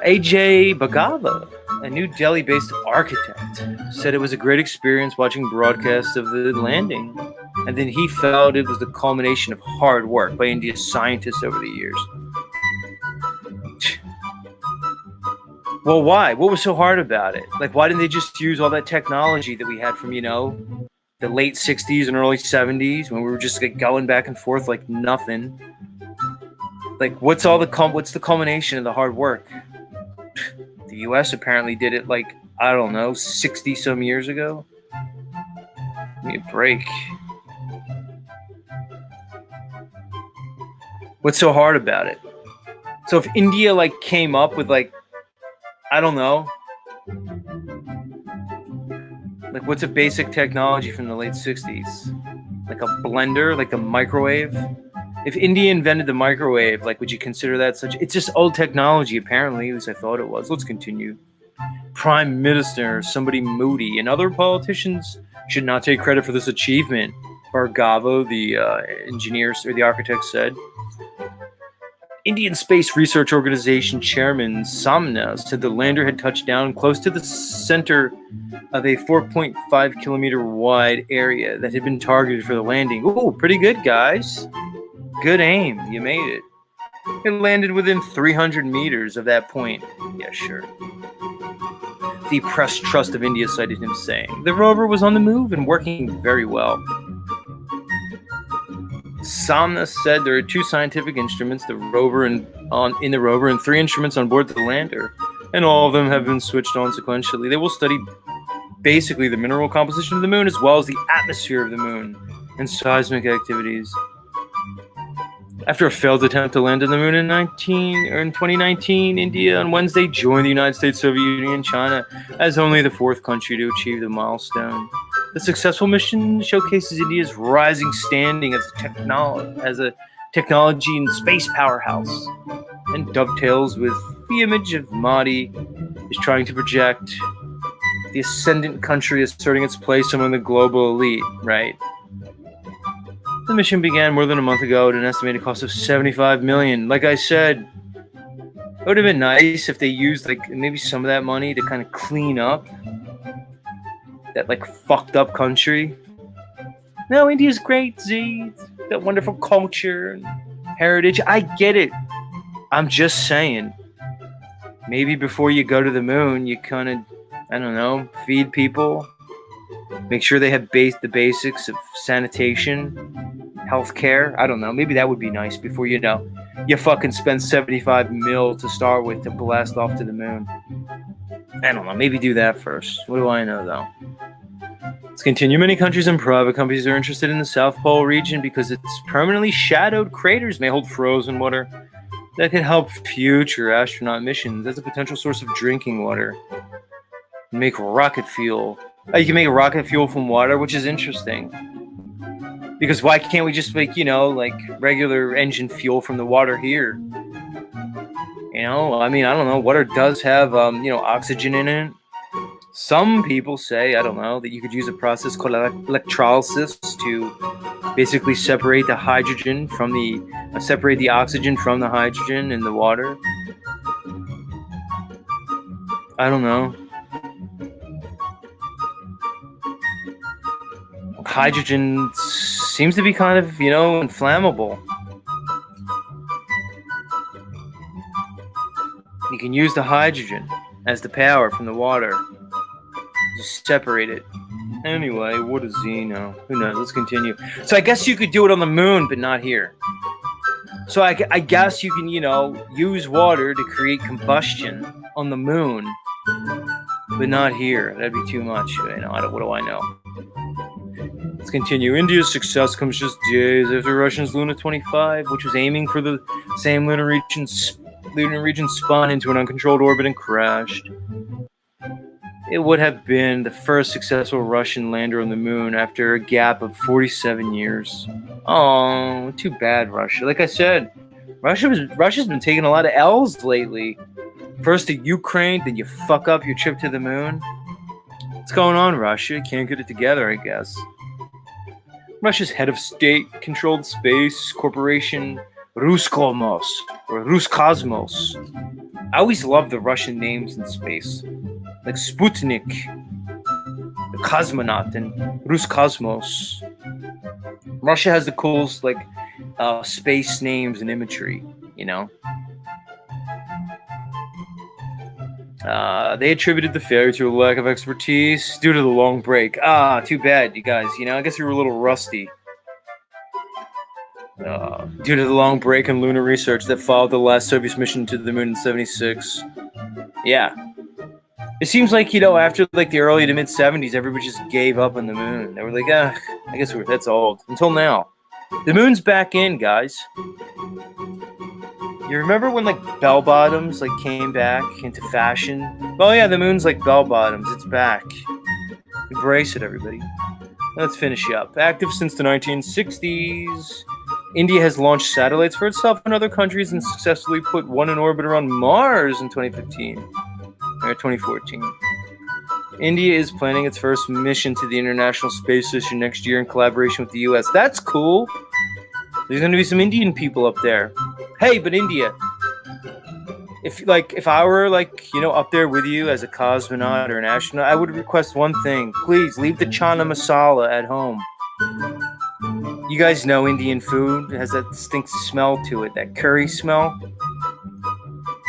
AJ Bhagava, a New Delhi-based architect, said it was a great experience watching broadcasts of the landing, and then he felt it was the culmination of hard work by India's scientists over the years. Well, why? What was so hard about it? Like, why didn't they just use all that technology that we had from, the late 60s and early 70s when we were just like going back and forth like nothing? Like, what's the culmination of the hard work? The U.S. apparently did it like, I don't know, 60 some years ago. Give me a break. What's so hard about it? So if India like came up with like, I don't know, like what's a basic technology from the late 60s? Like a blender, like the microwave? If India invented the microwave, like, would you consider that such? It's just old technology, apparently, at least I thought it was. Let's continue. Prime Minister, somebody moody, and other politicians should not take credit for this achievement, Bhargava, the engineers or the architect, said. Indian Space Research Organization Chairman Samna said the lander had touched down close to the center of a 4.5 kilometer wide area that had been targeted for the landing. Ooh, pretty good, guys. Good aim. You made it. It landed within 300 meters of that point. Yeah, sure. The Press Trust of India cited him saying, the rover was on the move and working very well. Samna said there are 2 scientific instruments, in the rover and 3 instruments on board the lander, and all of them have been switched on sequentially. They will study basically the mineral composition of the moon as well as the atmosphere of the moon and seismic activities. After a failed attempt to land on the moon in 2019, India on Wednesday joined the United States, Soviet Union, and China as only the 4th country to achieve the milestone. The successful mission showcases India's rising standing as a technology and space powerhouse, and dovetails with the image of Modi is trying to project the ascendant country asserting its place among the global elite, right? The mission began more than a month ago at an estimated cost of $75 million. Like I said, it would have been nice if they used like maybe some of that money to kind of clean up that like fucked up country. No, India's great, Z. It's got wonderful culture and heritage. I get it. I'm just saying, maybe before you go to the moon, you kind of, I don't know, feed people. Make sure they have the basics of sanitation, healthcare. I don't know. Maybe that would be nice before you fucking spend $75 million to start with to blast off to the moon. I don't know. Maybe do that first. What do I know, though? Let's continue. Many countries and private companies are interested in the South Pole region because its permanently shadowed craters may hold frozen water that could help future astronaut missions as a potential source of drinking water. Make rocket fuel. You can make rocket fuel from water, which is interesting. Because why can't we just make, like regular engine fuel from the water here? I mean, I don't know. Water does have, oxygen in it. Some people say, I don't know, that you could use a process called electrolysis to basically separate the hydrogen from separate the oxygen from the hydrogen in the water. I don't know. Hydrogen seems to be kind of, inflammable. You can use the hydrogen as the power from the water. Just separate it. Anyway, what does he know? Who knows? Let's continue. So I guess you could do it on the moon, but not here. So I guess you can, use water to create combustion on the moon, but not here. That'd be too much. What do I know? Let's continue. India's success comes just days after Russia's Luna 25, which was aiming for the same lunar region spun into an uncontrolled orbit and crashed. It would have been the first successful Russian lander on the moon after a gap of 47 years. Oh, too bad, Russia. Like I said, Russia's been taking a lot of L's lately. First to Ukraine, then you fuck up your trip to the moon. What's going on, Russia? Can't get it together, I guess. Russia's head of state-controlled space corporation Roskosmos, or Roskosmos. I always love the Russian names in space, like Sputnik, the cosmonaut, and Roskosmos. Russia has the coolest space names and imagery, They attributed the failure to a lack of expertise due to the long break. Too bad, you guys. I guess you were a little rusty. Due to the long break in lunar research that followed the last Soviet mission to the moon in 1976. Yeah. It seems like, after the early to mid 70s, everybody just gave up on the moon. They were like, I guess that's old. Until now. The moon's back in, guys. You remember when bell bottoms came back into fashion? Oh yeah, the moon's like bell bottoms. It's back. Embrace it, everybody. Let's finish up. Active since the 1960s. India has launched satellites for itself and other countries and successfully put one in orbit around Mars in 2015 or 2014. India is planning its first mission to the International Space Station next year in collaboration with the U.S. That's cool. There's going to be some Indian people up there. Hey, but India, if I were up there with you as a cosmonaut or an astronaut, I would request one thing. Please leave the chana masala at home. You guys know Indian food has that distinct smell to it, that curry smell.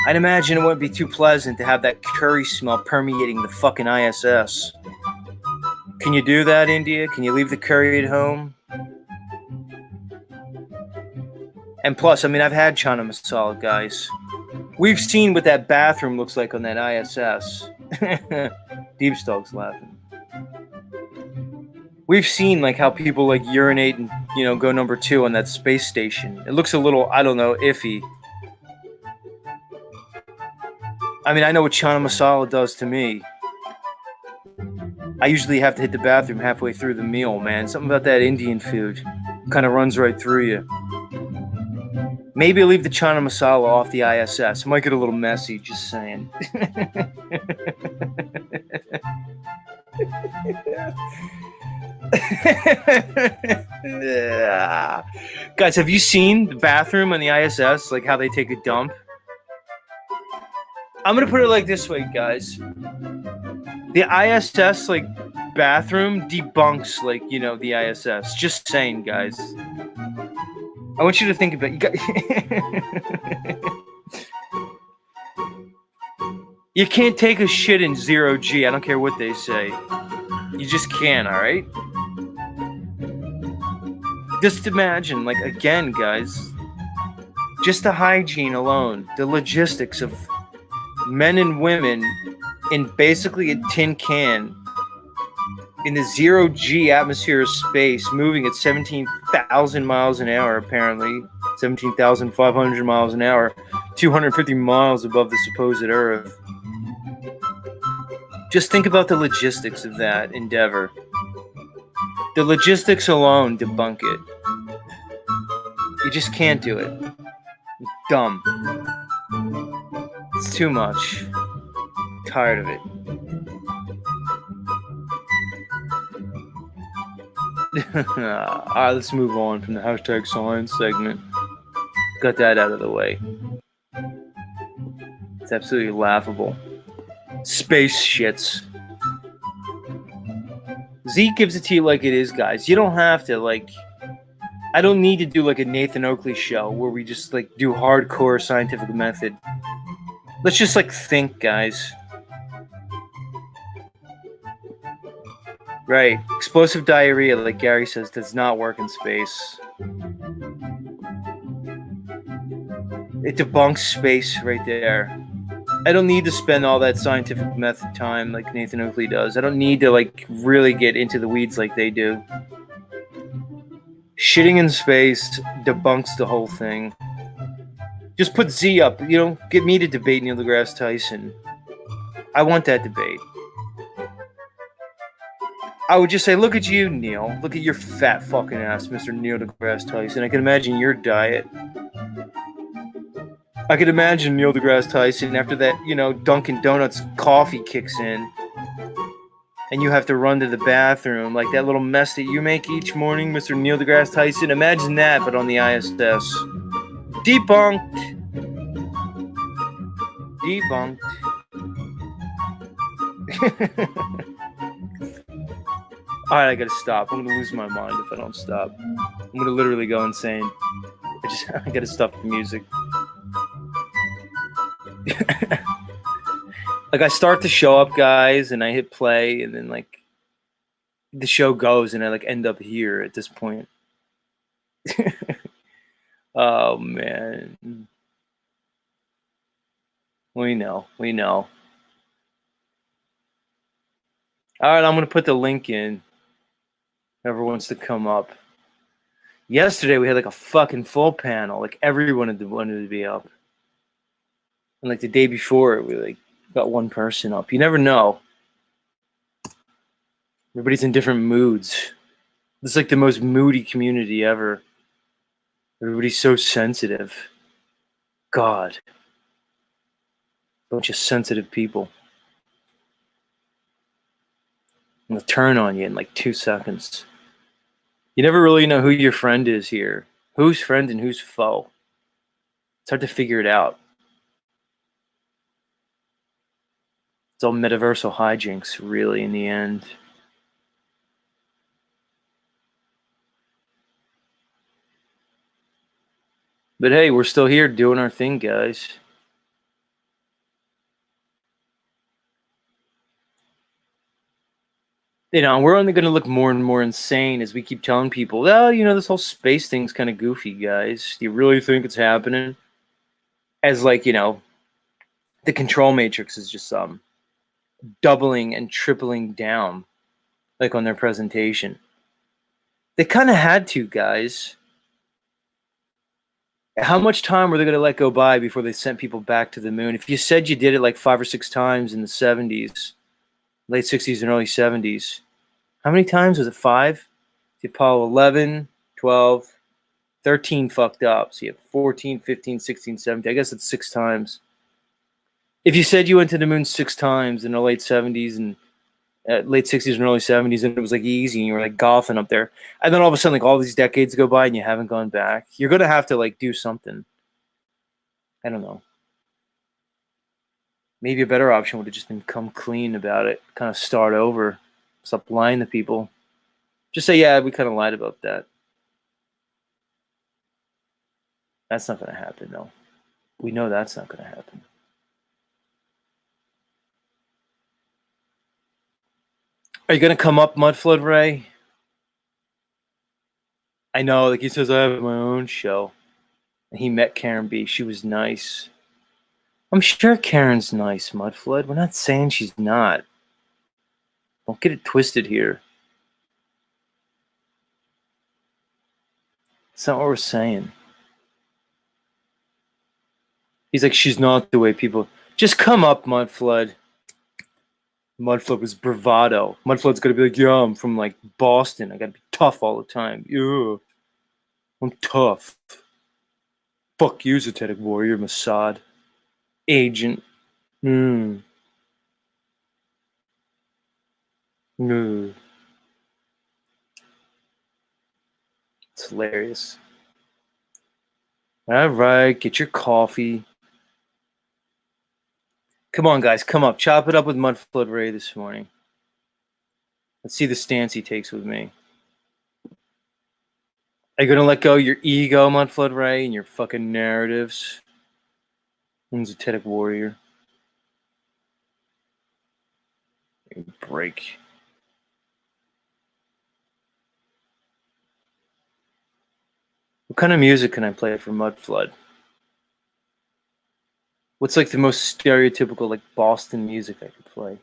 I'd imagine it wouldn't be too pleasant to have that curry smell permeating the fucking ISS. Can you do that, India? Can you leave the curry at home? And plus, I've had chana masala, guys. We've seen what that bathroom looks like on that ISS. Deep Stog's laughing. We've seen how people urinate and go number 2 on that space station. It looks a little, I don't know, iffy. I know what chana masala does to me. I usually have to hit the bathroom halfway through the meal, man. Something about that Indian food kind of runs right through you. Maybe leave the chana masala off the ISS. It might get a little messy, just saying. Guys, have you seen the bathroom on the ISS? How they take a dump? I'm gonna put it this way, guys. The ISS bathroom debunks the ISS. Just saying, guys. I want you to think about it. You can't take a shit in 0G. I don't care what they say. You just can't, all right? Just imagine, again, guys, just the hygiene alone, the logistics of men and women in basically a tin can in the 0G atmosphere of space, moving at 17,000 miles an hour, apparently, 17,500 miles an hour, 250 miles above the supposed Earth. Just think about the logistics of that endeavor. The logistics alone debunk it. You just can't do it. It's dumb. It's too much. I'm tired of it. Alright, let's move on from the hashtag science segment. Got that out of the way. It's absolutely laughable. Space shits. Zeke gives it to you like it is, guys. You don't have to, I don't need to do a Nathan Oakley show where we just do hardcore scientific method. Let's just think, guys. Right. Explosive diarrhea, like Gary says, does not work in space. It debunks space right there. I don't need to spend all that scientific method time like Nathan Oakley does. I don't need to like really get into the weeds like they do. Shitting in space debunks the whole thing. Just put Z up. You know, get me to debate Neil deGrasse Tyson. I want that debate. I would just say, look at you, Neil. Look at your fat fucking ass, Mr. Neil deGrasse Tyson. I can imagine your diet. I could imagine Neil deGrasse Tyson after that, you know, Dunkin' Donuts coffee kicks in. And you have to run to the bathroom. Like that little mess that you make each morning, Mr. Neil deGrasse Tyson. Imagine that, but on the ISS. Debunked. Debunked. Alright, I gotta stop. I'm gonna lose my mind if I don't stop. I'm gonna literally go insane. I gotta stop the music. Like I start the show up, guys, and I hit play, and then like the show goes, and I like end up here at this point. Oh man, we know. All right, I'm gonna put the link in. Whoever wants to come up. Yesterday we had like a fucking full panel, like everyone wanted to be up, and like the day before we like got one person up. You never know. Everybody's in different moods. This is like the most moody community ever. Everybody's so sensitive. God. Bunch of sensitive people. I'm gonna turn on you in like 2 seconds. You never really know who your friend is here. Who's friend and who's foe. It's hard to figure it out. It's all metaversal hijinks, really, in the end. But hey, we're still here doing our thing, guys. You know, we're only going to look more and more insane as we keep telling people, well, you know, this whole space thing's kind of goofy, guys. Do you really think it's happening? As like, you know, the control matrix is just doubling and tripling down, like on their presentation. They kind of had to, guys. How much time were they going to let go by before they sent people back to the moon? If you said you did it like 5 or 6 times in the 70s, late 60s and early 70s, how many times was it? 5? The Apollo 11, 12, 13 fucked up. So you have 14, 15, 16, 17. I guess it's 6 times. If you said you went to the moon 6 times in the late 70s and late 60s and early 70s, and it was like easy, and you were like golfing up there, and then all of a sudden, like all these decades go by and you haven't gone back, you're gonna have to like do something. I don't know. Maybe a better option would have just been come clean about it, kind of start over, stop lying to people. Just say, yeah, we kind of lied about that. That's not gonna happen, though. We know that's not gonna happen. Are you gonna come up, Mudflood Ray? I know, like he says, I have my own show. And he met Karen B. She was nice. I'm sure Karen's nice, Mudflood. We're not saying she's not. Don't get it twisted here. That's not what we're saying. He's like, she's not the way people... Just come up, Mudflood. Mudflood was bravado. Mudflood's gonna be like, yeah, I'm from like Boston. I gotta be tough all the time. Yeah, I'm tough. Fuck you, Zetetic Warrior, Mossad agent. It's hilarious. All right, get your coffee. Come on, guys, come up. Chop it up with Mudflood Ray this morning. Let's see the stance he takes with me. Are you going to let go of your ego, Mudflood Ray, and your fucking narratives? Who's a Zetetic Warrior? Break. What kind of music can I play for Mudflood? What's like the most stereotypical like Boston music I could play?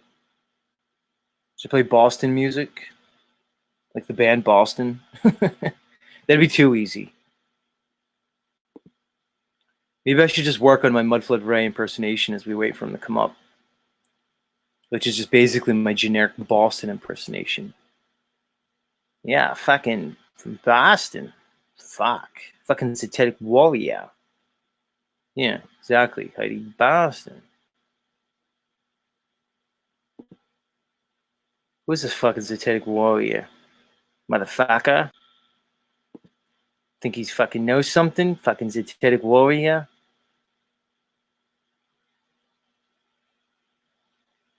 Should I play Boston music? Like the band Boston? That'd be too easy. Maybe I should just work on my Mudflood Ray impersonation as we wait for him to come up. Which is just basically my generic Boston impersonation. Yeah, fucking from Boston. Fuck. Fucking Synthetic Warrior. Yeah, exactly. Heidi Boston. Who's this fucking Synthetic Warrior? Motherfucker? Think he's fucking knows something? Fucking Synthetic Warrior?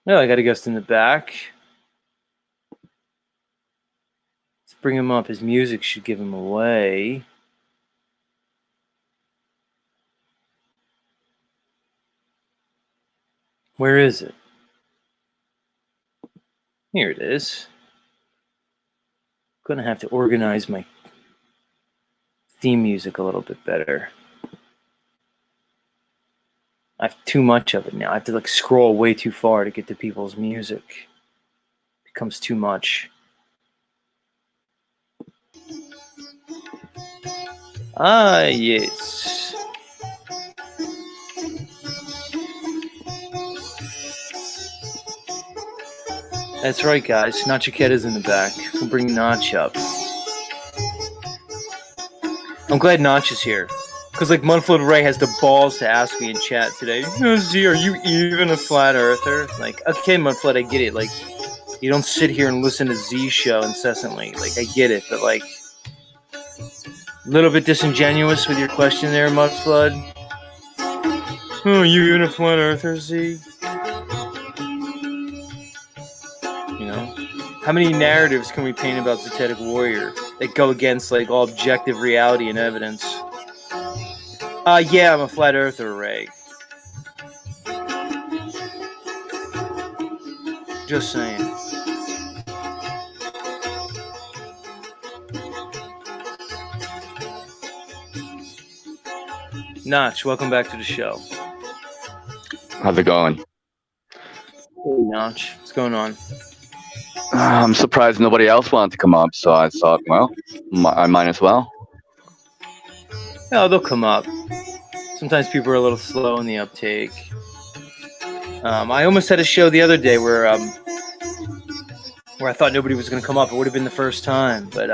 No, I got a ghost in the back. Let's bring him up. His music should give him away. Where is it? Here it is. Gonna have to organize my theme music a little bit better. I have too much of it now. I have to like scroll way too far to get to people's music. It becomes too much. Ah, yes. That's right, guys. Nachiqueta's in the back. We'll bring Notch up. I'm glad Notch is here. Because, like, Mudflood Ray has the balls to ask me in chat today, "Oh, Z, are you even a flat earther?" Like, okay, Mudflood, I get it. Like, you don't sit here and listen to Z's show incessantly. Like, I get it. But, like, a little bit disingenuous with your question there, Mudflood. "Oh, are you even a flat earther, Z?" You know? How many narratives can we paint about Synthetic Warrior that go against, like, all objective reality and evidence? Yeah, I'm a flat earther, Ray. Just saying. Notch, welcome back to the show. How's it going? Hey, Notch, what's going on? I'm surprised nobody else wanted to come up, so I thought, well, I might as well. Oh, they'll come up. Sometimes people are a little slow in the uptake. I almost had a show the other day where I thought nobody was going to come up. It would have been the first time, but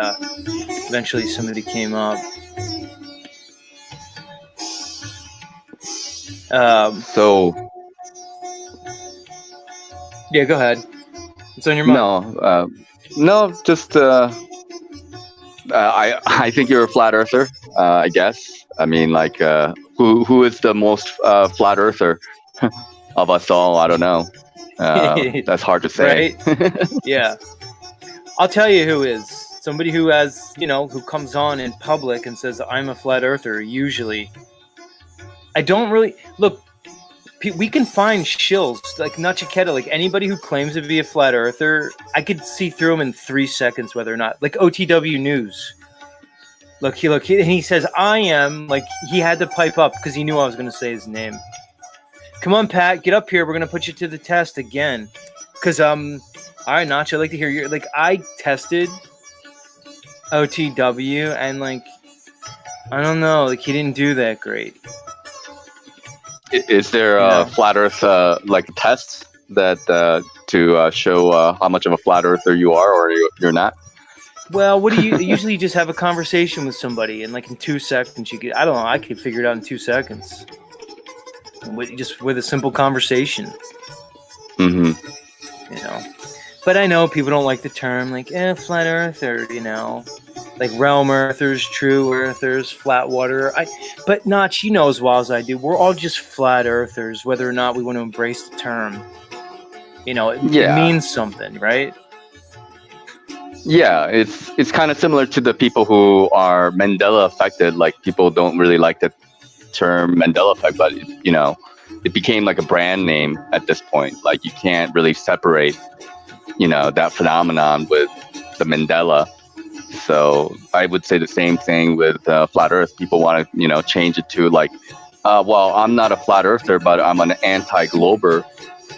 eventually somebody came up. Yeah, go ahead. What's on your mind? No, just I think you're a flat earther. I guess. I mean, like, who is the most flat earther of us all? I don't know. That's hard to say. Right? Yeah. I'll tell you who is. Somebody who has, who comes on in public and says, "I'm a flat earther," usually. I don't really... Look, we can find shills, like Nachiqueta, like anybody who claims to be a flat earther, I could see through him in 3 seconds whether or not. Like OTW News. He says, "I am," like he had to pipe up because he knew I was going to say his name. Come on, Pat, get up here. We're going to put you to the test again. Because, all right, Notch, I'd like to hear your, like, I tested OTW and, like, I don't know, like, he didn't do that great. Is there a flat earth, like, test that, to show how much of a flat earther you are or you're not? Well, what do you usually just have a conversation with somebody and like in 2 seconds you get, I don't know, I could figure it out in 2 seconds. With a simple conversation. Mm-hmm. But I know people don't like the term like, flat earther, like realm earthers, true earthers, flat water. But Notch, you know as well as I do, we're all just flat earthers, whether or not we want to embrace the term. It means something, right? Yeah, it's kind of similar to the people who are Mandela affected. Like, people don't really like the term Mandela effect, but it became like a brand name at this point. Like, you can't really separate, that phenomenon with the Mandela. So I would say the same thing with flat Earth. People want to, change it to like Well, I'm not a flat earther, but I'm an anti-glober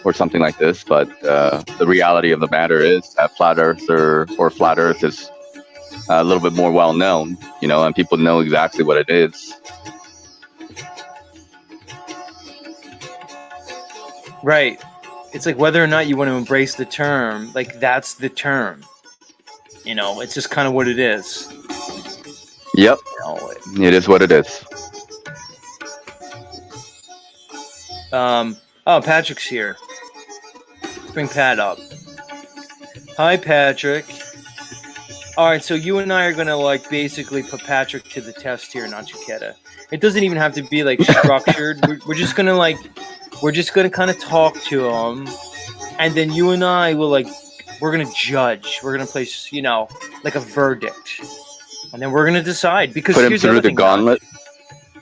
or something like this. But the reality of the matter is that flat earther or flat earth is a little bit more well known, and people know exactly what it is. Right. It's like whether or not you want to embrace the term, like that's the term. It's just kind of what it is. Yep. It is what it is. Patrick's here. Let's bring Pat up. Hi, Patrick. All right, so you and I are gonna basically put Patrick to the test here, Nachiketa. It doesn't even have to be structured. we're just gonna kind of talk to him, and then you and I will we're gonna judge. We're gonna place a verdict, and then we're gonna decide because put him through the gauntlet.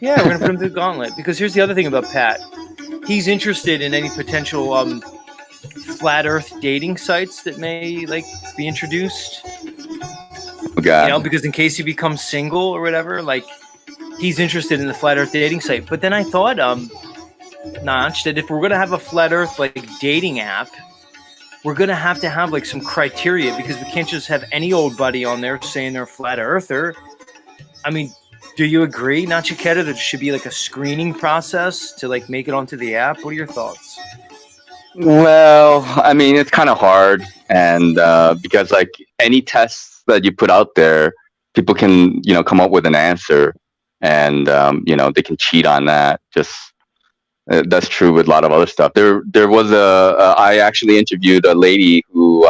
Yeah, we're gonna put him through the gauntlet because here's the other thing about Pat. He's interested in any potential flat Earth dating sites that may be introduced. Oh, God. Because in case he becomes single or whatever, he's interested in the flat Earth dating site. But then I thought, Notch, that if we're gonna have a flat Earth dating app, we're gonna have to have some criteria because we can't just have any old buddy on there saying they're a flat earther. I mean, do you agree, Nachiketa, that there should be a screening process to make it onto the app? What are your thoughts? Well, I mean, it's kind of hard, and because any tests that you put out there, people can come up with an answer, and they can cheat on that. Just that's true with a lot of other stuff. There was I actually interviewed a lady who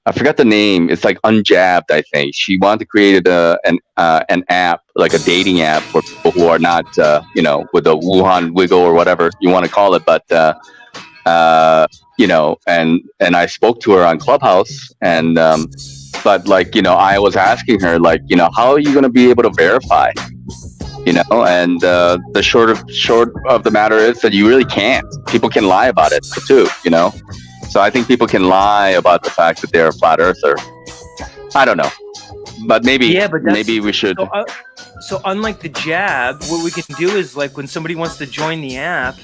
I forgot the name. It's Unjabbed, I think. She wanted to create an app, a dating app for people who are not with the Wuhan wiggle or whatever you want to call it, but and I spoke to her on Clubhouse, and but I was asking her how are you going to be able to verify, and the short of the matter is that you really can't. People can lie about it too, so I think people can lie about the fact that they're a flat earther. I don't know, but maybe maybe we should. So unlike the jab, what we can do is when somebody wants to join the app,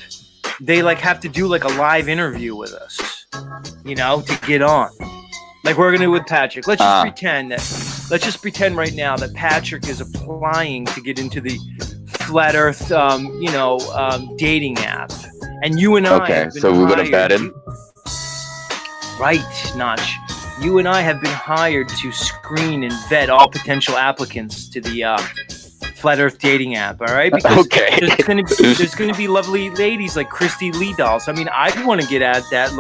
they have to do a live interview with us, to get on. We're gonna do with Patrick. Let's just pretend right now that Patrick is applying to get into the flat Earth, dating app, and you and I. Okay, so we're gonna bet him. Right, Notch. You and I have been hired to screen and vet all potential applicants to the flat Earth dating app. All right, because okay. there's gonna be lovely ladies like Christy Lee Dolls. I mean, I want to get at that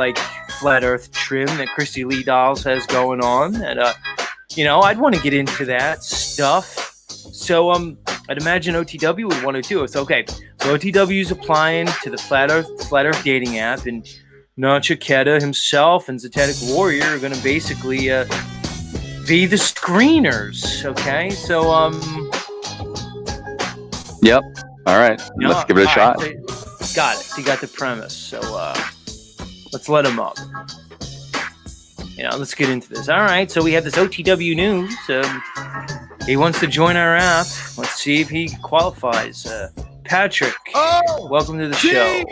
flat Earth trim that Christy Lee Dolls has going on, and I'd want to get into that stuff. So I'd imagine OTW would want to too. It's okay. So OTW is applying to the flat Earth dating app, and Nachiketa himself and Zetetic Warrior are going to basically be the screeners. Okay, so Yep. All right. Let's give it a shot. Right, got it. So you got the premise. So let's let him up. Let's get into this. All right. So we have this OTW news. He wants to join our app. Let's see if he qualifies. Patrick, welcome to the show.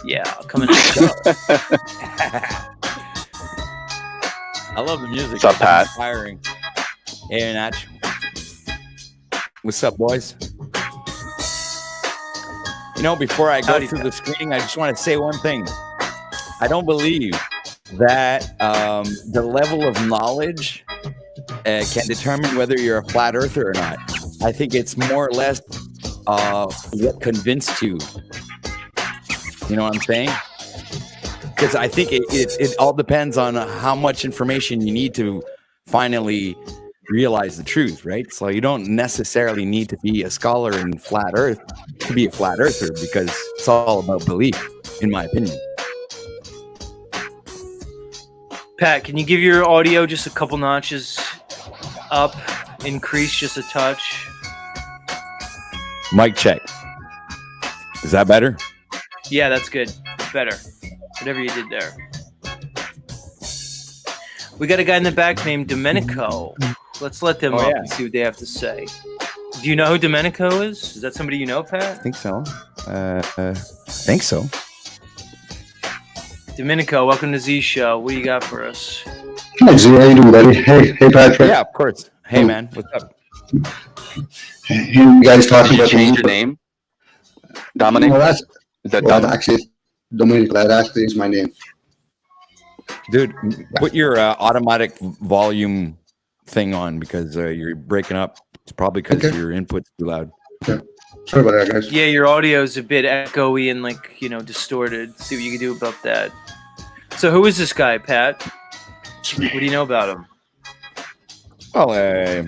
Yeah, coming to the I love the music. What's up, Pat? Inspiring. Hey, Natch. What's up, boys? Before I go through the screening, I just want to say one thing. I don't believe that the level of knowledge can determine whether you're a flat earther or not. I think it's more or less what convinced you. You know what I'm saying? Because I think it all depends on how much information you need to finally realize the truth, right? So you don't necessarily need to be a scholar in flat earth to be a flat earther, because it's all about belief, in my opinion. Pat, can you give your audio just a couple notches up, increase just a touch? Mic check. Is that better? Yeah, that's good. It's better. Whatever you did there. We got a guy in the back named Domenico Let's let them up and see what they have to say. Do you know who Domenico is? Is that somebody you know, Pat? I think so. Think so. Domenico, welcome to Z Show. What do you got for us? Hi, Z. How you doing, buddy? Hey, Patrick. Yeah, of course. Hey, man. What's up? Hey, you guys talking about change your name, Dominic? Well, is that Dominic? Actually, Domenico. That actually is my name. Dude, put your automatic volume thing on because you're breaking up. It's probably because your input's too loud. Okay. Sorry about that, guys. Yeah, your audio is a bit echoey and distorted. See what you can do about that. So who is this guy, Pat? What do you know about him? Well,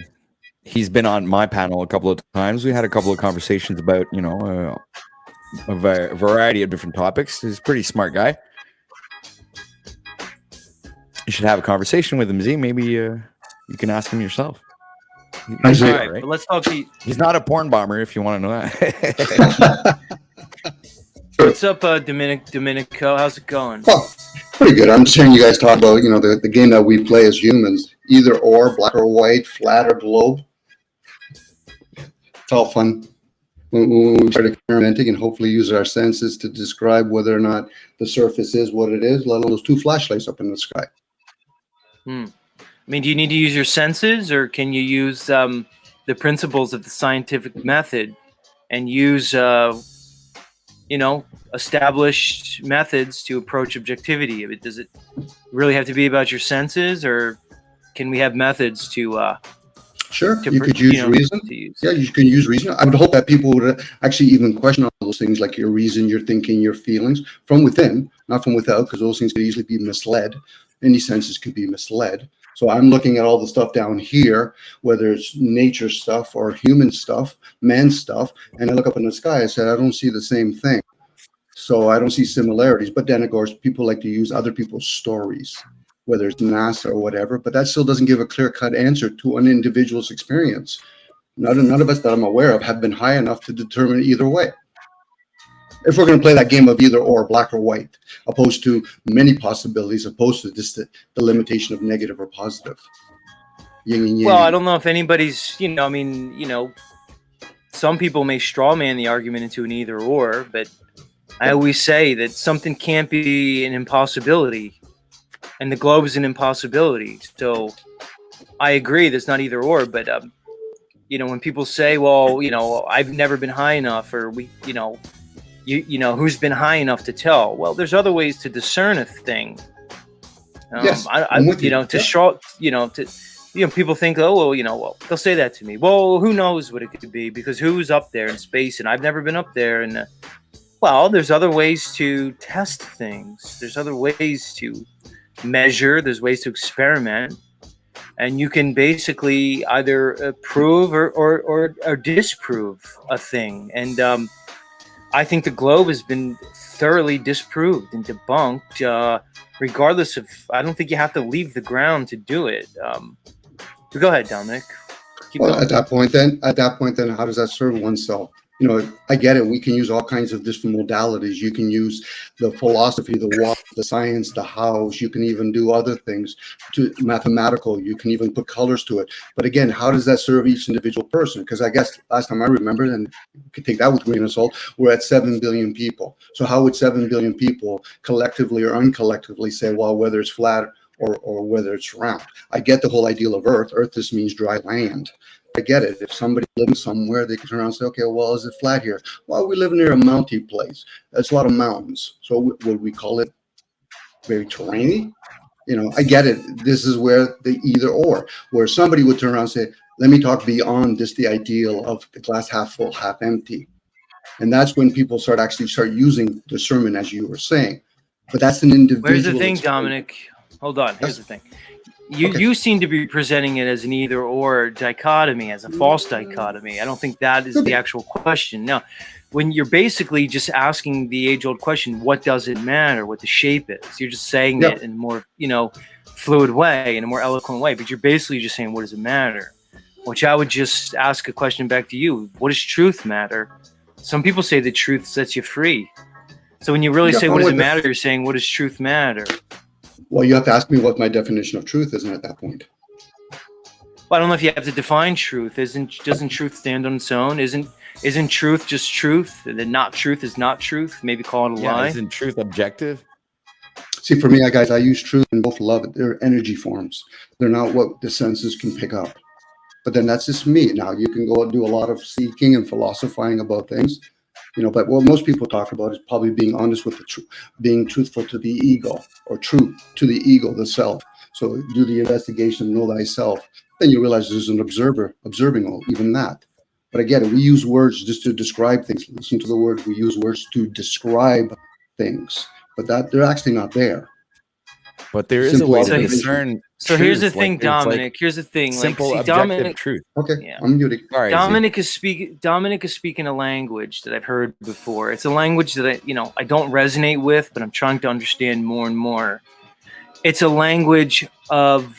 he's been on my panel a couple of times. We had a couple of conversations about, a variety of different topics. He's a pretty smart guy. You should have a conversation with him, Z. Maybe you can ask him yourself. All right, but let's talk. He's not a porn bomber, if you want to know that. What's up, Domenico? How's it going? Well, pretty good. I'm just hearing you guys talk about, the game that we play as humans. Either or, black or white, flat or globe. It's all fun. When we start experimenting and hopefully use our senses to describe whether or not the surface is what it is, let alone those two flashlights up in the sky. I mean, do you need to use your senses, or can you use the principles of the scientific method and use, established methods to approach objectivity? Does it really have to be about your senses, or can we have methods to? Sure, you could use reason. Yeah, you can use reason. I would hope that people would actually even question all those things, like your reason, your thinking, your feelings, from within, not from without, because those things could easily be misled. Any senses could be misled. So I'm looking at all the stuff down here, whether it's nature stuff or human stuff, man stuff, and I look up in the sky, I said, I don't see the same thing. So I don't see similarities. But then, of course, people like to use other people's stories, whether it's NASA or whatever, but that still doesn't give a clear-cut answer to an individual's experience. None of us that I'm aware of have been high enough to determine either way. If we're going to play that game of either or, black or white, opposed to many possibilities, opposed to just the limitation of negative or positive. Yin and yang. Well, I don't know if anybody's, some people may straw man the argument into an either or, but I always say that something can't be an impossibility, and the globe is an impossibility. So I agree there's not either or, but when people say, well, I've never been high enough, or who's been high enough to tell? Well, there's other ways to discern a thing. Yes, I'm with you. People think, they'll say that to me. Well, who knows what it could be, because who's up there in space, and I've never been up there. And well, there's other ways to test things. There's other ways to measure. There's ways to experiment, and you can basically either prove or disprove a thing. And I think the globe has been thoroughly disproved and debunked, regardless of, I don't think you have to leave the ground to do it. So go ahead, Dominic. Keep going. At that point, then, how does that serve oneself? I get it. We can use all kinds of different modalities. You can use the philosophy, the what, the science, the hows. You can even do other things to mathematical. You can even put colors to it. But again, how does that serve each individual person? Because I guess last time I remember, and you could take that with a grain of salt, we're at 7 billion people. So how would 7 billion people collectively or uncollectively say, well, whether it's flat or whether it's round? I get the whole ideal of Earth. Earth just means dry land. I get it. If somebody living somewhere, they can turn around and say, okay, well, is it flat here? Well, we live near a mounty place. That's a lot of mountains. So would we call it very terrainy? I get it. This is where the either or, where somebody would turn around and say, let me talk beyond just the ideal of the glass half full, half empty. And that's when people start using discernment, as you were saying. But that's an individual. Where's the thing, Dominic? Hold on. Here's the thing. You seem to be presenting it as an either or dichotomy, as a false dichotomy. I don't think that is the actual question. No, when you're basically just asking the age-old question, what does it matter what the shape is? You're just saying it in a more, fluid way, in a more eloquent way. But you're basically just saying, what does it matter? Which I would just ask a question back to you. What does truth matter? Some people say that truth sets you free. So when you really say, what does it matter? You're saying, what does truth matter? Well, you have to ask me what my definition of truth is at that point. Well, I don't know if you have to define truth. Doesn't truth stand on its own? Isn't truth just truth? That not truth is not truth. Maybe call it a lie. Isn't truth objective? See, for me, guys, I use truth and both love it. They're energy forms. They're not what the senses can pick up. But then that's just me. Now you can go and do a lot of seeking and philosophizing about things, but what most people talk about is probably being honest with the truth, being truthful to the ego, or true to the ego, the self. So do the investigation, know thyself. Then you realize there's an observer observing all, even that. But again, we use words just to describe things. Listen to the words. We use words to describe things, but that they're actually not there. But there is a way to discern. So here's the thing, Dominic. Here's the thing. Simple, objective Dominic, truth. Okay, yeah. I'm muted. Sorry, Dominic is speaking a language that I've heard before. It's a language that I don't resonate with, but I'm trying to understand more and more. It's a language of,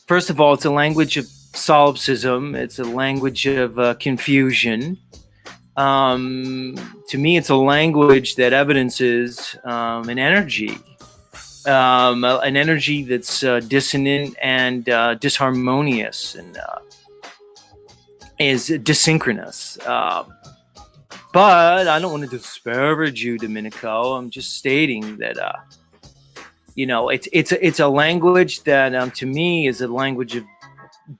first of all, it's a language of solipsism. It's a language of confusion. To me, it's a language that evidences an energy. An energy that's dissonant and disharmonious and is desynchronous. But I don't want to disparage you, Domenico. I'm just stating that it's a language that to me is a language of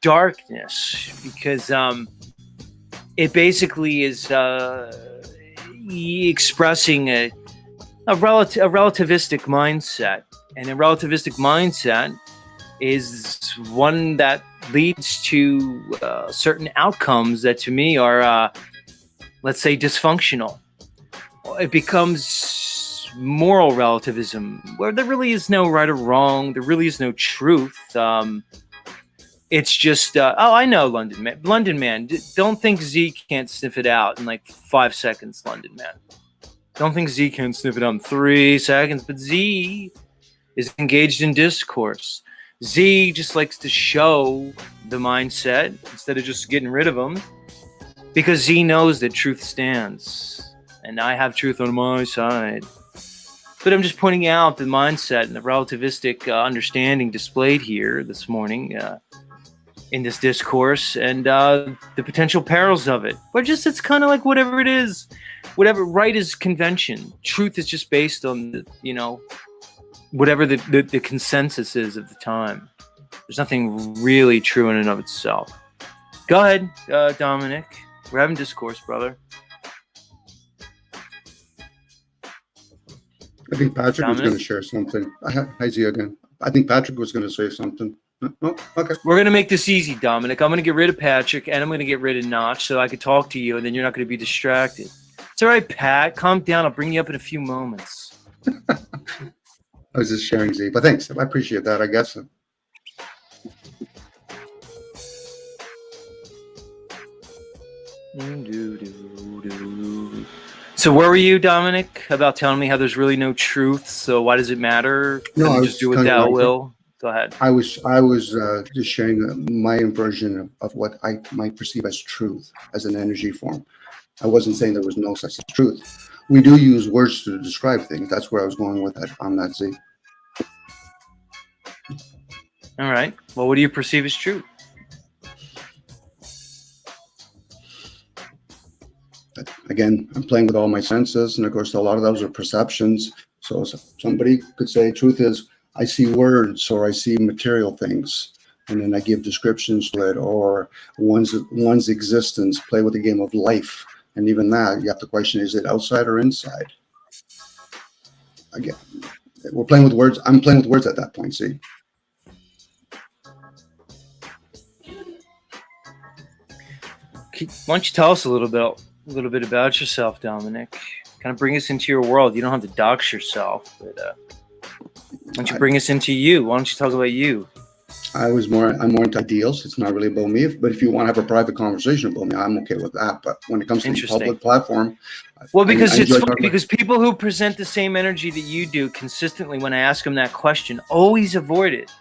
darkness, because it basically is expressing a relativistic mindset. And a relativistic mindset is one that leads to certain outcomes that to me are, let's say, dysfunctional. It becomes moral relativism, where there really is no right or wrong. There really is no truth. It's just, I know, London Man. London Man, don't think Z can't sniff it out in like 5 seconds, London Man. Don't think Z can sniff it out in 3 seconds, but Z is engaged in discourse. Z just likes to show the mindset instead of just getting rid of them, because Z knows that truth stands, and I have truth on my side. But I'm just pointing out the mindset and the relativistic understanding displayed here this morning in this discourse, and the potential perils of it. But just, it's kind of like whatever it is. Whatever, right is convention. Truth is just based on whatever the consensus is of the time. There's nothing really true in and of itself. Go ahead, Dominic. We're having discourse, brother. I think Patrick was going to share something. Hi, Z again. I think Patrick was going to say something. Oh, okay. We're going to make this easy, Dominic. I'm going to get rid of Patrick, and I'm going to get rid of Notch so I can talk to you, and then you're not going to be distracted. It's all right, Pat. Calm down. I'll bring you up in a few moments. I was just sharing, Z, but thanks. I appreciate that, I guess. So where were you, Dominic, about telling me how there's really no truth? So why does it matter? No, I was just do what thou will. Go ahead. I was just sharing my version of what I might perceive as truth, as an energy form. I wasn't saying there was no such truth. We do use words to describe things. That's where I was going with that on that, Z. All right. Well, what do you perceive as truth? Again, I'm playing with all my senses, and of course, a lot of those are perceptions. So somebody could say truth is, I see words or I see material things, and then I give descriptions to it, or one's existence, play with the game of life. And even that, you have to question, is it outside or inside? Again, we're playing with words. I'm playing with words at that point, see? Why don't you tell us a little bit about yourself, Dominic? Kind of bring us into your world. You don't have to dox yourself, but why don't you bring us into you? Why don't you talk about you? I'm more into ideals. It's not really about me. But if you want to have a private conversation about me, I'm okay with that. But when it comes to the public platform, well, because it's funny, because people who present the same energy that you do consistently, when I ask them that question, always avoid it.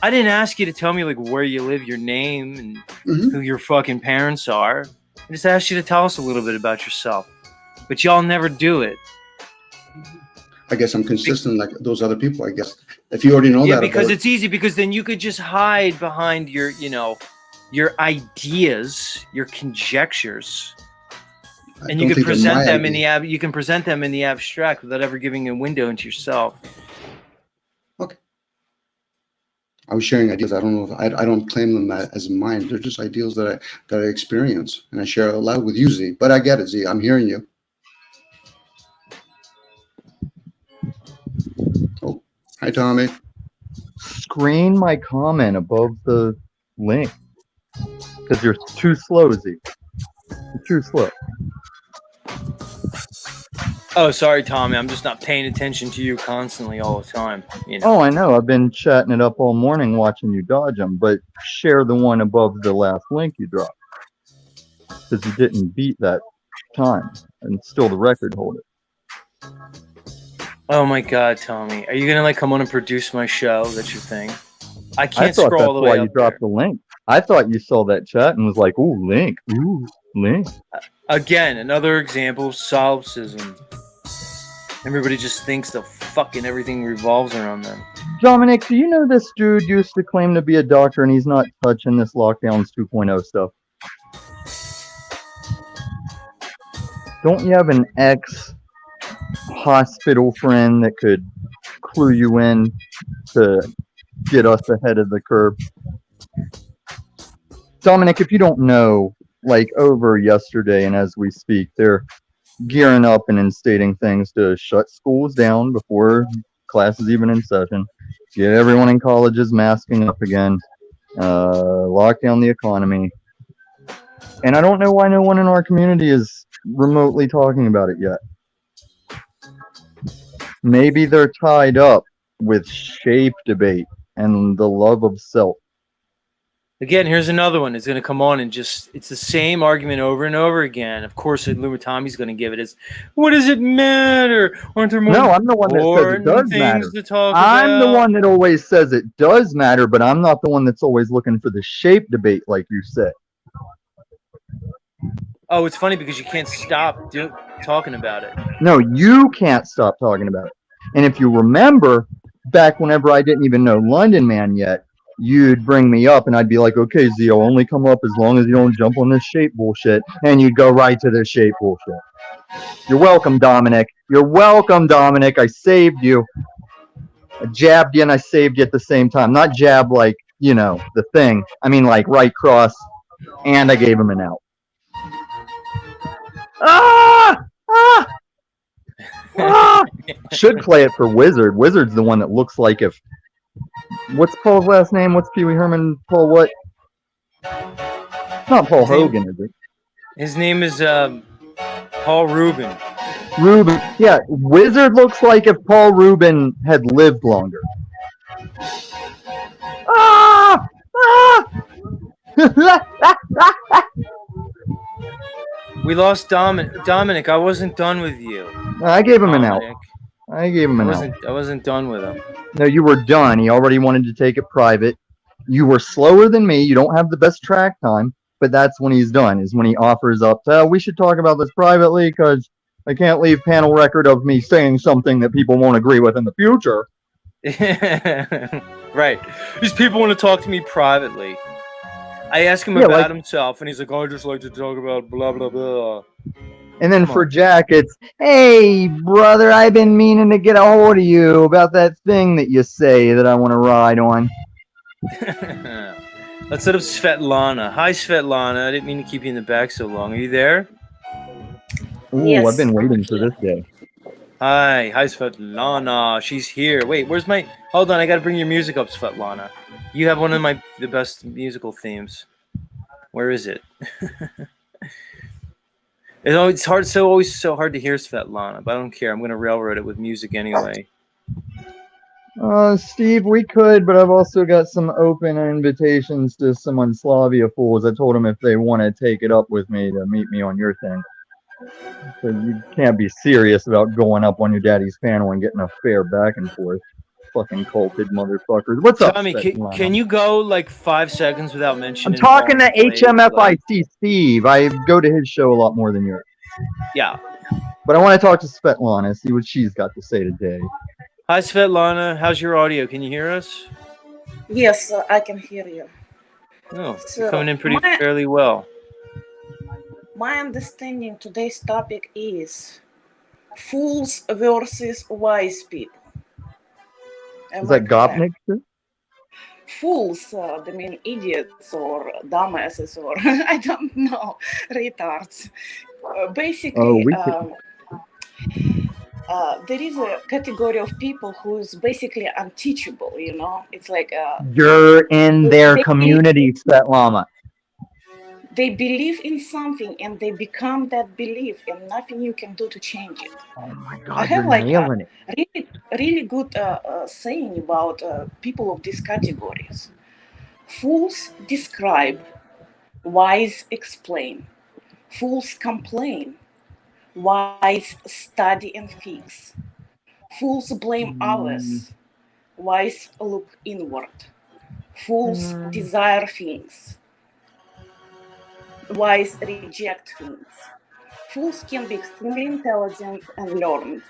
I didn't ask you to tell me like where you live, your name, and who your fucking parents are. I just asked you to tell us a little bit about yourself. But y'all never do it. I guess I'm consistent like those other people. I guess If you already know Yeah, that, because about it's easy, because then you could just hide behind your, your ideas, your conjectures, I and you don't can think they're present my them ideas. you can present them in the abstract without ever giving a window into yourself. I was sharing ideas. I don't know if I don't claim them as mine. They're just ideals that I experience, and I share a lot with you, Z. But I get it, Z. I'm hearing you. Oh, hi, Tommy. Screen my comment above the link because you're too slow, Z. You're too slow. Oh, sorry, Tommy. I'm just not paying attention to you constantly all the time. Oh, I know. I've been chatting it up all morning watching you dodge them, but share the one above the last link you dropped because you didn't beat that time and still the record holder. Oh my God, Tommy. Are you gonna come on and produce my show? That's your thing? I can't thought scroll all the that's way why up you dropped the link. I thought you saw that chat and was like, "Ooh, link, ooh, link." Again, another example of solipsism. Everybody just thinks the fucking everything revolves around them. Dominic, do you know this dude used to claim to be a doctor and he's not touching this Lockdowns 2.0 stuff? Don't you have an ex-hospital friend that could clue you in to get us ahead of the curve? Dominic, if you don't know, over yesterday and as we speak, they're gearing up and instating things to shut schools down before class is even in session, get everyone in colleges masking up again, lock down the economy. And I don't know why no one in our community is remotely talking about it yet. Maybe they're tied up with shape debate and the love of self. Again, here's another one. It's going to come on and it's the same argument over and over again. Of course, Lumatomi's going to give it as, what does it matter? Aren't there more No, I'm the one that says it does matter. I'm the one that always says it does matter, but I'm not the one that's always looking for the shape debate, like you said. Oh, it's funny because you can't stop talking about it. No, you can't stop talking about it. And if you remember, back whenever I didn't even know London Man yet, you'd bring me up and I'd be like, okay, Z, I'll only come up as long as you don't jump on this shape bullshit. And you'd go right to the shape bullshit. You're welcome, Dominic. You're welcome, Dominic. I saved you. I jabbed you and I saved you at the same time. Not jab like, the thing. I mean like right cross. And I gave him an out. Ah! Ah! Ah! Should play it for Wizard. Wizard's the one that looks like if... What's Paul's last name? What's Pee Wee Herman? Paul what? It's not Paul Hogan, is it? His name is Paul Rubin. Rubin. Yeah, Wizard looks like if Paul Rubin had lived longer. Ah! Ah! We lost Dominic. I wasn't done with you. I gave him an out. I wasn't done with him. No, you were done. He already wanted to take it private. You were slower than me. You don't have the best track time, but that's when he's done, is when he offers up, we should talk about this privately because I can't leave panel record of me saying something that people won't agree with in the future. Right. These people want to talk to me privately. I ask him about himself, and he's like, I just like to talk about blah, blah, blah. And then for Jack, it's, hey, brother, I've been meaning to get a hold of you about that thing that you say that I want to ride on. Let's set up Svetlana. Hi, Svetlana. I didn't mean to keep you in the back so long. Are you there? Ooh, yes. I've been waiting for this day. Hi, Svetlana. She's here. Wait, where's my... Hold on, I got to bring your music up, Svetlana. You have one of the best musical themes. Where is it? It's always so hard to hear Svetlana, but I don't care. I'm going to railroad it with music anyway. Steve, we could, but I've also got some open invitations to some Unslavia fools. I told them if they want to take it up with me to meet me on your thing. So you can't be serious about going up on your daddy's panel and getting a fair back and forth. Fucking culted motherfuckers. What's up, Tommy, can you go 5 seconds without mentioning? I'm talking to HMFIC Steve. I go to his show a lot more than yours. Yeah. But I want to talk to Svetlana, see what she's got to say today. Hi, Svetlana. How's your audio? Can you hear us? Yes, I can hear you. Oh, So you're coming in fairly well. my understanding today's topic is fools versus wise people. Is that Gopnik? Fools, they mean idiots or dumbasses or I don't know, retards. Basically, there is a category of people who's basically unteachable. You know, it's like You're in their community, Svetlana. They believe in something and they become that belief, and nothing you can do to change it. Oh my I God, have you're like nailing it. really good saying about people of these categories. Fools describe, wise explain. Fools complain, wise study and fix. Fools blame others, wise look inward. Fools desire things, wise reject things. Fools can be extremely intelligent and learned.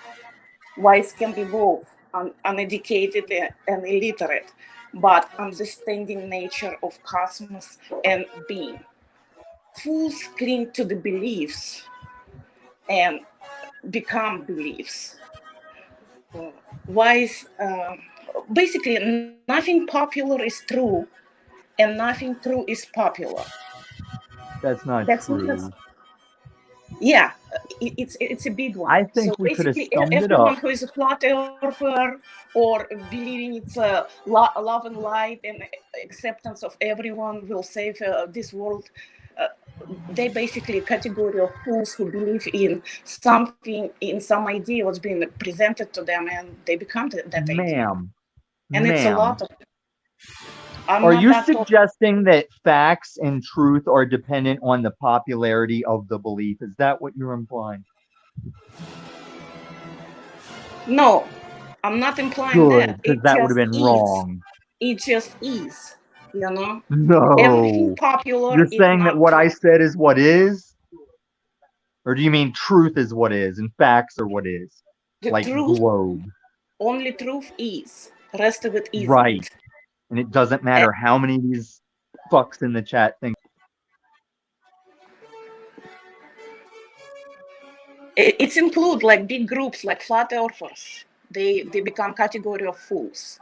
Wise can be both uneducated and illiterate, but understanding nature of cosmos and being. Fools cling to the beliefs and become beliefs. Wise, basically, nothing popular is true, and nothing true is popular. That's not true. Yeah, it's a big one. I think so we could have basically, summed it everyone up. who is a flat earther or believing it's love and light and acceptance of everyone will save this world, they basically a category of fools who believe in something, in some idea what's being presented to them, and they become that idea. And it's a lot of. Are you suggesting that facts and truth are dependent on the popularity of the belief? Is that what you're implying? No, I'm not implying that. Because that would have been wrong. It just is, you know? No. Everything popular You're is saying that not what true. I said is what is? Or do you mean truth is what is and facts are what is? The like truth, globe. only truth is. The rest of it isn't. Right. And it doesn't matter how many of these fucks in the chat think. It's include like big groups like flat earthers. They become category of fools.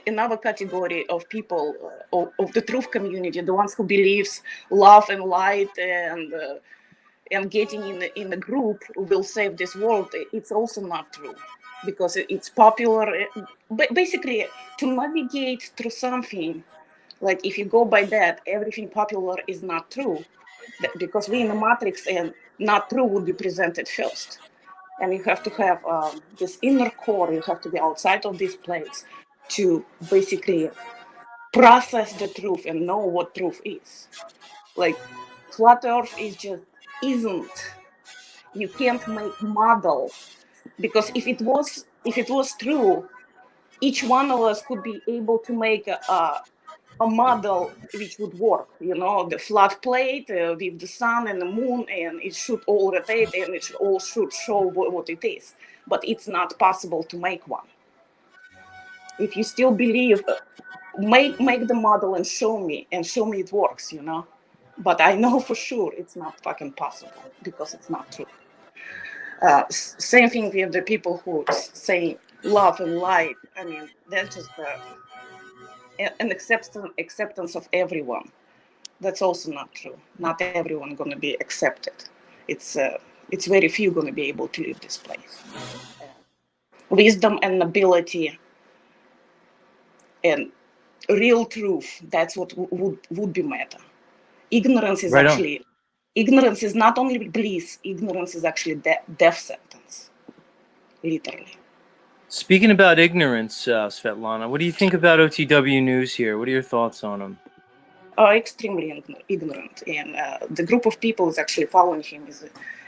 Another category of people of the truth community, the ones who believes love and light and getting in a group will save this world. It's also not true, because it's popular. Basically, to navigate through something, like if you go by that, everything popular is not true, because we're in the matrix and not true would be presented first. And you have to have this inner core, you have to be outside of this place to basically process the truth and know what truth is. Like flat earth is just isn't. You can't make model, because if it was true, each one of us could be able to make a model which would work, you know, the flat plate with the sun and the moon, and it should all rotate and it all should show what it is. But it's not possible to make one. If you still believe, make the model and show me it works, you know. But I know for sure it's not fucking possible, because it's not true. Same thing with the people who say love and light. I mean, that's just an acceptance of everyone. That's also not true. Not everyone going to be accepted. It's very few going to be able to leave this place. Wisdom and ability and real truth, that's what would be matter. Ignorance is Right on. actually, ignorance is not only bliss, ignorance is actually death sentence, literally. Speaking about ignorance, Svetlana, what do you think about OTW News here? What are your thoughts on them? Extremely ignorant, and the group of people is actually following him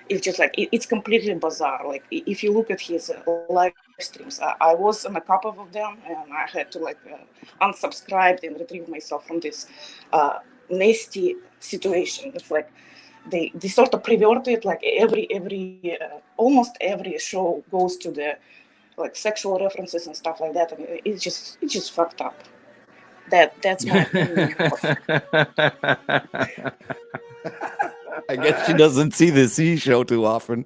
is just like it's completely bizarre. Like if you look at his live streams, I was on a couple of them, and I had to like unsubscribe and retrieve myself from this nasty situation. It's like they sort of perverted, like every almost every show goes to the like sexual references and stuff like that. I mean, it's just fucked up. That's my opinion. I guess she doesn't see the C show too often.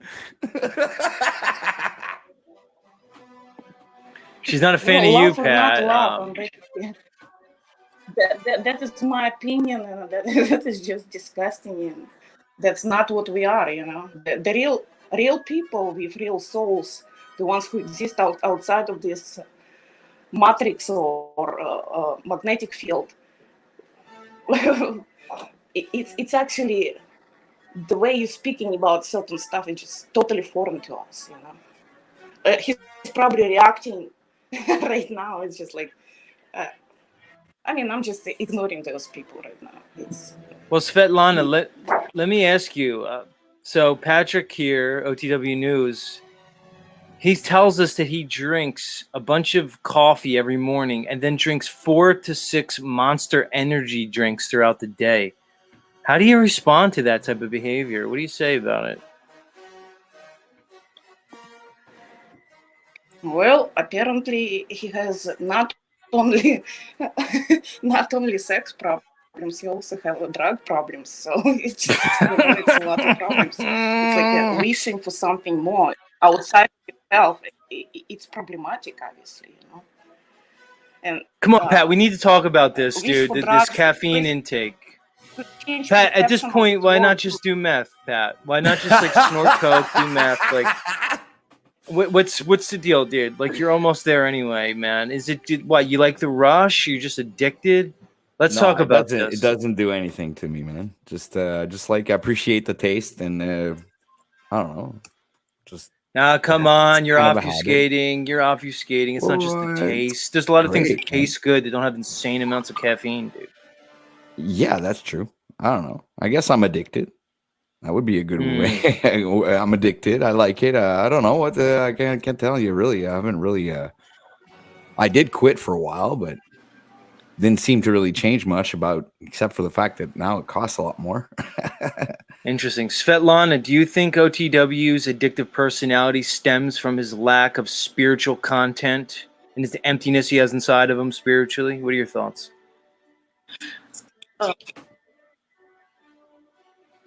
She's not a fan of you, Pat. That is my opinion, and that is just disgusting, and that's not what we are, you know. The real people with real souls, the ones who exist outside of this matrix or magnetic field. It's actually the way you're speaking about certain stuff is just totally foreign to us, you know. He's probably reacting right now. It's just like, I mean, I'm just ignoring those people right now. Well, Svetlana, let me ask you. So Patrick here, OTW News, he tells us that he drinks a bunch of coffee every morning and then drinks 4 to 6 Monster Energy drinks throughout the day. How do you respond to that type of behavior? What do you say about it? Well, apparently he has not only sex problems, he also has drug problems. So it's a lot of problems. It's like wishing for something more outside of itself. It's problematic, obviously, you know. And come on, Pat, we need to talk about this, dude. This caffeine intake. Pat, at this point, why not just do meth, Pat? Why not just like snort coke, do meth? Like, what's the deal, dude? Like, you're almost there anyway, man. Is it what you like the rush? You're just addicted? Let's talk about this. It doesn't do anything to me, man. Just like I appreciate the taste, and I don't know, just. Come on, you're obfuscating. You're obfuscating. It's not just the taste. There's a lot of things that taste good that don't have insane amounts of caffeine, dude. Yeah, that's true. I don't know. I guess I'm addicted. That would be a good way. I'm addicted. I like it. I don't know what I can't tell you really. I haven't really. I did quit for a while, but didn't seem to really change much except for the fact that now it costs a lot more. Interesting. Svetlana, do you think OTW's addictive personality stems from his lack of spiritual content and the emptiness he has inside of him spiritually? What are your thoughts?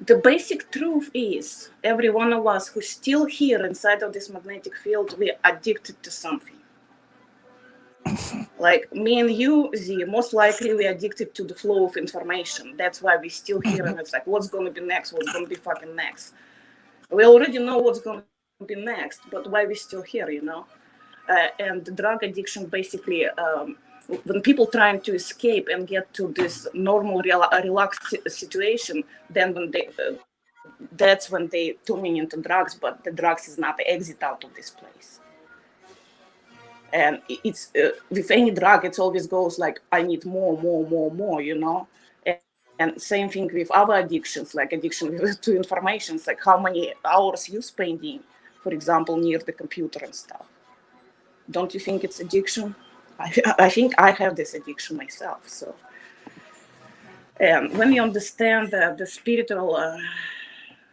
The basic truth is every one of us who's still here inside of this magnetic field, we're addicted to something. Like me and you, Z, most likely we're addicted to the flow of information. That's why we're still here, and it's like, what's going to be next? What's going to be fucking next? We already know what's going to be next, but why we're still here, you know? And the drug addiction basically, when people trying to escape and get to this normal, relaxed situation, then when that's when they tuning into drugs, but the drugs is not the exit out of this place. And it's with any drug, it always goes like, I need more, you know? And same thing with other addictions, like addiction to information, it's like how many hours you spending, for example, near the computer and stuff. Don't you think it's addiction? I think I have this addiction myself. So, and when you understand the spiritual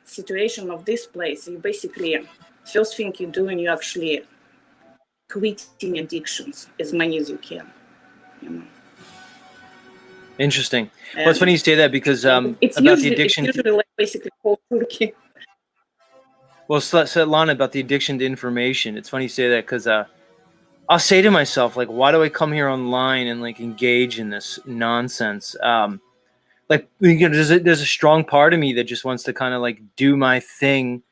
situation of this place, you basically, first thing you do, and you actually quitting addictions as many as you can. You know? Interesting. Well, it's funny you say that because about the addiction. It's usually like basically cold turkey. Well, Svetlana, about the addiction to information. It's funny you say that because I'll say to myself, like, why do I come here online and like engage in this nonsense? Like, you know, there's a strong part of me that just wants to kind of like do my thing.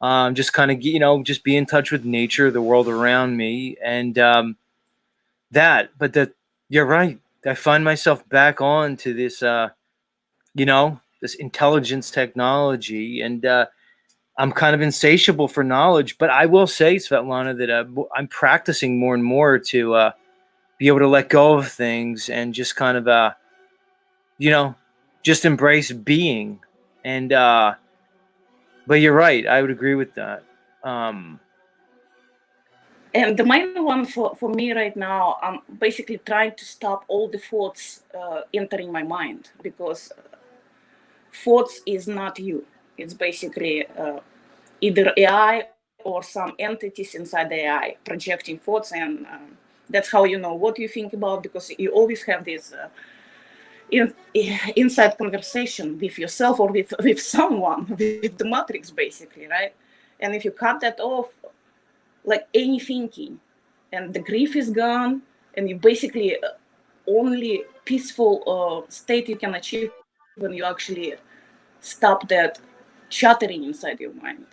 Just kind of, you know, just be in touch with nature, the world around me, and you're right. I find myself back on to this, you know, this intelligence technology, and I'm kind of insatiable for knowledge. But I will say, Svetlana, that I'm practicing more and more to be able to let go of things and just kind of, you know, just embrace being. And but you're right. I would agree with that. And the main one for me right now, I'm basically trying to stop all the thoughts entering my mind, because thoughts is not you. It's basically either AI or some entities inside the AI projecting thoughts, and that's how you know what you think about, because you always have this inside conversation with yourself or with someone, with the matrix, basically, right? And if you cut that off, like any thinking, and the grief is gone, and you basically only peaceful state you can achieve when you actually stop that chattering inside your mind.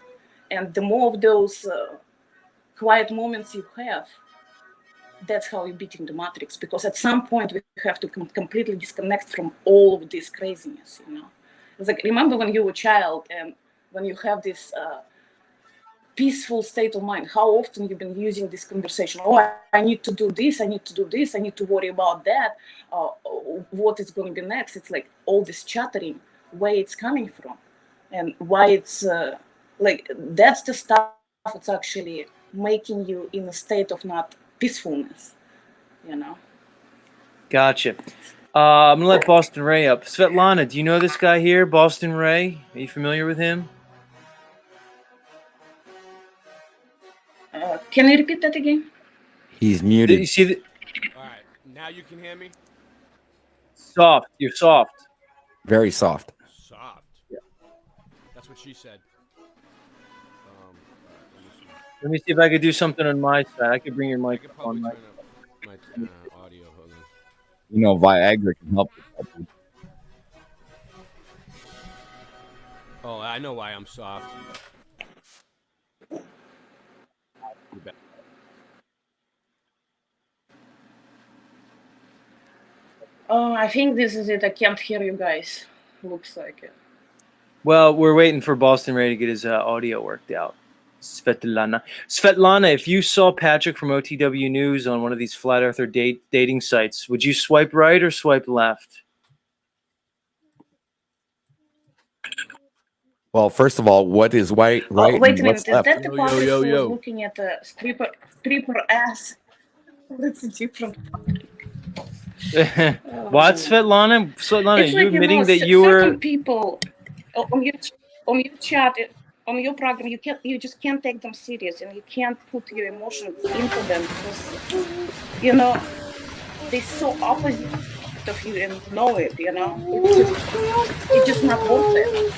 And the more of those quiet moments you have, that's how you're beating the matrix, because at some point we have to completely disconnect from all of this craziness, you know. It's like, remember when you were a child and when you have this peaceful state of mind, how often you've been using this conversation? Oh, I need to do this, I need to do this, I need to worry about that, what is going to be next. It's like all this chattering, where it's coming from, and why it's like, that's the stuff that's actually making you in a state of not peacefulness, you know. Gotcha. I'm gonna let Boston Ray up. Svetlana, do you know this guy here, Boston Ray? Are you familiar with him? Can you repeat that again? He's muted. You see the All right, now you can hear me. soft? You're soft. Very soft. Soft. Yeah. That's what she said. Let me see if I could do something on my side. I could bring your mic up on my. My audio. Hold on. You know, Viagra can help. Oh, I know why I'm soft. Oh, I think this is it. I can't hear you guys. Looks like it. Well, we're waiting for Boston Ray to get his audio worked out. Svetlana, if you saw Patrick from OTW News on one of these flat earther dating sites, would you swipe right or swipe left? Well, first of all, what is right? Oh, wait a and what's minute. Is left? that the part who was looking at the stripper ass? That's a different. What, Svetlana? Svetlana, It's are you like, you admitting know, that you certain were? people on your chat, on your program, you just can't take them serious, and you can't put your emotions into them, because, you know, they're so opposite of you and you know it, you know. It's just not worth it.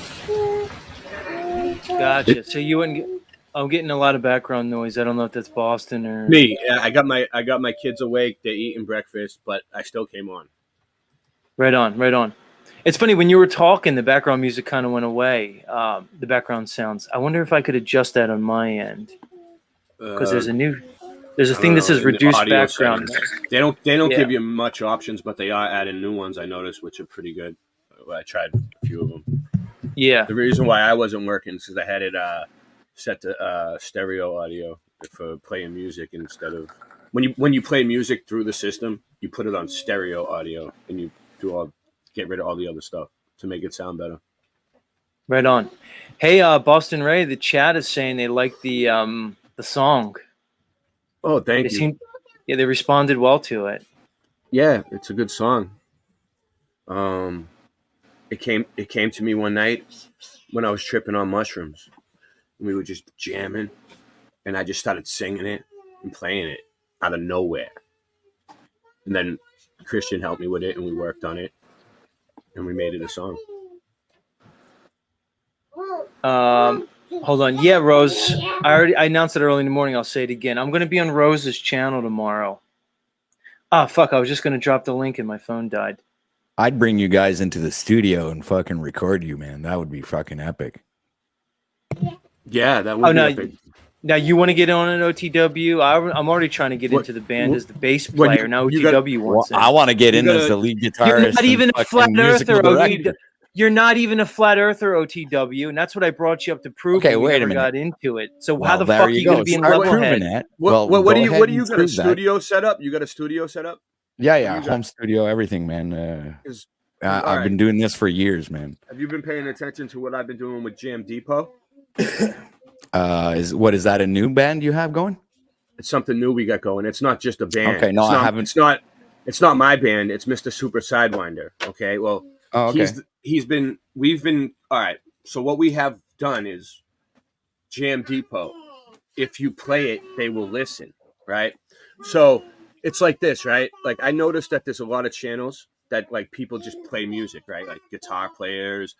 Gotcha. So you wouldn't get. I'm getting a lot of background noise. I don't know if that's Boston or Me. I got my kids awake. They're eating breakfast, but I still came on. Right on, right on. It's funny, when you were talking, the background music kind of went away. The background sounds. I wonder if I could adjust that on my end, because there's a thing that says reduce background. They don't Yeah. give you much options, but they are adding new ones. I noticed, which are pretty good. I tried a few of them. Yeah. The reason why I wasn't working is because I had it set to stereo audio for playing music instead of when you play music through the system, you put it on stereo audio and you get rid of all the other stuff to make it sound better. Right on. Hey, Boston Ray, the chat is saying they like the song. Oh, thank you. They responded well to it. Yeah, it's a good song. It came to me one night when I was tripping on mushrooms. We were just jamming, and I just started singing it and playing it out of nowhere. And then Christian helped me with it, and we worked on it, and we made it a song. Hold on. Yeah, Rose. I announced it early in the morning. I'll say it again. I'm going to be on Rose's channel tomorrow. Ah, fuck. I was just going to drop the link and my phone died. I'd bring you guys into the studio and fucking record you, man. That would be fucking epic. Yeah, that would be epic. Now you want to get on an OTW? I'm already trying to get into the band as the bass player. Now OTW wants it. I want to get in as the lead guitarist. You're not even a flat earther. OTW. You're not even a flat earther OTW, and that's what I brought you up to prove. Okay, wait a minute. Got into it. So Well, how the there fuck are you you going go. to be in Start Levelhead? proving that. What Well, do you go ahead got a and prove that. studio set up? You got a studio set up? Yeah, home studio, everything, man. I've been doing this for years, man. Have you been paying attention to what I've been doing with Jam Depot? Is that a new band you have going? It's something new we got going. It's not just a band. Okay, no, I haven't. It's not my band. It's Mr. Super Sidewinder. Okay, well, okay. We've been all right. So what we have done is Jam Depot if you play it, they will listen, right? So it's like this, right? Like I noticed that there's a lot of channels that like people just play music, right? Like guitar players,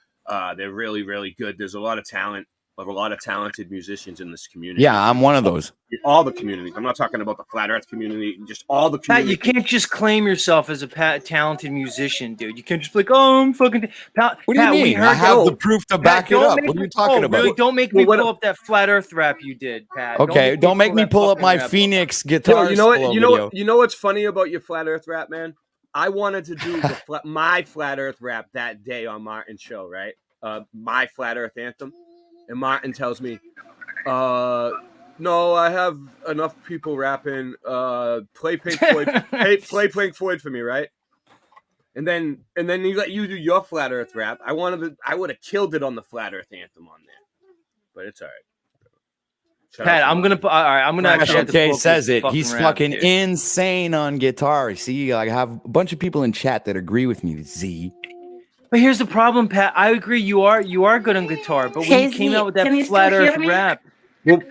they're really, really good. There's a lot of talent, like a lot of talented musicians in this community. Yeah, I'm one of those. All the communities. I'm not talking about the flat Earth community, just all the Pat, communities. you can't just claim yourself as a talented musician, dude. You can't just be like, oh, I'm fucking. Pat, What do you Pat, we mean? heard I have that- the proof to Pat, back it don't up. make What are me- you talking oh, about? Really, don't make me pull up that flat Earth rap you did, Pat. Okay, don't make me that pull up fucking my rap up. Phoenix Yo, guitar you know what? solo You know video. what? You know what's funny about your flat Earth rap, man? I wanted to do my flat Earth rap that day on Martin's show, right? My flat Earth anthem, and Martin tells me, "No, I have enough people rapping. Play Pink Floyd. Play Pink Floyd for me, right?" And then he let you do your flat Earth rap. I would have killed it on the flat Earth anthem on there, but it's all right. Pat, I'm gonna. All right, I'm gonna actually. have to Okay, pull up says this it. He's rap, fucking dude. insane on guitar. See, I have a bunch of people in chat that agree with me. Z. But here's the problem, Pat. I agree. You are good on guitar, but when you came out with that can you flat still hear Earth me? rap, Well,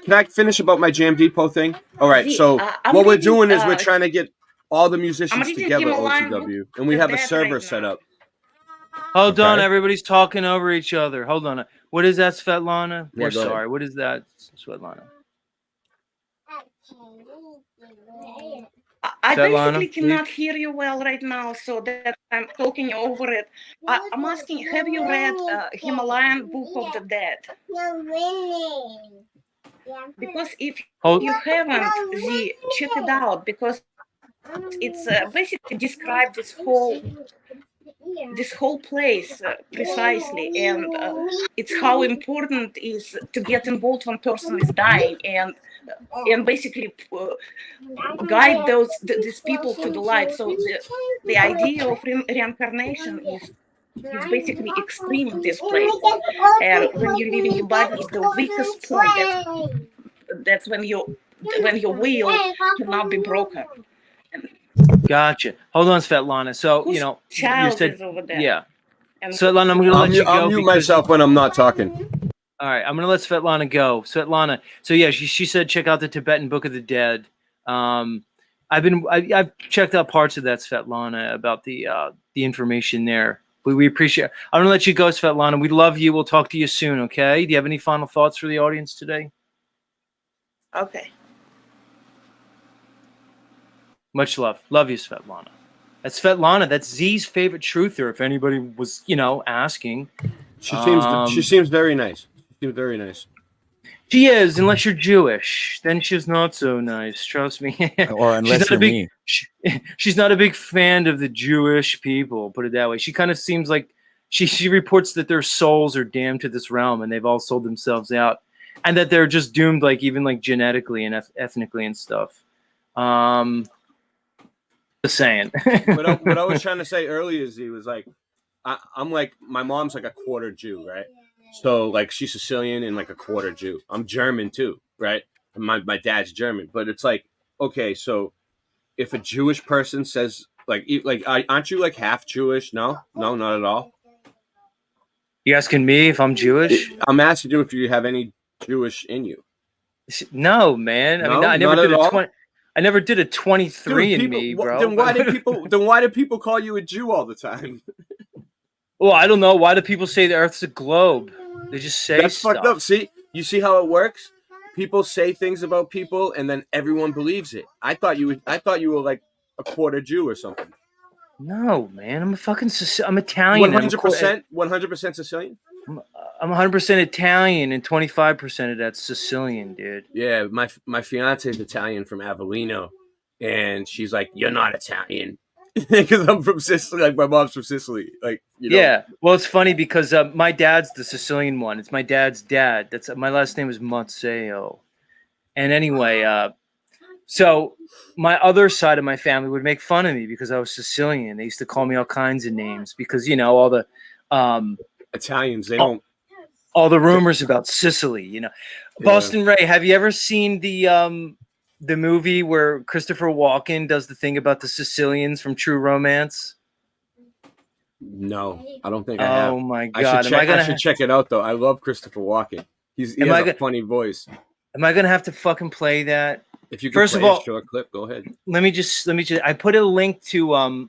can I finish about my Jam Depot thing? All right, See, so I'm what we're reading, doing is we're trying to get all the I'm musicians reading together, Himalayan OTW, and we have a that server right set now. up. hold on, Okay. everybody's talking over each other. Hold on. What is that, Svetlana? Yeah, We're go ahead. sorry. What is that, Svetlana? I Svetlana, basically cannot hear you well right now, so that I'm talking over it. I'm asking, have you read Himalayan Book of the Dead? Because if Hold- you haven't, check it out, because it's basically described this whole place precisely, and it's how important is to get involved when person is dying, and basically guide these people to the light. So the idea of reincarnation is basically extreme in this place, and when you're leaving your body is the weakest point. That's when your will cannot be broken. Gotcha. Hold on, Svetlana. So Whose you know, you child said, is over there? yeah. And Svetlana, I'm gonna let you go. I'll mute because- myself when I'm not talking. All right, I'm gonna let Svetlana go. Svetlana. So yeah, she said check out the Tibetan Book of the Dead. I've checked out parts of that, Svetlana, about the information there. We appreciate it. I'm gonna let you go, Svetlana. We love you. We'll talk to you soon. Okay? Do you have any final thoughts for the audience today? Okay. Much love. Love you, Svetlana. That's Svetlana. That's Z's favorite truther. If anybody was, asking. She seems very nice. She seems very nice. She is, unless you're Jewish. Then she's not so nice. Trust me. Or unless you're me. She's not a big fan of the Jewish people. Put it that way. She kind of seems like she reports that their souls are damned to this realm, and they've all sold themselves out, and that they're just doomed, like even like genetically and ethnically and stuff. Just saying. What I was trying to say earlier is he was like, I'm like, my mom's like a quarter Jew, right? So like she's Sicilian and like a quarter Jew. I'm German too, right? And my dad's German, but it's like, okay, so if a Jewish person says like aren't you like half Jewish? No, not at all. You asking me if I'm Jewish? I'm asking you if you have any Jewish in you. No, man. I mean, No, I never not did at a all? 20. I never did a 23 Dude, in people- me, bro. Then why do people call you a Jew all the time? Well, I don't know. Why do people say the Earth's a globe? They just say That's stuff. fucked up. See, you see how it works? People say things about people, and then everyone believes it. I thought you were like a quarter Jew or something. No, man. I'm a fucking. I'm Italian. 100% Sicilian. I'm 100% Italian, and 25% of that's Sicilian, dude. Yeah, my fiance is Italian from Avellino, and she's like, "You're not Italian," because I'm from Sicily. Like my mom's from Sicily. Like Yeah. Well, it's funny because my dad's the Sicilian one. It's my dad's dad. That's my last name is Mazzeo. And anyway, so my other side of my family would make fun of me because I was Sicilian. They used to call me all kinds of names because all the Italians, they don't. All the rumors about Sicily, Yeah. Boston Ray, have you ever seen the movie where Christopher Walken does the thing about the Sicilians from True Romance? No, I don't think I have. Oh my I God. should check it out though. I love Christopher Walken. He has a funny voice. Am I gonna have to fucking play that? If you could First play of all, a short clip, go ahead. let me just I put a link to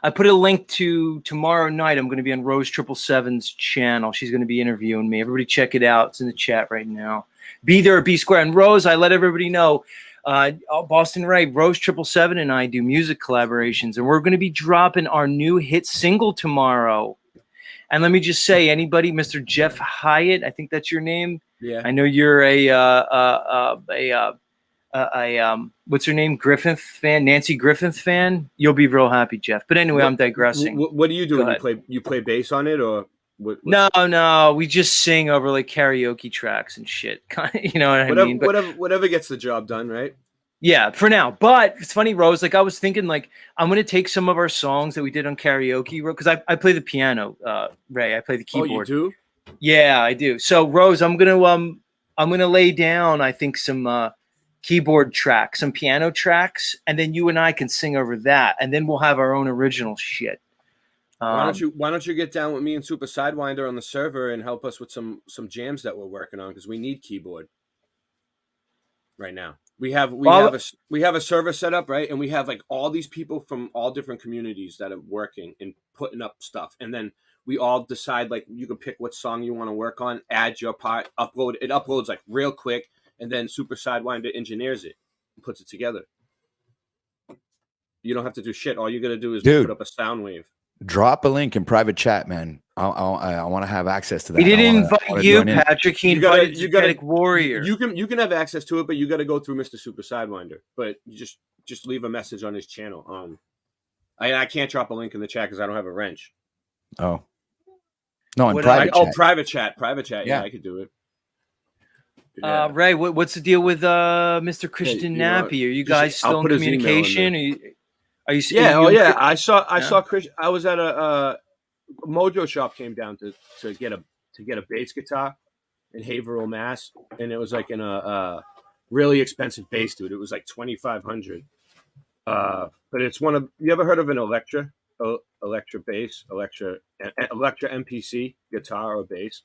I put a link to tomorrow night. I'm going to be on Rose 777's channel. She's going to be interviewing me. Everybody check it out. It's in the chat right now. Be there at B Square. And Rose, I let everybody know, Boston Ray, Rose 777 and I do music collaborations, and we're going to be dropping our new hit single tomorrow. And let me just say, anybody, Mr. Jeff Hyatt, I think that's your name. Yeah. I know you're what's her name? Griffith fan, Nancy Griffith fan. You'll be real happy, Jeff. But anyway, I'm digressing. What do you do? You play bass on it, or what? No, we just sing over like karaoke tracks and shit. You know what I mean? But, whatever gets the job done, right? yeah, for now. But it's funny, Rose. Like I was thinking, like I'm gonna take some of our songs that we did on karaoke, because I play the piano, Ray. I play the keyboard. Oh, you do? Yeah, I do. So Rose, I'm gonna lay down, I think, some keyboard tracks, some piano tracks, and then you and I can sing over that, and then we'll have our own original shit. Why don't you get down with me and Super Sidewinder on the server and help us with some jams that we're working on, because we need keyboard right now. We have a server set up, right, and we have like all these people from all different communities that are working and putting up stuff, and then we all decide, like, you can pick what song you want to work on, add your part, upload. It uploads like real quick, and then Super Sidewinder engineers it and puts it together. You don't have to do shit. All you got to do is put up a sound wave. Drop a link in private chat, man. I want to have access to that. He didn't invite you, Patrick. He invited Genetic Warrior. You can have access to it, but you got to go through Mr. Super Sidewinder. But you just leave a message on his channel. I can't drop a link in the chat because I don't have a wrench. Oh. No, in private chat. Oh, private chat. Yeah, I could do it. Yeah. Ray, what's the deal with Mr. Christian Nappy? Are you guys still in communication? Are you? Yeah. I saw Chris. I was at a Mojo shop. Came down to get a bass guitar in Haverhill, Mass, and it was like in a really expensive bass, dude. It was like $2,500. But it's one of, you ever heard of an Electra bass, Electra MPC guitar or bass?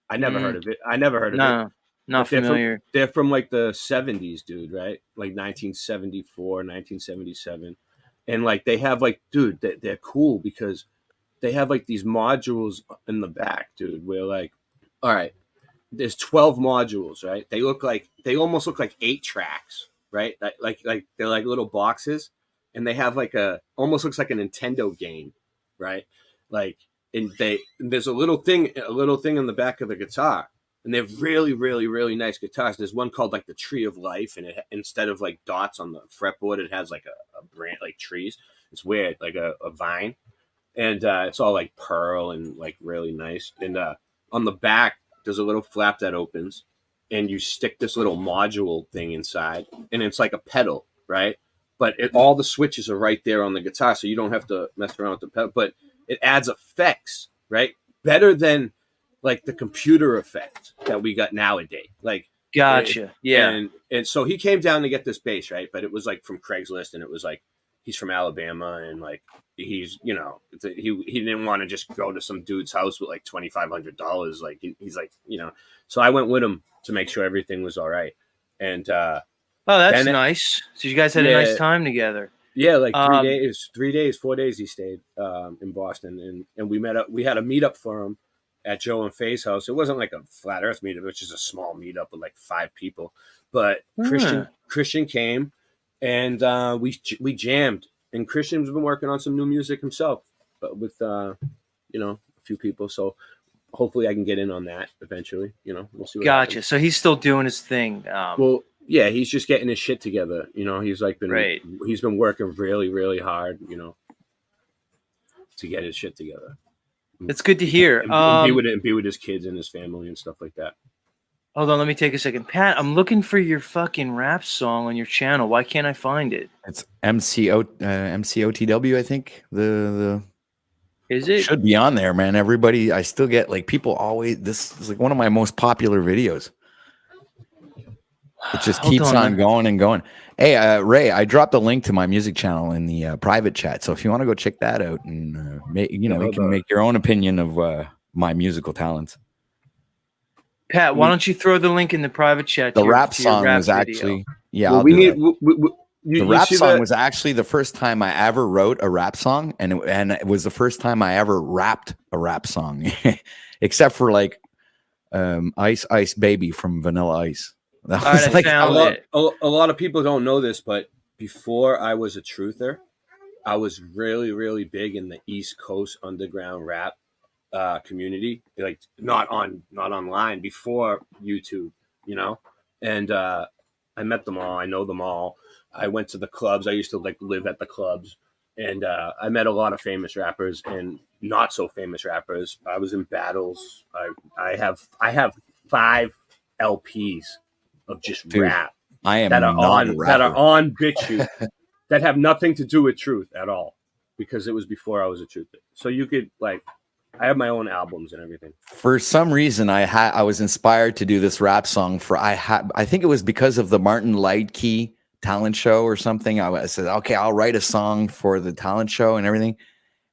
I never heard of it. No, not familiar. They're from like the 70s, dude, right? Like 1974, 1977. And like they have like, dude, they're cool because they have like these modules in the back, dude, where like, all right, there's 12 modules, right? They almost look like 8 tracks, right? Like they're like little boxes, and they have like almost looks like a Nintendo game, right? Like, and there's a little thing in the back of the guitar, and they're really, really, really nice guitars. There's one called like the Tree of Life, and instead of like dots on the fretboard, it has like a branch, like trees. It's weird, like a vine, and it's all like pearl and like really nice. And on the back, there's a little flap that opens, and you stick this little module thing inside, and it's like a pedal, right? But all the switches are right there on the guitar, so you don't have to mess around with the pedal. But it adds effects, right? Better than like the computer effect that we got nowadays. Like, gotcha. Yeah. And so he came down to get this bass, right? But it was like from Craigslist, and it was like, he's from Alabama, and like he's, you know, he didn't want to just go to some dude's house with like $2,500. Like he's like, you know, so I went with him to make sure everything was all right. And oh, that's nice. So you guys had a nice time together. Yeah, like 4 days he stayed in Boston, and we met up. We had a meetup for him at Joe and Faye's house. It wasn't like a flat Earth meetup, which is a small meetup with like 5 people. But Christian came, and we jammed. And Christian's been working on some new music himself, but with you know, a few people. So hopefully I can get in on that eventually. You know, we'll see. What happens. So he's still doing his thing. Well, yeah, he's just getting his shit together. You know, he's like he's been working really, really hard, you know, to get his shit together. It's good to hear. And be with his kids and his family and stuff like that. Hold on, let me take a second. Pat, I'm looking for your fucking rap song on your channel. Why can't I find it? It's MCOTW, I think. The Is it? Should be on there, man. Everybody, I still get like people always. This is like one of my most popular videos. It just keeps on going and going. Hey, Ray, I dropped a link to my music channel in the private chat. So if you want to go check that out, and you can make your own opinion of my musical talents. Pat, why don't you throw the link in the private chat? The to your- rap to your song rap was video? actually yeah. Well, I'll we do need. that. You The rap see song that? was actually the first time I ever wrote a rap song, and it was the first time I ever rapped a rap song, except for like "Ice Ice Baby" from Vanilla Ice. That All was right, I like found it. A lot of people don't know this, but before I was a truther, I was really, really big in the East Coast underground rap community. Like not online before YouTube, you know. And I met them all. I know them all. I went to the clubs. I used to like live at the clubs, and I met a lot of famous rappers and not so famous rappers. I was in battles. I have 5 LPs of just Dude, rap I am that are not a rapper. on BitChute that have nothing to do with truth at all, because it was before I was a truther. So you could like, I have my own albums and everything. For some reason, I was inspired to do this rap song for I think it was because of the Martin Lightkey talent show or something. I said, okay, I'll write a song for the talent show and everything.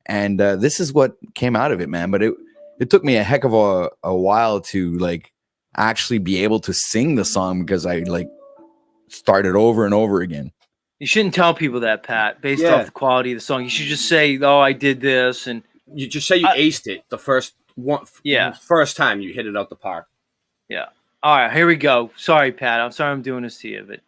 And this is what came out of it, man. But it took me a heck of a while to like actually be able to sing the song, because I like started over and over again. You shouldn't tell people that, Pat, based Yeah. off the quality of the song. You should just say, "Oh, I did this," and You just say you aced it the first time you hit it out the park. yeah. All right, here we go. Sorry, Pat. I'm sorry I'm doing this to you, but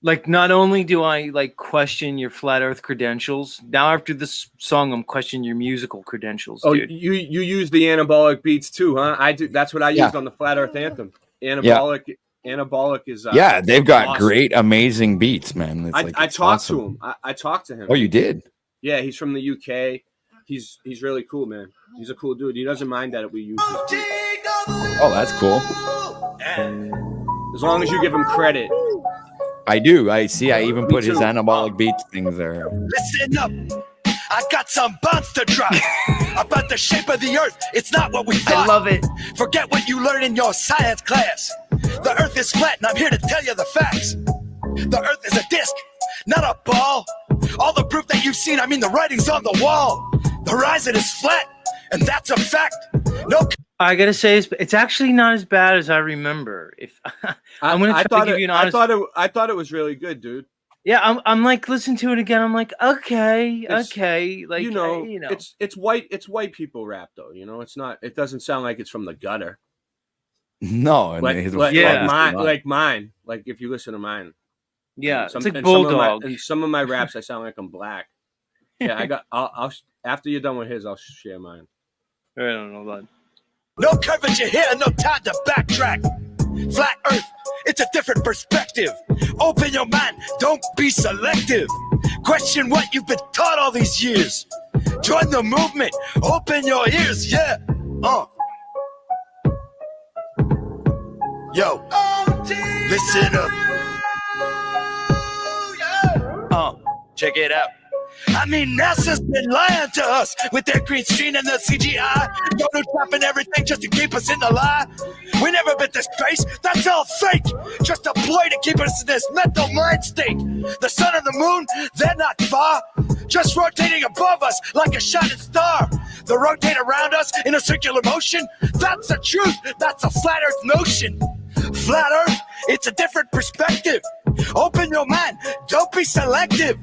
like, not only do I like question your flat Earth credentials, now after this song, I'm questioning your musical credentials, Oh, dude. you use the anabolic beats too, huh? I do. That's what I Yeah. used on the Flat Earth Anthem. Anabolic is Yeah, they've got awesome. great, amazing beats, man. It's I it's talked awesome. to him. I talked to him. Oh, you did? Yeah, he's from the UK. He's really cool, man. He's a cool dude. He doesn't mind that we use his beats. Oh, that's cool. As long as you give him credit. I do. I see. I even put his too. anabolic beats things there. Listen up. I got some bombs to drop about the shape of the earth. It's not what we thought. I love it. Forget what you learned in your science class. The earth is flat, and I'm here to tell you the facts. The earth is a disc, not a ball. All the proof that you've seen, I mean the writing's on the wall. The horizon is flat, and that's a fact. No. I gotta say, it's actually not as bad as I remember. If I'm gonna try to give you an honest. I thought it was really good, dude. Yeah, I'm like, listen to it again. I'm like, okay, It's- okay, like you know, you know. it's white people rap though. You know, it's not. It doesn't sound like it's from the gutter. No, and Like mine. Like if you listen to mine. Yeah, Some- it's like and some of my- Bulldog. and some of my raps, I sound like I'm black. Yeah, I got. I'll after you're done with his, I'll share mine. I don't know that. No curvature here, no time to backtrack. Flat earth, it's a different perspective. Open your mind, don't be selective. Question what you've been taught all these years. Join the movement, open your ears, yeah. Yo, listen up. Check it out. I mean, NASA's been lying to us with their green screen and the CGI. Photoshop and everything just to keep us in the lie. We never been to space, that's all fake. Just a ploy to keep us in this mental mind state. The sun and the moon, they're not far. Just rotating above us like a shining star. They rotate around us in a circular motion. That's the truth, that's a flat earth notion. Flat earth, it's a different perspective. Open your mind, don't be selective.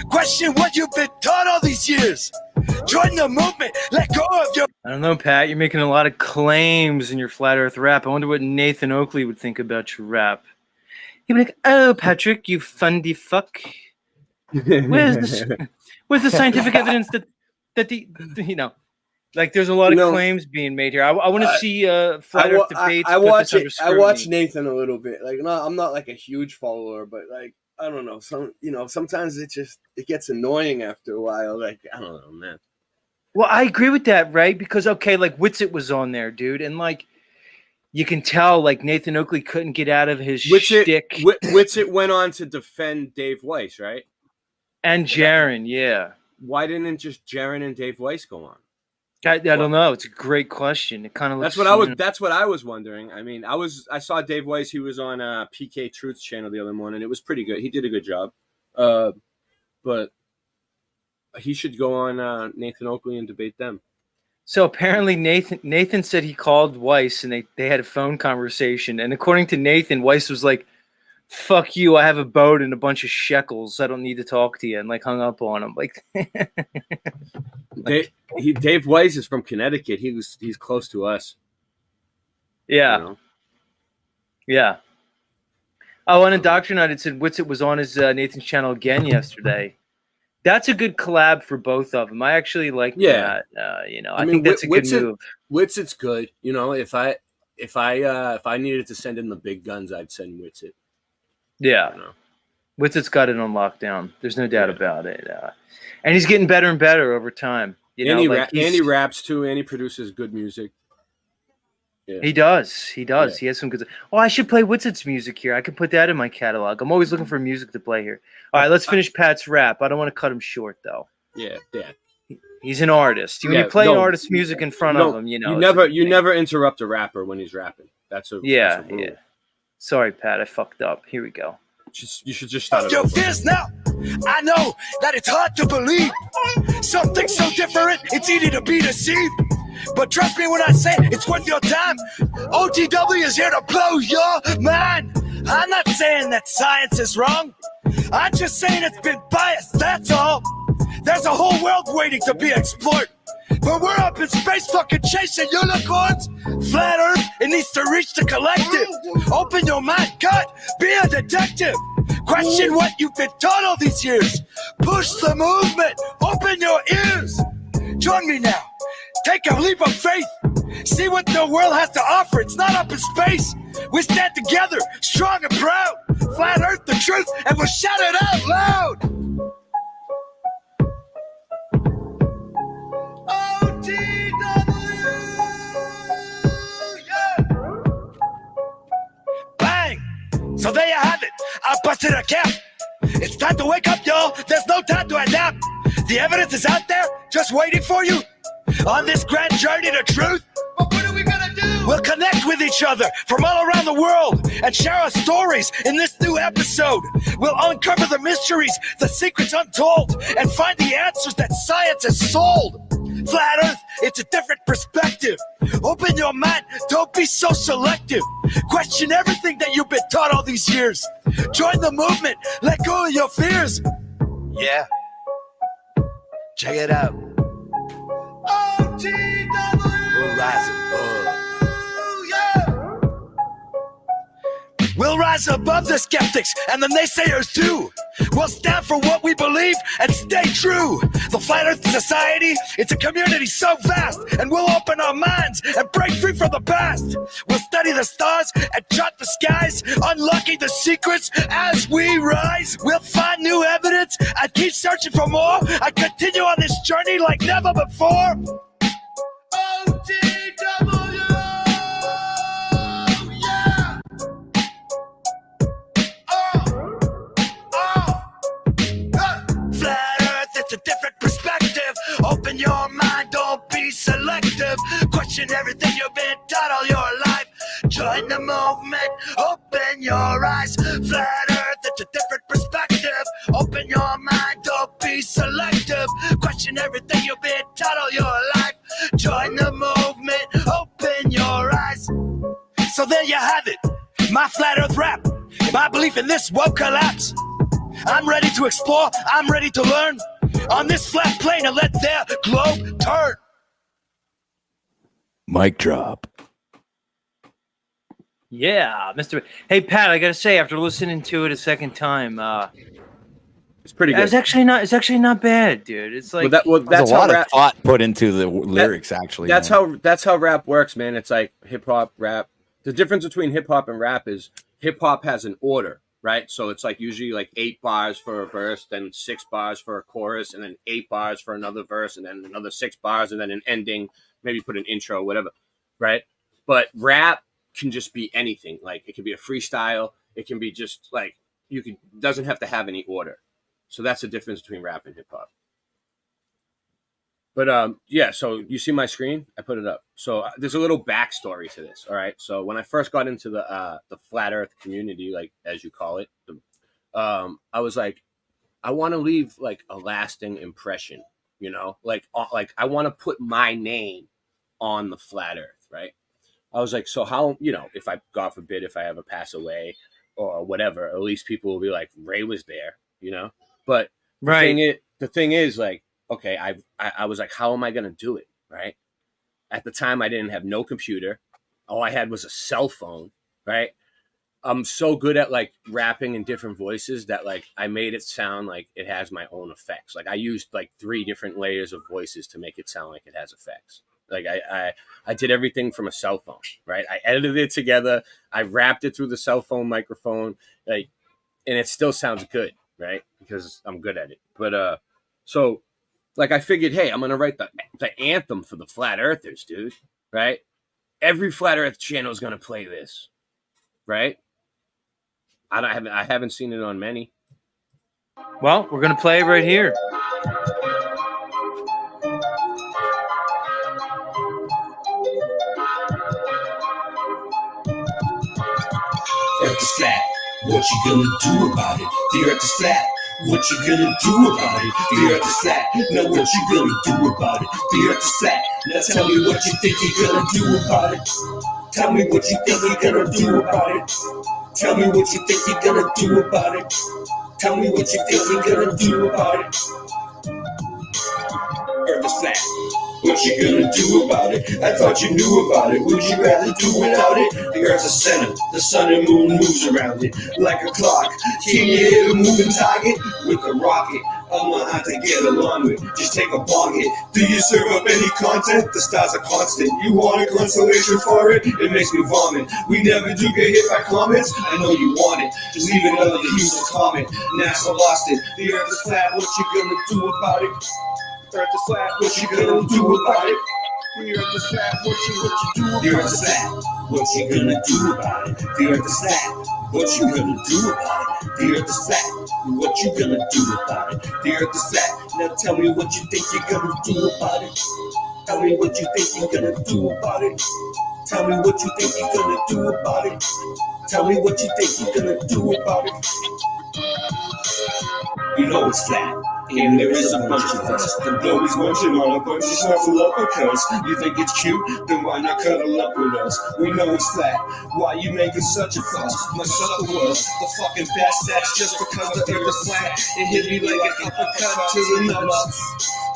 Question what you've been taught all these years. Join the movement, let go of your... I don't know, Pat. You're making a lot of claims in your flat Earth rap. I wonder what Nathan Oakley would think about your rap. He'd be like, "Oh, Patrick, you fundy fuck. Where's the scientific evidence that the you know, like there's a lot of claims being made here. I want to see flat Earth debates. I put watch this under it. I watch scrutiny. Nathan a little bit. Like, no, I'm not like a huge follower, but like, I don't know. Sometimes it gets annoying after a while. Like, I don't know, man. Well, I agree with that, right? Because okay, like Witsit was on there, dude, and like you can tell, like Nathan Oakley couldn't get out of his shtick. Witsit went on to defend Dave Weiss, right? And Jaron, yeah. Why didn't just Jaron and Dave Weiss go on? I don't know. It's a great question. It kind of looks. That's what I was wondering. I mean, I saw Dave Weiss. He was on PK Truth's channel the other morning. It was pretty good. He did a good job. But he should go on Nathan Oakley and debate them. So apparently Nathan said he called Weiss and they had a phone conversation. And according to Nathan, Weiss was like, "Fuck you, I have a boat and a bunch of shekels. I don't need to talk to you," and like hung up on him. Like Dave Weiss is from Connecticut. He's close to us. Yeah. You know? Yeah. Oh, and Indoctrinated said Witsit was on his Nathan's channel again yesterday. That's a good collab for both of them. I actually like that. I think that's a good move. Witsit's good. You know, if I needed to send in the big guns, I'd send Witsit. Yeah. You know? Witsit's got it on lockdown. There's no doubt about it. And he's getting better and better over time. And he raps too, and he produces good music. Yeah. He does. He does. Yeah. He has some good. Oh, I should play Witsit's music here. I could put that in my catalog. I'm always looking for music to play here. All right, let's finish Pat's rap. I don't want to cut him short, though. Yeah. He's an artist. When you play an artist's music in front of him, you never interrupt a rapper when he's rapping. That's a rule. Sorry, Pat. I fucked up. Here we go. You should just start it Your over. fears now. I know that it's hard to believe. Something so different, it's easy to be deceived. But trust me when I say it's worth your time. OTW is here to blow your mind. I'm not saying that science is wrong. I'm just saying it's been biased, that's all. There's a whole world waiting to be explored. But we're up in space fucking chasing unicorns. Flat Earth, it needs to reach the collective. Open your mind, God, be a detective. Question what you've been taught all these years. Push the movement, open your ears. Join me now, take a leap of faith. See what the world has to offer, it's not up in space. We stand together, strong and proud. Flat Earth, the truth, and we'll shout it out loud. Bang! So there you have it. I busted a cap. It's time to wake up, y'all. There's no time to adapt. The evidence is out there, just waiting for you. On this grand journey to truth. But what are we gonna do? We'll connect with each other from all around the world and share our stories in this new episode. We'll uncover the mysteries, the secrets untold, and find the answers that science has sold. Flat Earth, it's a different perspective. Open your mind, don't be so selective. Question everything that you've been taught all these years. Join the movement, let go of your fears. Yeah. Check it out. We'll rise above. We'll rise above the skeptics and the naysayers too. We'll stand for what we believe and stay true. The Flat Earth Society, it's a community so vast, and we'll open our minds and break free from the past. We'll study the stars and chart the skies, unlocking the secrets as we rise. We'll find new evidence and keep searching for more. I continue on this journey like never before. OTW! Yeah! Flat Earth, it's a different perspective. Open your mind, don't be selective. Question everything you've been taught all your life. Join the movement, open your eyes. Flat Earth, it's a different perspective. Open your mind, don't be selective. Question everything you've been taught all your life. Join the movement, open your eyes. So there you have it, my Flat Earth rap. My belief in this won't collapse. I'm ready to explore, I'm ready to learn. On this flat plane and let their globe turn. Mic drop. Yeah, Mr. Hey, Pat, I gotta say, after listening to it a second time, it's pretty good. It's actually not bad, dude. It's like that's There's a how lot rap, of thought put into the lyrics. Actually, that's how rap works, man. It's like hip hop, rap. The difference between hip hop and rap is hip hop has an order, right? So it's like usually like 8 bars for a verse, then 6 bars for a chorus, and then 8 bars for another verse, and then another 6 bars, and then an ending. Maybe put an intro, whatever, right? But rap can just be anything. Like it can be a freestyle. It can be just like doesn't have to have any order. So that's the difference between rap and hip hop. But yeah, so you see my screen? I put it up. So there's a little backstory to this. All right. So when I first got into the Flat Earth community, like as you call it, I was like, I want to leave like a lasting impression. You know, like I want to put my name on the flat Earth, right? I was like, so how, if I, God forbid, if I ever pass away or whatever, at least people will be like, Ray was there, But the thing is, like, okay, I was like, how am I going to do it, right? At the time, I didn't have no computer. All I had was a cell phone, right? I'm so good at like rapping in different voices that like I made it sound like it has my own effects. Like I used like 3 different layers of voices to make it sound like it has effects. Like I did everything from a cell phone, right? I edited it together. I rapped it through the cell phone microphone, like, and it still sounds good, right? Because I'm good at it. But so like I figured, hey, I'm gonna write the anthem for the Flat Earthers, dude, right? Every Flat Earth channel is gonna play this, right? I haven't seen it on many. Well, we're gonna play it right here. Earth is flat. What you gonna do about it? The Earth is flat. What you gonna do about it? The Earth is flat. Now what you gonna do about it? The Earth is flat. Now tell me what you think you're gonna do about it. Tell me what you think you're gonna do about it. Tell me what you think you're gonna do about it. Tell me what you think you're gonna do about it. Earth is flat. What you gonna do about it? I thought you knew about it. Would you rather do without it? The Earth's a center. The sun and moon moves around it like a clock. Can you hit a moving target with a rocket? I'm not hard to get along with. Just take a bong hit. Do you serve up any content? The stars are constant. You want a consolation for it? It makes me vomit. We never do get hit by comments. I know you want it. Just leave it under the use of comment. NASA lost it. The Earth is flat. What you gonna do about it? Earth is flat. What you gonna do about it? The Earth is flat. What you do about it? The Earth is flat. What you gonna do about it? The Earth is flat. What you gonna do about it? The Earth is flat. What you gonna do about it? The Earth is flat. Now tell me what you think you're gonna do about it. Tell me what you think you're gonna do about it. Tell me what you think you're gonna do about it. Tell me what you think you're gonna do about it. You know it's flat. And there is a bunch of us. The globe is munching on a bunch of snuffle up because you think it's cute, then why not cuddle up with us? We know it's flat. Why you making such a fuss? My supper was the fucking best. That's just because the Earth is flat. It hit me like an uppercut to the nuts.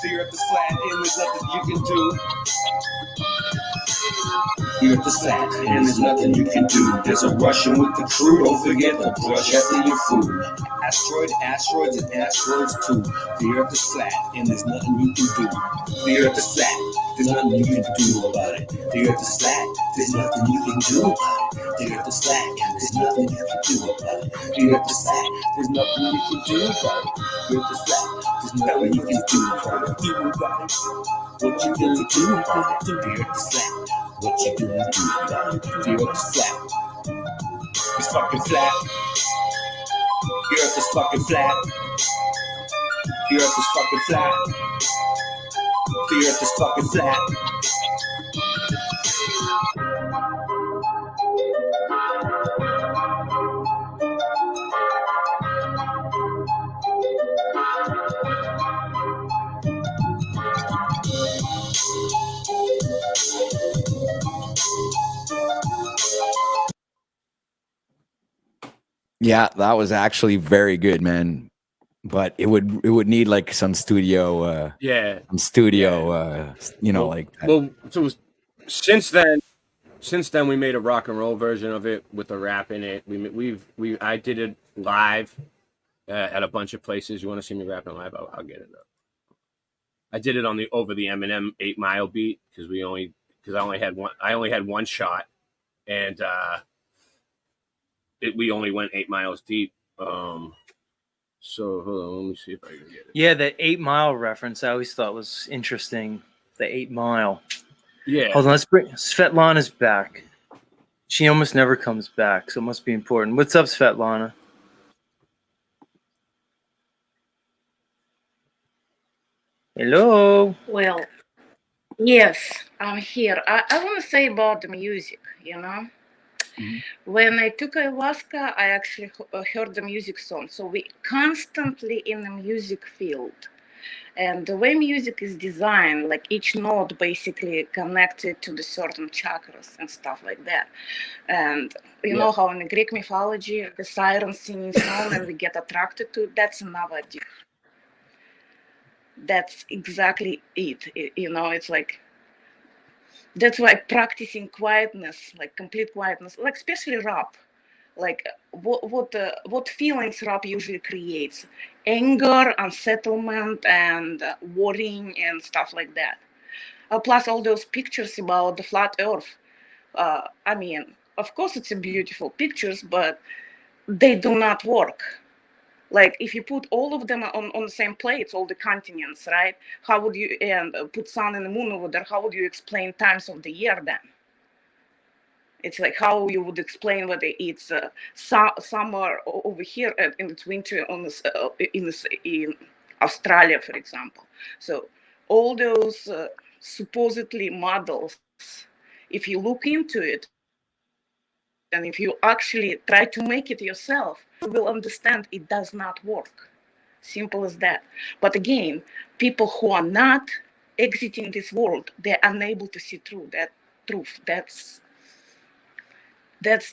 The Earth is flat and there's nothing you can do. The Earth is flat and there's nothing you can do. There's a Russian with the crew. Don't forget to brush after your food. Asteroids, and asteroids too. The Earth is flat and there's nothing you can do. The Earth is flat. There's nothing you can do about it. The Earth is flat. There's nothing you can do about it. The Earth is flat and there's nothing you can do about it. The Earth is flat. There's nothing you can do about it. The Earth is flat. There's nothing you can do about it. What you gonna do about it? The Earth is flat. What you gonna do about it? The Earth is flat. It's fucking flat. The Earth is fucking flat. The Earth is fucking flat. The Earth is fucking flat. Yeah, that was actually very good, man. But it would need like some studio, like that. Well, so since then we made a rock and roll version of it with the rap in it. I did it live at a bunch of places. You want to see me rapping live? I'll get it up. I did it over the Eminem 8 Mile beat because I only had one shot, and we only went 8 miles deep. So hold on, let me see if I can get it. Yeah, the 8 Mile reference I always thought was interesting. The 8 Mile. Yeah. Hold on, let's bring Svetlana's back. She almost never comes back, so it must be important. What's up, Svetlana? Hello. Well, yes, I'm here. I want to say about the music, When I took ayahuasca, I actually heard the music song. So we constantly in the music field. And the way music is designed, like each note basically connected to the certain chakras and stuff like that. And you know how in the Greek mythology, the sirens singing song and we get attracted to it, that's another addiction. That's exactly it. You know, it's like, that's why practicing quietness, like complete quietness, like especially rap, like what feelings rap usually creates: anger, unsettlement, and worrying and stuff like that. Plus all those pictures about the flat earth. I mean, of course it's a beautiful pictures, but they do not work. Like if you put all of them on the same plates, all the continents, right? How would you, and put sun and the moon over there, how would you explain times of the year then? It's like how you would explain whether it's summer over here and it's winter in Australia, for example. So all those supposedly models, if you look into it, and if you actually try to make it yourself, you will understand it does not work. Simple as that. But again, people who are not exiting this world, they're unable to see through that truth. That's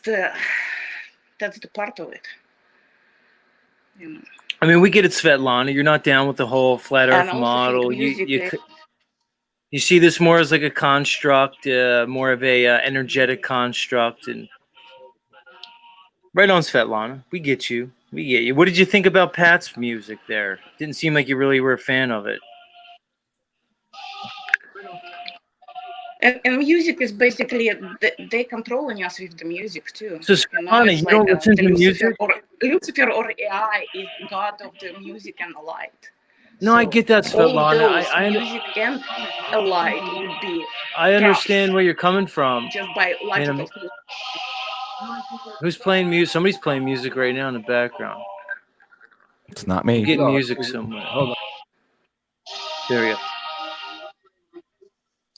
the part of it. You know. I mean, we get it, Svetlana. You're not down with the whole flat Earth model. You see this more as like a construct, more of a energetic construct, and right on, Svetlana. We get you. We get you. What did you think about Pat's music there? Didn't seem like you really were a fan of it. And music is basically, they controlling us with the music too. So, Svetlana, you don't listen to music? Lucifer or AI is God of the music and the light. No, I get that, Svetlana. Music and a light would be. I understand where you're coming from. Just by logical. Who's playing music? Somebody's playing music right now in the background. It's not me. I'm getting music somewhere. Hold on. There we go.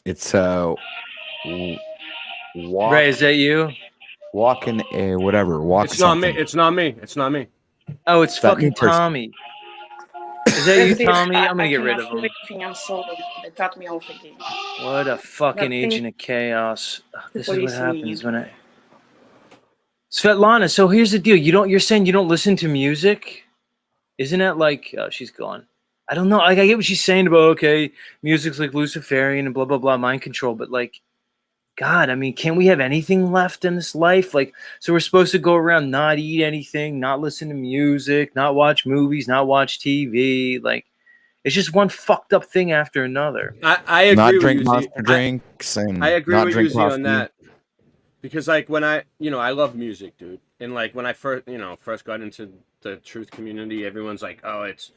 It's Ray, is that you? Walking whatever. Walk. It's not me. It's not me. It's not me. Oh, it's fucking Tommy. Is that you, Tommy? I'm gonna get rid of him. I'm sorry. They cut me off again. What a fucking agent of chaos. This is what happens when I. Svetlana, so here's the deal. You're saying you don't listen to music? Isn't that like, oh, she's gone. I don't know. Like, I get what she's saying about, okay, music's like Luciferian and blah, blah, blah, mind control. But like, God, I mean, can't we have anything left in this life? Like, so we're supposed to go around, not eat anything, not listen to music, not watch movies, not watch TV. Like, it's just one fucked up thing after another. I agree not with drink you, monster drinks and I agree not with drink you coffee. on that. Because like when I love music, dude. And like when I first got into the truth community, everyone's like, oh, it's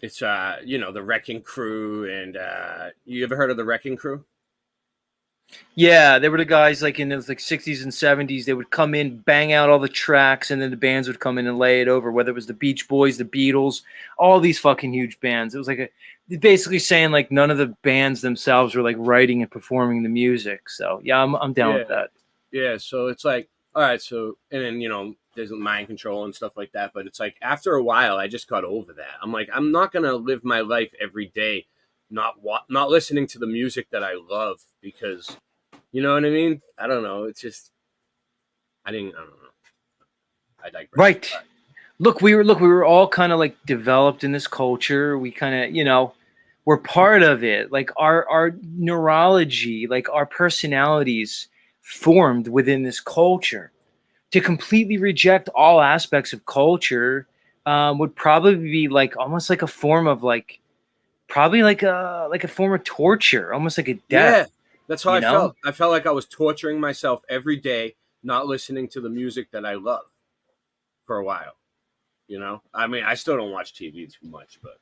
the Wrecking Crew. And you ever heard of the Wrecking Crew? Yeah, they were the guys like in the 60s and 70s. They would come in, bang out all the tracks, and then the bands would come in and lay it over, whether it was the Beach Boys, the Beatles, all these fucking huge bands. It was like basically saying like none of the bands themselves were like writing and performing the music. So yeah, I'm down with that. Yeah, so it's like, all right, so, and then, there's mind control and stuff like that, but it's like, after a while, I just got over that. I'm like, I'm not going to live my life every day not listening to the music that I love because, you know what I mean? I don't know. It's just, I don't know. I digress. Right. Look, we were all kind of like developed in this culture. We kind of, we're part of it. Like our neurology, like our personalities formed within this culture. To completely reject all aspects of culture would probably be like almost like a form of like probably like a form of torture, almost like a death. Yeah, that's how I felt. I felt like I was torturing myself every day, not listening to the music that I love for a while. I mean, I still don't watch TV too much, but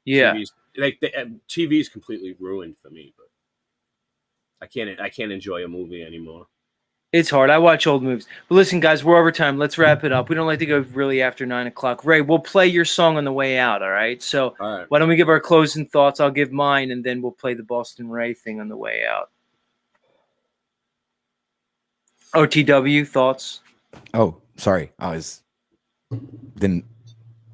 yeah, TV is completely ruined for me. But I can't enjoy a movie anymore. It's hard. I watch old movies. But listen, guys, we're over time. Let's wrap it up. We don't like to go really after 9 o'clock. Ray, we'll play your song on the way out, all right? So all right. Why don't we give our closing thoughts? I'll give mine, and then we'll play the Boston Ray thing on the way out. OTW, thoughts? Oh, sorry. Didn't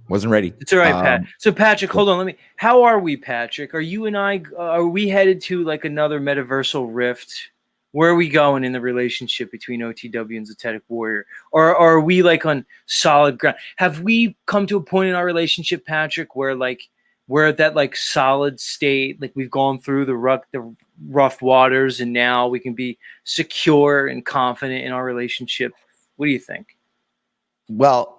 Wasn't ready. It's all right, Pat. So Patrick, hold on. How are we, Patrick? Are you and I? Are we headed to like another metaversal rift? Where are we going in the relationship between OTW and Zetetic Warrior? Or are we like on solid ground? Have we come to a point in our relationship, Patrick, where like we're at that like solid state, like we've gone through the rough waters, and now we can be secure and confident in our relationship? What do you think? Well,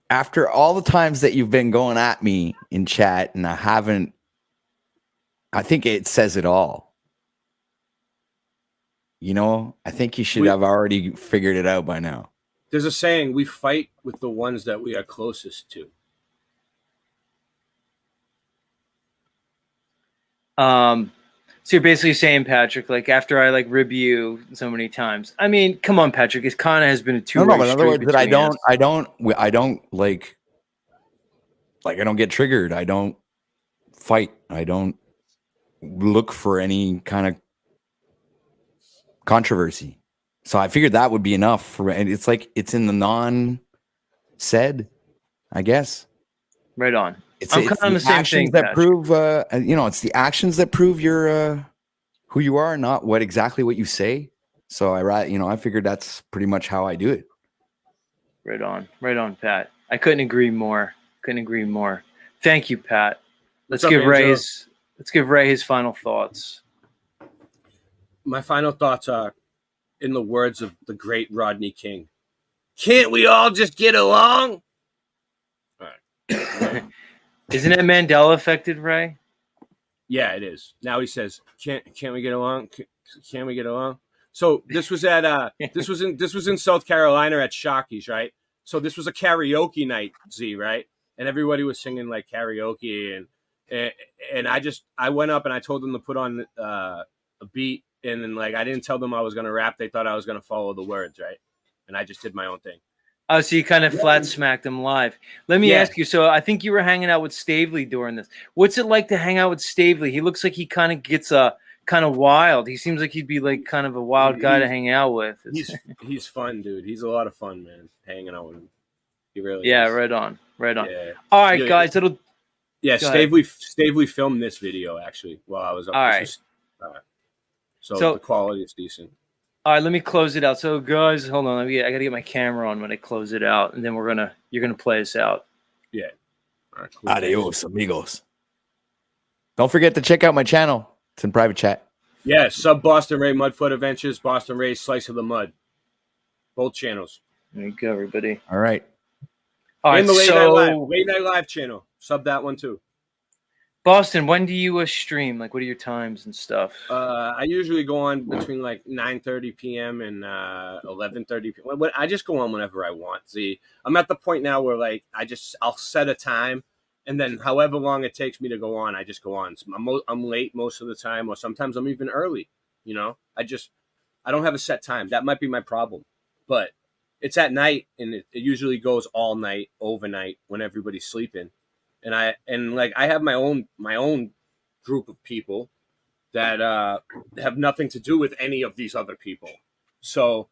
after all the times that you've been going at me in chat, and I think it says it all. You know, I think you should have already figured it out by now. There's a saying, we fight with the ones that we are closest to. So you're basically saying, Patrick, like after I like rib you so many times. I mean, come on, Patrick. It kind of has been a two-way No, but in other street words, that between I don't like I don't get triggered. I don't fight. I don't look for any kind of controversy. So I figured that would be enough for, and it's like it's in the non-said, I guess. Right on. It's I'm kind of on the same thing that prove, it's the actions that prove you're who you are, not exactly what you say. So I figured that's pretty much how I do it. Right on, Pat. I couldn't agree more. Thank you, Pat. Let's give Ray his final thoughts. My final thoughts are, in the words of the great Rodney King, can't we all just get along? All right. Isn't it Mandela affected, Ray? Yeah, it is. Now he says, "Can't we get along? Can we get along?" So this was at this was in South Carolina at Sharky's, right? So this was a karaoke night, Z, right? And everybody was singing like karaoke, and I went up and I told them to put on a beat, and then like I didn't tell them I was gonna rap. They thought I was gonna follow the words, right? And I just did my own thing. Oh, so you kind of flat smacked him live. Let me ask you. So I think you were hanging out with Stavely during this. What's it like to hang out with Stavely? He looks like he kind of gets kind of wild. He seems like he'd be like kind of a wild guy to hang out with. He's fun, dude. He's a lot of fun, man. Hanging out with him, he really. Yeah, is. Right on. Yeah. All right, guys. Stavely filmed this video actually while I was up. All right. So the quality is decent. All right, let me close it out. So, guys, hold on. I got to get my camera on when I close it out, and then you're gonna play us out. Yeah. All right, cool. Adios, amigos. Don't forget to check out my channel. It's in private chat. Yeah, sub Boston Ray Mudfoot Adventures, Boston Ray Slice of the Mud. Both channels. There you go, everybody. All right. And the Late Night Live channel. Sub that one too. Boston, when do you stream? Like, what are your times and stuff? I usually go on between like 9:30 p.m. and 11:30 p.m. I just go on whenever I want. See, I'm at the point now where like I'll set a time, and then however long it takes me to go on, I just go on. I'm late most of the time, or sometimes I'm even early. You know, I don't have a set time. That might be my problem, but it's at night, and it usually goes all night, overnight when everybody's sleeping. And I have my own group of people that have nothing to do with any of these other people. So,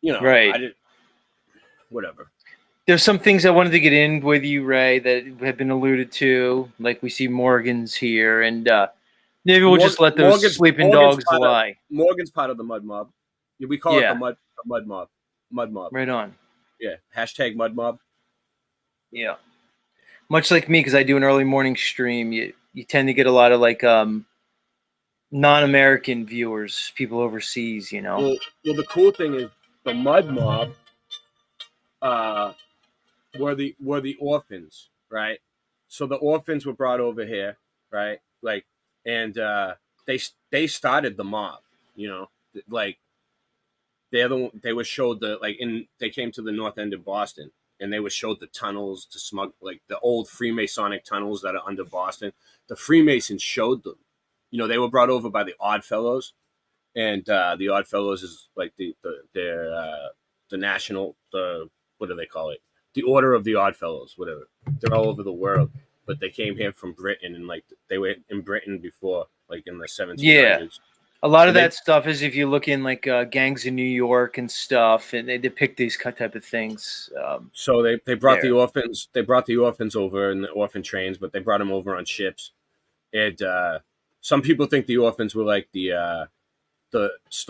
right. Whatever. There's some things I wanted to get in with you, Ray, that have been alluded to. Like we see Morgan's here, and maybe we'll just let those sleeping dogs lie. Morgan's part of the Mud Mob. We call it the Mud Mob. Mud Mob. Right on. Yeah. # Mud Mob. Yeah. Much like me, because I do an early morning stream, you tend to get a lot of like non-American viewers, people overseas, you know. Well, the cool thing is the Mud Mob were the orphans, right? So the orphans were brought over here, right? Like, and they started the mob, you know, like they were showed they came to the north end of Boston. And they were showed the tunnels to smuggle, like the old Freemasonic tunnels that are under Boston. The Freemasons showed them. You know, they were brought over by the Oddfellows, and the Oddfellows is like the national, what do they call it? The Order of the Oddfellows, whatever. They're all over the world, but they came here from Britain, and like they were in Britain before, like in the 1700s. Yeah. A lot of that stuff is if you look in like Gangs of New York and stuff, and they depict these type of things. So they brought the orphans. They brought the orphans over in the orphan trains, but they brought them over on ships. And some people think the orphans were like the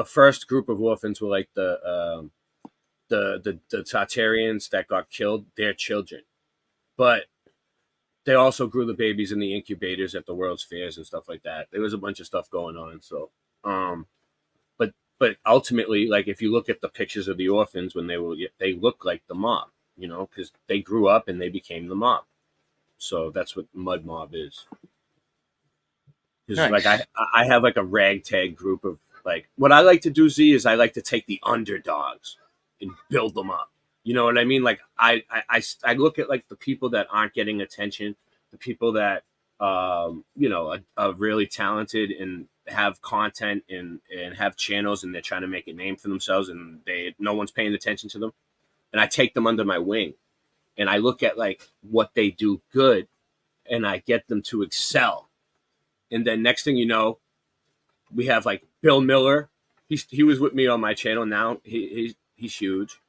first group of orphans were like the Tartarians that got killed, their children, but they also grew the babies in the incubators at the World's Fairs and stuff like that. There was a bunch of stuff going on. So, but ultimately, like if you look at the pictures of the orphans when they look like the mob, you know, because they grew up and they became the mob. So that's what Mud Mob is. Because Nice. like I have like a ragtag group of like what I like to do, Z, is I like to take the underdogs and build them up. You know what I mean? Like I look at like the people that aren't getting attention, the people that you know are really talented and have content and have channels and they're trying to make a name for themselves and no one's paying attention to them. And I take them under my wing and I look at like what they do good and I get them to excel. And then next thing you know, we have like Bill Miller. He was with me on my channel. Now he's huge.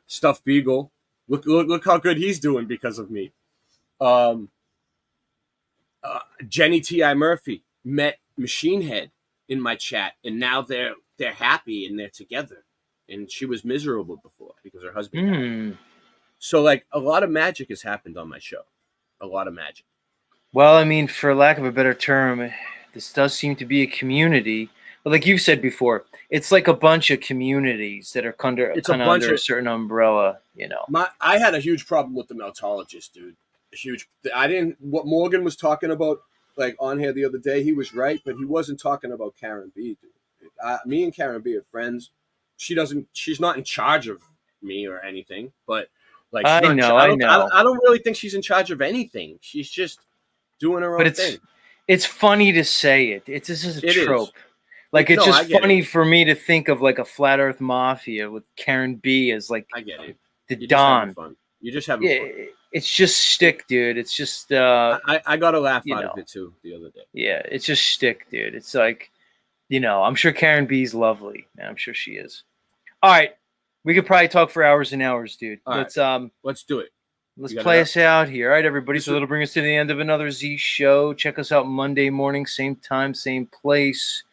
Stuff Beagle. Look how good he's doing because of me. Jenny T.I. Murphy met Machine Head in my chat, and now they're happy and they're together. And she was miserable before because her husband died. So like a lot of magic has happened on my show. A lot of magic. Well, I mean, for lack of a better term, this does seem to be a community. But like you've said before, it's like a bunch of communities that are under a certain umbrella, you know. I had a huge problem with the Meltologist, dude. What Morgan was talking about, like on here the other day, he was right, but he wasn't talking about Karen B, dude. Me and Karen B are friends. She's not in charge of me or anything, but like I don't really think she's in charge of anything. She's just doing her own thing. It's funny to say it. It's just a trope. Like it's just funny for me to think of like a flat Earth mafia with Karen B as like I get it. The Don. You're just having fun. It's just shtick, dude. It's just I got a laugh out of it too the other day. Yeah, it's just shtick, dude. It's like, you know, I'm sure Karen B's lovely. I'm sure she is. All right. We could probably talk for hours and hours, dude. Let's do it. Let's play us out here. All right, everybody. So that'll bring us to the end of another Z show. Check us out Monday morning, same time, same place.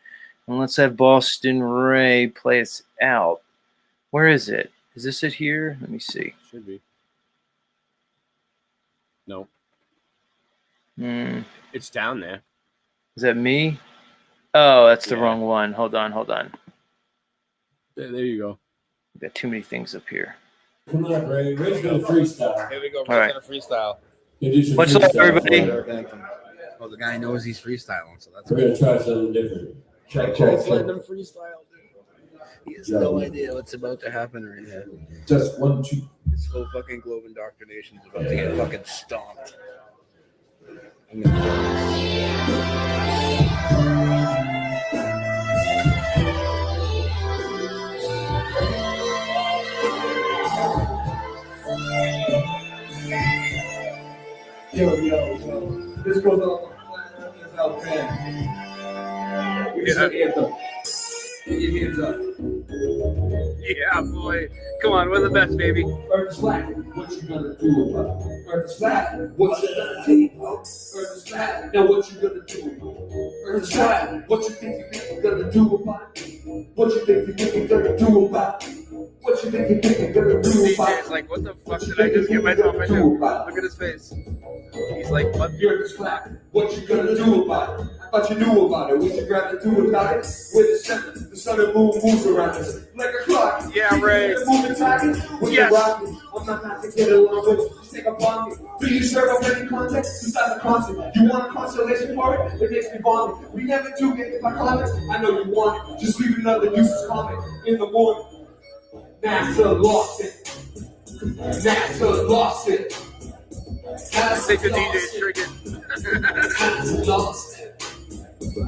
And let's have Boston Ray play us out. Where is it? Is this it here? Let me see. Should be. No. It's down there. Is that me? Oh, that's the wrong one. Hold on. There you go. We've got too many things up here. Come on, Ray. Ray's gonna freestyle. Here we go. All right. Freestyle. Much love, everybody. Oh, the guy knows he's freestyling, so that's We're gonna try something different. Check. Let him freestyle, dude. He has no idea what's about to happen right now. Just 1, 2. This whole fucking globe indoctrination is about to get fucking stomped. Yo. This goes out fan. Here's the anthem. Get your hands up. Yeah, boy. Come on, we're the best, baby. Earth is flat. What you gonna do about it? Earth is flat. What you gonna do about it? Earth is flat. Now what you gonna do about it? Earth is flat. What you think you're gonna do about it? What you think you're gonna do about it? What you think you're gonna do about it? He's like, what the fuck did I just get myself into? Look at his face. He's like, what? Earth is flat. What you gonna do about it? I thought you knew about it. What you rather do about it? With the sun and moon moves around us like a clock. Yeah, Ray. Moving target. Yes. I'm not to get along with you. Just take a vomit. Do you serve up any context? Besides the concert. You want a consolation for it? It makes me vomit. We never do get my comments. I know you want it. Just leave another useless comment in the morning. NASA lost it. NASA lost it. Take the DJ trigger. NASA lost it.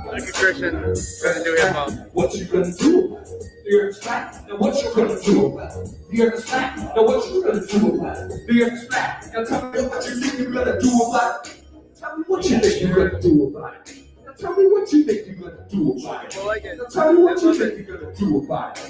Like a Christian trying to do hip hop. What you gonna do about it? The earth's flat. Now what you gonna do about it? The earth's flat. Now what you gonna do about it? The earth's flat. Now tell me what you think you're gonna do about it. Tell me what you think you're gonna do about it. tell me what you think you're gonna do about it. I like it. Now tell me what I you love think you're gonna do about it.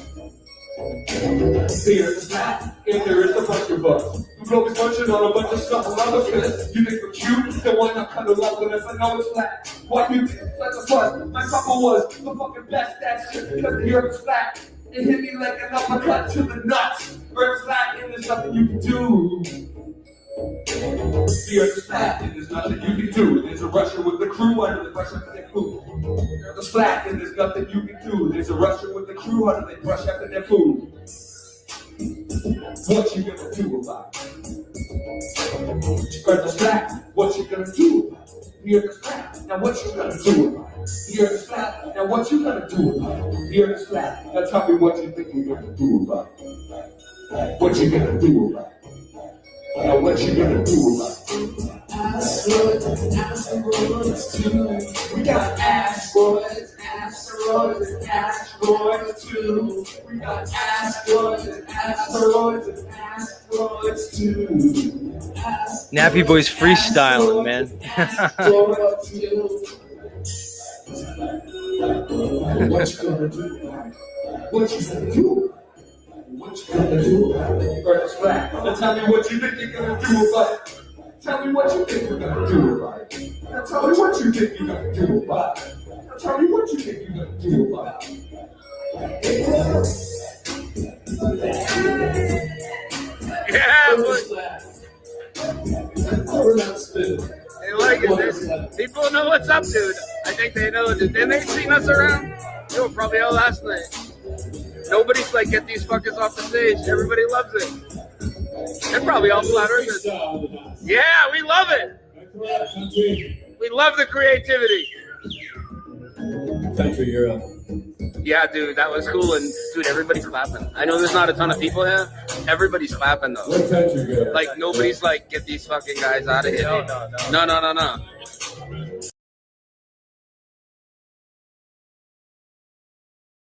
There is a snap, and there is a bunch of us. Who's always munching on a bunch of stuff and other fists. You think we're cute, then why not cuddle up with us? I know it's flat. Why you think it's like a buzz? My papa was the fucking best that shit because the earth is flat. It hit me like an uppercut to the nuts. Earth's flat, and there's nothing you can do. The earth is flat, and there's nothing you can do. There's a Russian with the crew under the brush after their food. The earth is flat, and there's nothing you can do. There's a Russian with the crew under their brush after their food. What you gonna do about it? The earth is flat, what you gonna do about it? The earth is flat, now what you gonna do about it? The earth is flat, now what you gonna do about it? The earth is flat, now tell me what you think you're gonna do about it. What you gonna do about it? Now what you gonna do about it? Asteroids, asteroids too. We got asteroids, asteroids, and asteroids too. We got asteroids, asteroids, and asteroids too. Nappy Boy's freestyling, man. Asteroids too. What you gonna do? What you gonna do? What you gonna do about it? Earth is flat. Now tell me what you think you're gonna do about it. Tell me what you think you're gonna do about it. Now tell me what you think you're gonna do about it. Now tell me what you think you're gonna do about it. Yeah, but they like it. People know what's up, dude. I think they know. Then they seen us around. They were probably out last night. Nobody's like, get these fuckers off the stage. Everybody loves it. They're probably all flat earthers. Yeah, we love it. We love the creativity. Country Europe. Yeah, dude, that was cool. And dude, everybody's clapping. I know there's not a ton of people here. Everybody's clapping though. What country Europe? Like nobody's like, get these fucking guys out of here. No.